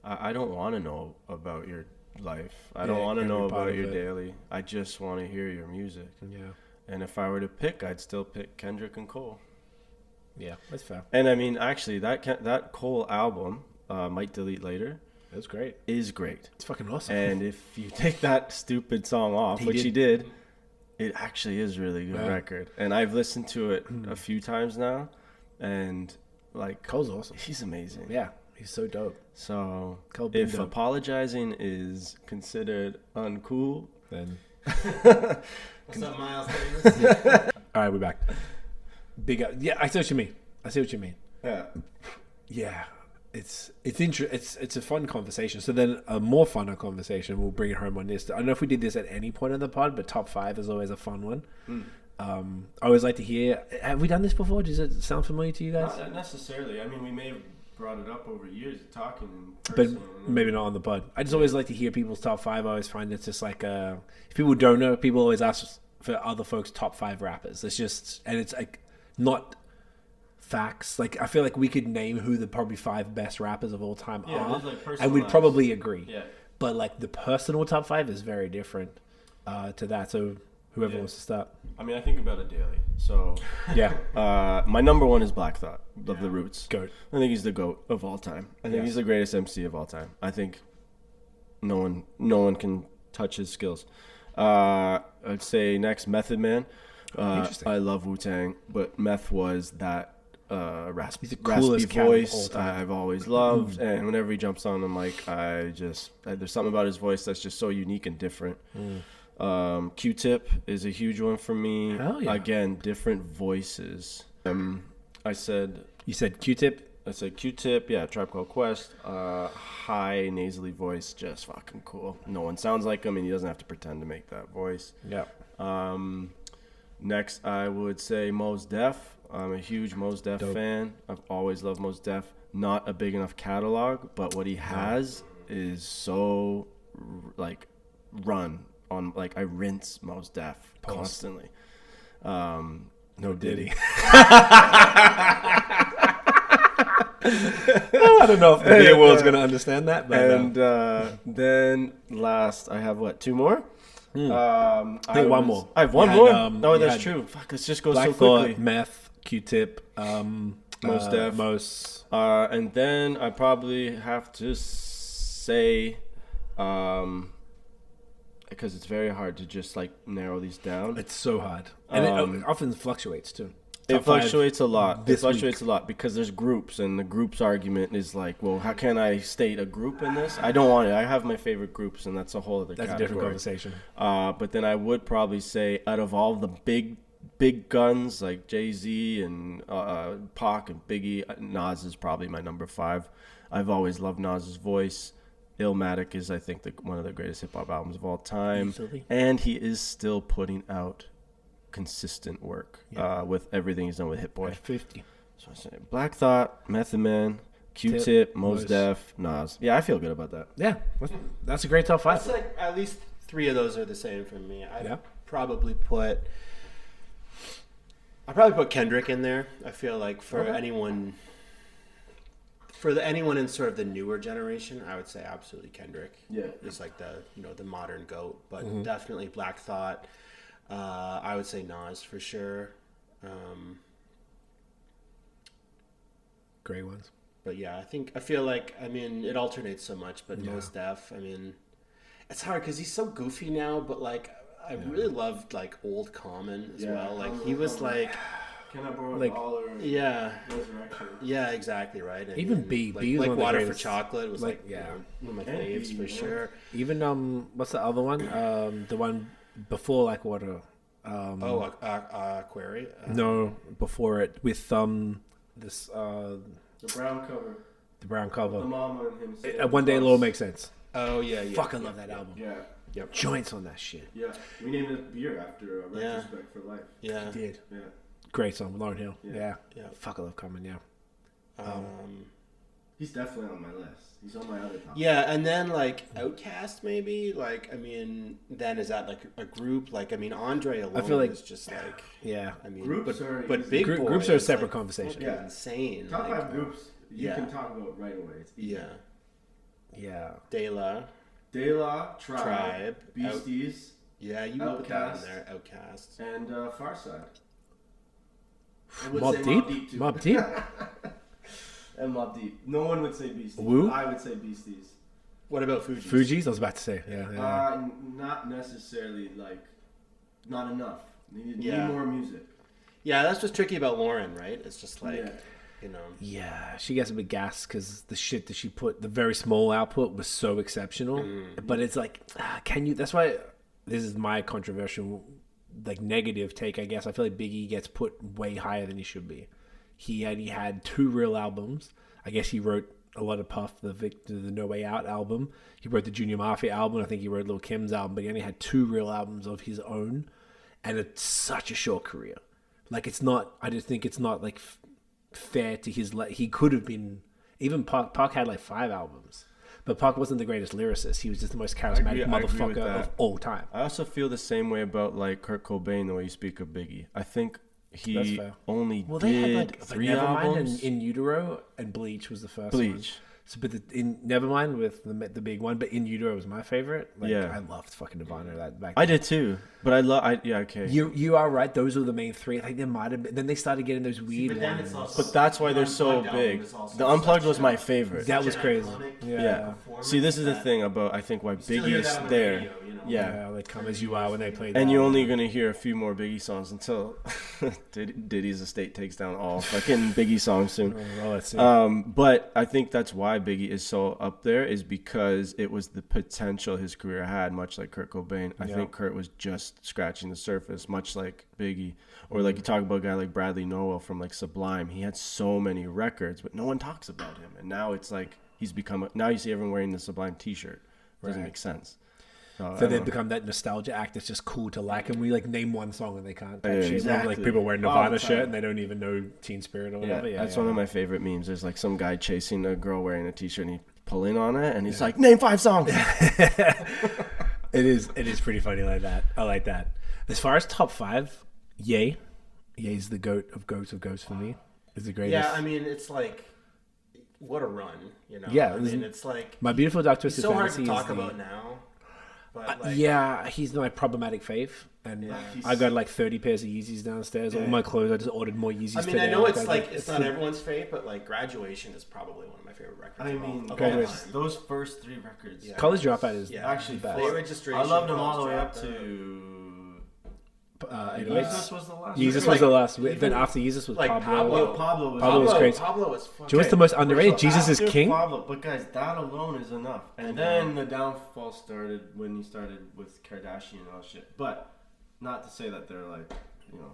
I don't want to know about your life. I don't want to know about your daily. I just want to hear your music. Yeah. And if I were to pick, I'd still pick Kendrick and Cole. Yeah, that's fair. And I mean, actually, that Cole album, Might Delete Later, That's great. is great. It's fucking awesome. And if you take that stupid song off, which he did, it actually is really good record. And I've listened to it a few times now, and like Cole's awesome. he's amazing. Yeah, he's so dope. So Cole if Bindo. apologizing is considered uncool, Then What's up, Miles Davis? all right, we're back. Big up. Yeah, I see what you mean. yeah, Yeah, it's a fun conversation. So then a more funner conversation, we'll bring it home on this. I don't know if we did this at any point in the pod, but top 5 is always a fun one. I always like to hear. Have we done this before? Does it sound familiar to you guys? not necessarily. I mean, we may have brought it up over years of talking in But person. maybe not on the pod. I just always like to hear people's top 5. I always find it's just like if people don't know, people always ask for other folks' top 5 rappers. It's just, and it's like not facts. Like I feel like we could name who the probably 5 best rappers of all time are, there's, like, and we'd personalized. probably agree. Yeah. But like the personal top 5 is very different to that. So whoever wants to start. I mean, I think about it daily. So Yeah, my number 1 is Black Thought of the Roots. GOAT. I think he's the GOAT of all time. I think Yes. he's the greatest MC of all time. I think no one can touch his skills. I'd say next Method Man. Interesting. I love Wu-Tang, but Meth was that raspy, He's the coolest cat of voice all time. I've always loved, and whenever he jumps on the mic, there's something about his voice that's just so unique and different. Q-Tip is a huge one for me. Hell yeah. Again, different voices. I said you said Q-Tip. Q-Tip, yeah, Tribe Called Quest. High nasally voice, just fucking cool. No one sounds like him, and he doesn't have to pretend to make that voice. Yeah, Next, I would say Mos Def. I'm a huge Mos Def fan. I've always loved Mos Def. Not a big enough catalog, but what he has is so like run on. Like I rinse Mos Def constantly. No Diddy. I don't know if the beer world's gonna understand that, but And then last, I have what, 2 more? I think one more. I have one You had, more. you That's had true. Fuck, this just goes Black so quickly. Thought, Meth, Q-Tip, Mos Def. Mos. And then I probably have to say, because it's very hard to just like narrow these down. It's so hard, and it often fluctuates too. It Top 5 fluctuates a lot. It this fluctuates a lot because there's groups, and the groups argument is like, well, how can I state a group in this? I don't want it. I have my favorite groups, and that's a whole other That's a category. different conversation. But then I would probably say, out of all the big guns like Jay-Z and Pac and Biggie, Nas is probably my number 5. I've always loved Nas's voice. Illmatic is, I think, one of the greatest hip-hop albums of all time. Easily. And he is still putting out consistent work with everything he's done with Hit Boy. 50. So I say Black Thought, Method Man, Q-Tip, Mos Def, Nas. Yeah, I feel good about that. Yeah, that's a great top 5. That's like at least 3 of those are the same for me. Yeah. I'd probably put Kendrick in there. I feel like for anyone in sort of the newer generation, I would say absolutely Kendrick. Yeah. Is like the modern GOAT, but definitely Black Thought. I would say Nas for sure. Great ones. But yeah, I feel like, I mean, it alternates so much, but Mos Def, I mean, it's hard because he's so goofy now, but like, I really loved like Old Common as well. Like he was like, Can I borrow Like- a dollar? yeah, Resurrection. yeah, exactly right. And Even B like, is like one of the Water greatest. for Chocolate was Like, like yeah. one of my And faves B, for yeah. sure. Even what's the other one? The one before like Water. Query. No, before it with this The brown cover. the brown cover. The mama and him. say One Day it It'll All Make Sense. Oh yeah, yeah. Fucking love that album. Yeah. Yep. Joints on that shit. Yeah. We named it beer after Retrospect for Life. Yeah. Did Yeah. great song, Lauryn Hill. Yeah. Yeah. Yeah. Fuck, I love Common. Yeah. He's definitely on my list. He's on my other top. Yeah, and then like Outkast maybe. Like I mean, then is that like a group? Like I mean, Andre alone feel like- is just like. Yeah. I mean, Groups are but easy. big Groups Boy are a is, separate like, conversation. fucking Yeah. insane. Top like, 5 groups you yeah. can talk about right away. It's easy. Yeah, Yeah. De La. De La, Tribe, Tribe, Beasties, Yeah, you can put that in Outkast. there. Outcast. and Farside. I would Mobb say Deep? too. Mobb Deep? And Mobb Deep. No one would say Beasties. Woo? I would say Beasties. What about Fuji's? Fuji's? I was about to say. Yeah. Not necessarily, like, not enough. They need more music. Yeah, that's what's tricky about Lauren, right? It's just like, you know. Yeah, she gets a bit gassed because the shit that she put, the very small output was so exceptional. But it's like, can you? That's why this is my controversial, like, negative take, I guess. I feel like Biggie gets put way higher than he should be. He had 2 real albums. I guess he wrote a lot of Puff, the No Way Out album. He wrote the Junior Mafia album. I think he wrote Lil' Kim's album, but he only had 2 real albums of his own, and it's such a short career. Like, it's not. I just think it's not like fair to his. He could have been. Even Pac had like 5 albums, but Pac wasn't the greatest lyricist. He was just the most charismatic motherfucker of all time. I also feel the same way about, like, Kurt Cobain, the way you speak of Biggie. I think he only did 3 albums. And In Utero and Bleach was the first one. Bleach. So, but in Nevermind with the big one, but In Utero was my favorite. Like, Yeah. I loved fucking Nirvana that back. I did too, but okay. You are right. Those were the main 3. I think there might have been. Then they started getting those weird but then ones. it's also, But that's why they're so big. The Unplugged was my favorite. That was crazy. Yeah. See, this is the thing about, I think, why Biggie's there. Yeah, like Come As You Are when they played. And that. you're only gonna hear a few more Biggie songs until Diddy's estate takes down all fucking Biggie songs soon. Well, let's see. But I think that's why Biggie is so up there, is because it was the potential his career had, much like Kurt Cobain. I think Kurt was just scratching the surface, much like Biggie. Or like you talk about a guy like Bradley Nowell from like Sublime. He had so many records, but no one talks about him. And now it's like he's become. Now you see everyone wearing the Sublime T-shirt. Doesn't make sense. So they've become that nostalgia act that's just cool to like, and we like name one song and they can't. Yeah, exactly. Like people wear Nirvana shirt and they don't even know Teen Spirit or whatever. Yeah, that's one of my favorite memes. There's like some guy chasing a girl wearing a T-shirt and he pull in on it and he's like, "Name 5 songs." It is pretty funny like that. I like that. As far as top 5, Ye. Ye's the goat of goats for me. Is the greatest. Yeah, I mean, it's like, what a run, you know? Yeah, I mean, it's like, My Beautiful Dark it's Twisted so hard Fantasy to talk is the- about now. But like, yeah, he's my problematic fave, and I got like 30 pairs of Yeezys downstairs. All my clothes, I just ordered more Yeezys. I mean, today. I know it's like it's not everyone's fave, but like Graduation is probably one of my favorite records. I mean, those first 3 records. College Dropout is Actually, the best. Late Registration, I loved them all the way College up to 808s. Jesus was the last. Jesus one. was the last. Then after Jesus was like Pablo. Pablo was crazy. Pablo is fucking. Do you know what's the most underrated? Jesus is After King. Pablo, but guys, that alone is enough. And then the downfall started when he started with Kardashian and all that shit. But not to say that they're like, you know,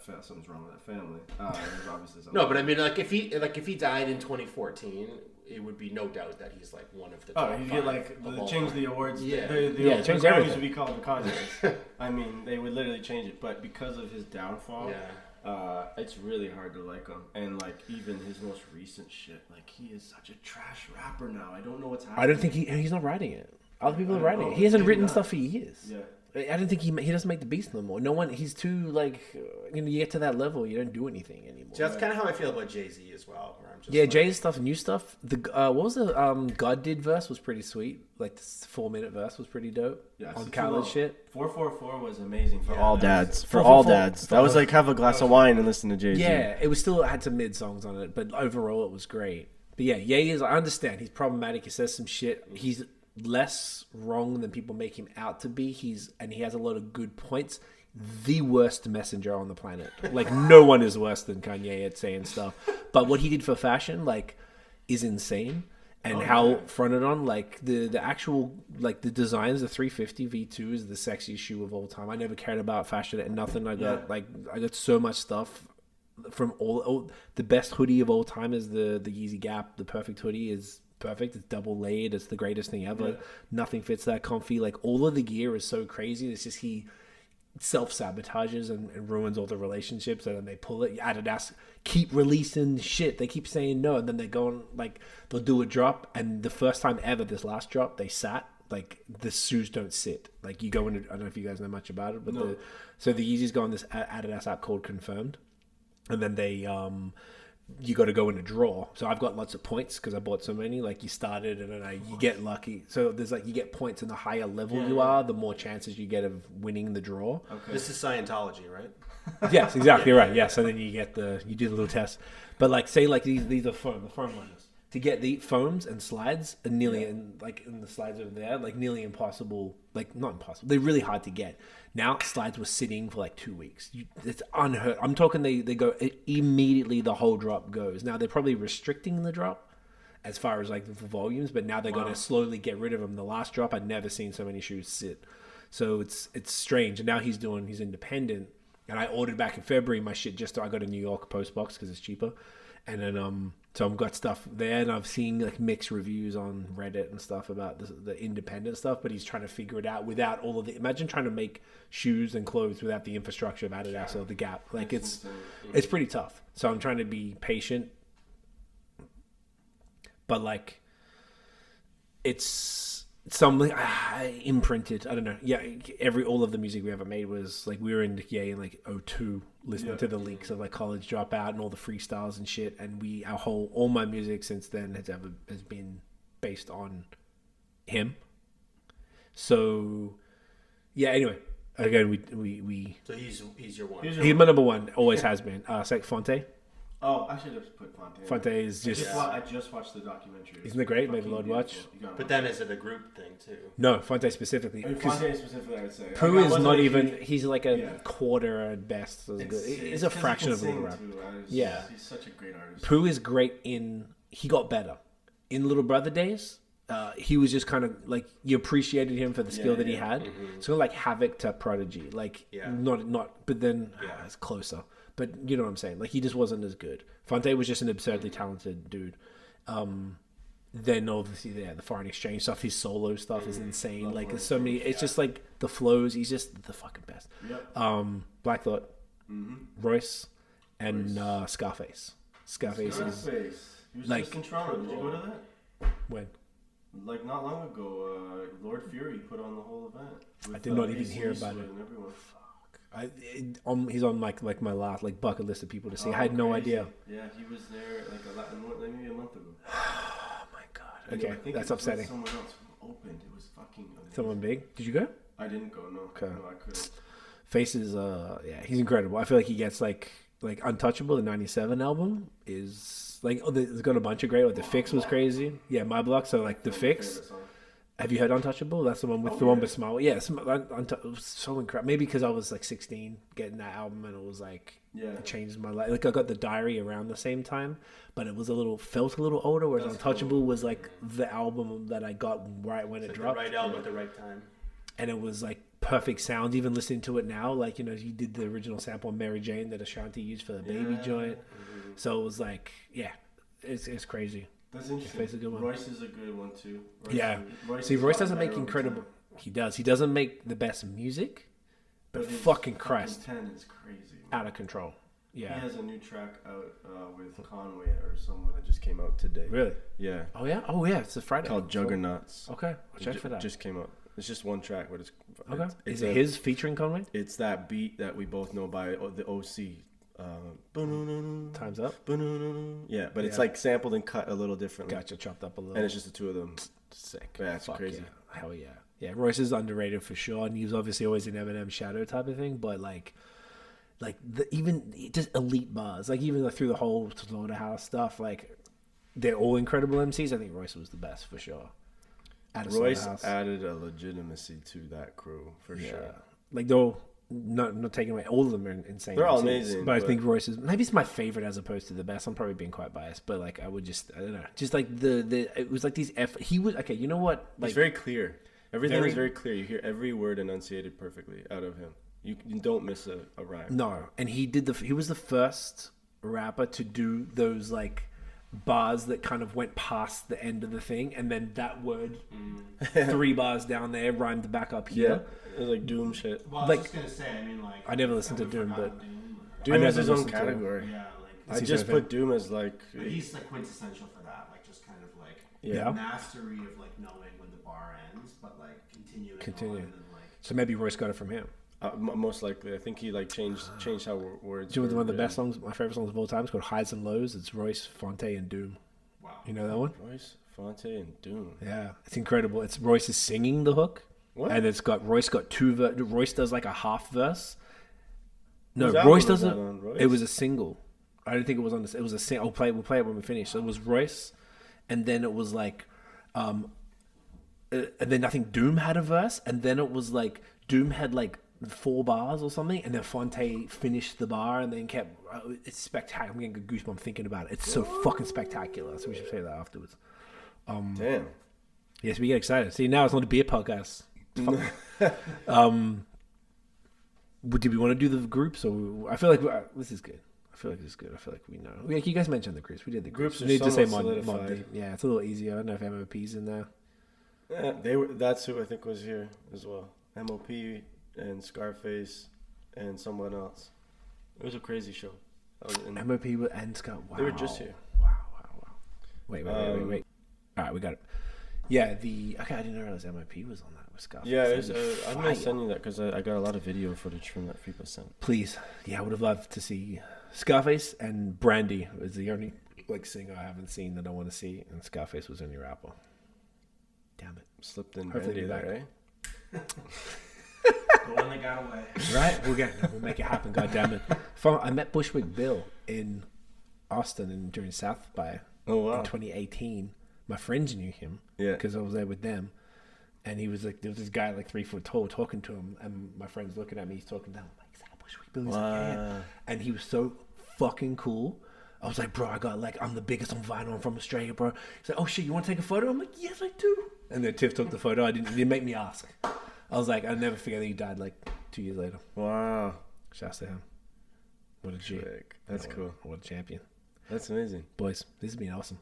something's wrong with that family. There's obviously something. No, but I mean, like if he died in 2014, it would be no doubt that he's like one of the. Top you 5 get like of all change time. the awards. Yeah. the change Grammys everything. would be called the Kanye's. I mean, they would literally change it. But because of his downfall, it's really hard to like him. And like even his most recent shit, like he is such a trash rapper now. I don't know what's happening. I don't think he's not writing it. Other people are writing it. He hasn't written stuff for years. Yeah. I don't think he doesn't make the beats no more. No one. He's too like, you get to that level, you don't do anything anymore. So that's kind of how I feel about Jay-Z as well. Where I'm just Yeah, Jay's stuff, new stuff. The what was the God Did verse was pretty sweet. Like the 4-minute verse was pretty dope. Yeah, on so college shit. 444 was amazing for all dads. For 444 all dads. That was like have a glass of wine and listen to Jay-Z. Yeah, it was still had some mid songs on it, but overall it was great. But yeah, Ye is. I understand he's problematic. He says some shit. He's less wrong than people make him out to be. He has a lot of good points. The worst messenger on the planet. Like no one is worse than Kanye at saying stuff. But what he did for fashion, like, is insane. And how fronted on, like the actual, like the designs, the 350 V2 is the sexiest shoe of all time. I never cared about fashion and nothing. I got so much stuff from all the best hoodie of all time is the Yeezy Gap. The perfect hoodie is perfect. It's double layered. It's the greatest thing ever. Yeah. Nothing fits that comfy. Like all of the gear is so crazy. It's just he self-sabotages and ruins all the relationships, and then they pull it. Adidas keep releasing shit. They keep saying no, and then they go on, like they'll do a drop, and the first time ever, this last drop, they sat. Like the shoes don't sit. Like you go into, I don't know if you guys know much about it, but so the Yeezys go on this Adidas app called Confirmed, and then they you got to go in a draw. So I've got lots of points because I bought so many. Like you started and then you get lucky. So there's like you get points, and the higher level you are, the more chances you get of winning the draw. Okay. This is Scientology, right? Yes, exactly right. Yes, and then you do the little test. But like say like these are the foam runners. To get the foams and slides are nearly in the slides over there, like nearly impossible. Like not impossible. They're really hard to get. Now slides were sitting for like 2 weeks. It's unheard. I'm talking they go immediately. The whole drop goes. Now they're probably restricting the drop as far as like the volumes, but now they're going to slowly get rid of them. The last drop, I'd never seen so many shoes sit. So it's strange. And now he's independent. And I ordered back in February my shit I got a New York post box because it's cheaper. And then so I've got stuff there, and I've seen like mixed reviews on Reddit and stuff about the independent stuff. But he's trying to figure it out without all of the. Imagine trying to make shoes and clothes without the infrastructure of Adidas or the Gap. Like it's pretty tough. So I'm trying to be patient, but like it's something imprinted. I don't know. Yeah, all of the music we ever made was like we were in in like 2002 listening to the leaks of like College Dropout and all the freestyles and shit. And all my music since then has been based on him. So yeah. Anyway, again, we. So he's your one. He's my number one. Always has been. Sec Fonte. Oh, I should have put Fonte. Fonte is just. I just watched the documentary. Isn't it great? Maybe Lord watch. But then is it a group thing too? No, Fonte specifically. Fonte specifically, I would say. Pooh is not even. He's like a quarter at best. It's a fraction of a little rap. Yeah, he's such a great artist. Pooh is great he got better in Little Brother days. He was just kind of like you appreciated him for the skill that he had. Mm-hmm. Sort of like Havoc to Prodigy, like not, but then it's closer. But you know what I'm saying? Like he just wasn't as good. Fonte was just an absurdly talented dude. Then obviously the foreign exchange stuff, his solo stuff is insane. Like there's so many. It's just like the flows. He's just the fucking best. Yep. Black Thought, Royce, and Scarface. Scarface is He was like just in Toronto. Did you go to that? when. Like not long ago, Lord Fury put on the whole event. I did not even hear about it. And everyone. He's on like my last bucket list of people to see. I had no idea. Yeah, he was there maybe a month ago. Oh my god. Anyway, Okay, I think that's it was upsetting. Someone else who opened. It was fucking amazing. Someone big? Did you go? I didn't go. No. Okay. No, I couldn't. Face is he's incredible. I feel like he gets like Untouchable, the '97 album is like there's got a bunch of great. Like The Fix was crazy. Yeah, My Block. So like The Fix. Have you heard Untouchable? That's the one with one with Smile. Yeah, it was so incredible. Maybe because I was like 16 getting that album, and it was like it changed my life. Like I got The Diary around the same time, but it was felt a little older. Whereas Untouchable was like the album that I got right when it dropped. The right album at the right time. And it was like perfect sound. Even listening to it now, like he did the original sample on Mary Jane that Ashanti used for the baby joint. Mm-hmm. So it was like, it's crazy. That's interesting. Royce is a good one too. Royce doesn't make incredible. He does. He doesn't make the best music, but fucking Christ, 10 is crazy. Man. Out of control. Yeah. He has a new track out with Conway or someone that just came out today. Really? Yeah. Oh yeah. It's a Friday. Called Juggernauts. Okay, I'll check for that. Just came out. It's just one track, but it's okay. Is it his featuring Conway? It's that beat that we both know by the OC. Time's Up. Yeah, but it's like sampled and cut a little differently. Gotcha, chopped up a little. And it's just the two of them. Sick. Yeah, it's crazy. Yeah. Hell yeah. Yeah, Royce is underrated for sure, and he was obviously always an Eminem shadow type of thing, but even just elite bars, like even through the whole Slaughterhouse stuff, like they're all incredible MCs. I think Royce was the best for sure. Royce added a legitimacy to that crew for sure. Like though. Not taking away, all of them are insane. They're all amazing, but I think Royce is maybe it's my favorite as opposed to the best. I'm probably being quite biased, but like I don't know, just like the it was like these he was okay. You know what? Like it's very clear. Everything is very clear. You hear every word enunciated perfectly out of him. You don't miss a rhyme. No, and he was the first rapper to do those like bars that kind of went past the end of the thing, and then that word 3 bars down there rhymed back up here. Yeah, it was like Doom shit. Well, I was just gonna say, I mean, like I never listened to Doom, but Doom is his own category. Yeah, like I just put Doom as like he's like quintessential for that, like just kind of like mastery of like knowing when the bar ends, but like continuing. On and then, like, so maybe Royce got it from him. Most likely, I think he like changed how words. Do you know one of the were best songs, my favorite songs of all time? It's called Highs and Lows. It's Royce, Fonte, and Doom. Wow. You know that one? Royce, Fonte, and Doom. Yeah, it's incredible. It's Royce is singing the hook, What? and Royce got two. Royce does like a half verse. No, Whose Royce album was doesn't. that on, Royce? It was a single. I don't think it was on this. It was a single. We'll play it when we finish. So it was Royce, and then it was like, and then I think Doom had a verse, and then it was like Doom had like 4 bars or something, and then Fonte finished the bar and then kept. It's spectacular. I'm getting a goosebump thinking about it. It's so fucking spectacular. So we should say that afterwards. Damn. Yes, we get excited. See, now it's not a beer podcast. Did we want to do the groups? Or I feel like this is good. I feel like this is good. I feel like we know. Like you guys mentioned the groups. We did the groups. Groups are We need to say somewhat mod solidified. deep. Yeah, it's a little easier. I don't know if MOP's in there. Yeah, they were. That's who I think was here as well. MOP and Scarface and someone else. It was a crazy show. MOP and Scott. Wow. They were just here. Wow. Wait. All right, we got it. Yeah, okay, I didn't realize MOP was on that with Scarface. Yeah, That'd be I'm fire. gonna send you that because I got a lot of video footage from that 3%. Please. Yeah, I would have loved to see Scarface, and Brandy is the only like singer I haven't seen that I want to see, and Scarface was in your apple. Damn it. Slipped in Hopefully Brandy be back. there, eh? The one that got away. Right? We'll make it happen, God damn it. I met Bushwick Bill in Austin during South by Oh, wow. in 2018. My friends knew him Yeah. because I was there with them. And he was like, there was this guy like 3 foot tall talking to him, and my friend's looking at me, he's talking down. I'm like, is that Bushwick Bill? He's like, yeah. And he was so fucking cool. I was like, bro, I'm the biggest on vinyl. I'm from Australia, bro. He's like, oh shit, you want to take a photo? I'm like, yes, I do. And then Tiff took the photo. It didn't make me ask. I was like, I'll never forget that he died like 2 years later. Wow. Shouts to him. What a G. Sick. That's cool. What a champion. That's amazing. Boys, this has been awesome.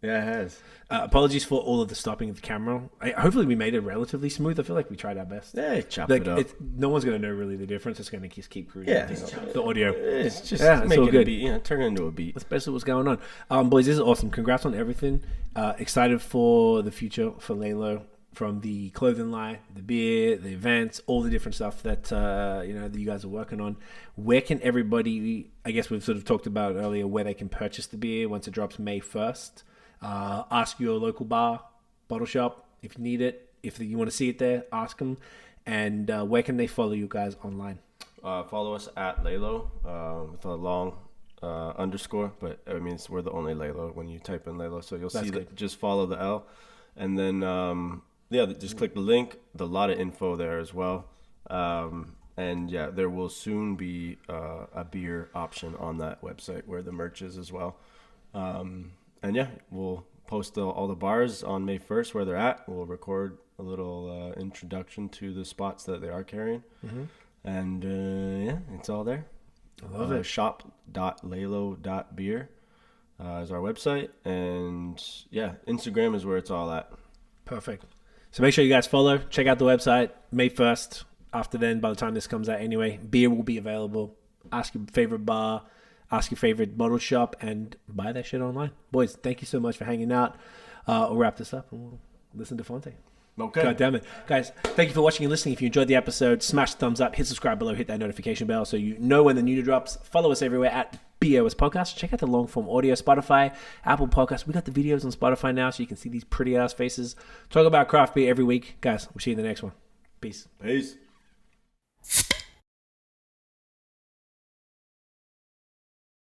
Yeah, it has. Apologies for all of the stopping of the camera. Hopefully we made it relatively smooth. I feel like we tried our best. Yeah, chop Like, it up. no one's going to know really the difference. It's going to just keep cruising. Yeah. The audio. It's just Yeah, it's make all it good. a beat. Turn it into a beat. That's basically what's going on. Boys, this is awesome. Congrats on everything. Excited for the future for Laylow, from the clothing line, the beer, the events, all the different stuff that that you guys are working on. Where can everybody? I guess we've sort of talked about earlier where they can purchase the beer once it drops May 1st. Ask your local bar, bottle shop if you need it. If you want to see it there, ask them. And where can they follow you guys online? Follow us at Laylow with a long underscore, but I mean we're the only Laylow when you type in Laylow, so you'll see that. Just follow the L, and then just click the link. There's a lot of info there as well, and yeah, there will soon be a beer option on that website where the merch is as well. And yeah, we'll post all the bars on May 1st where they're at. We'll record a little introduction to the spots that they are carrying. Mm-hmm. And yeah, it's all there. I love it. Shop.laylow.beer is our website. And yeah, Instagram is where it's all at. Perfect. So make sure you guys follow. Check out the website. May 1st. After then, by the time this comes out anyway, beer will be available. Ask your favorite bar. Ask your favorite bottle shop and buy that shit online. Boys, thank you so much for hanging out. We'll wrap this up and we'll listen to Fonte. Okay. God damn it. Guys, thank you for watching and listening. If you enjoyed the episode, smash the thumbs up, hit subscribe below, hit that notification bell so you know when the new drops. Follow us everywhere at BAOS Podcast. Check out the long form audio, Spotify, Apple Podcasts. We got the videos on Spotify now so you can see these pretty ass faces. Talk about craft beer every week. Guys, we'll see you in the next one. Peace. Peace.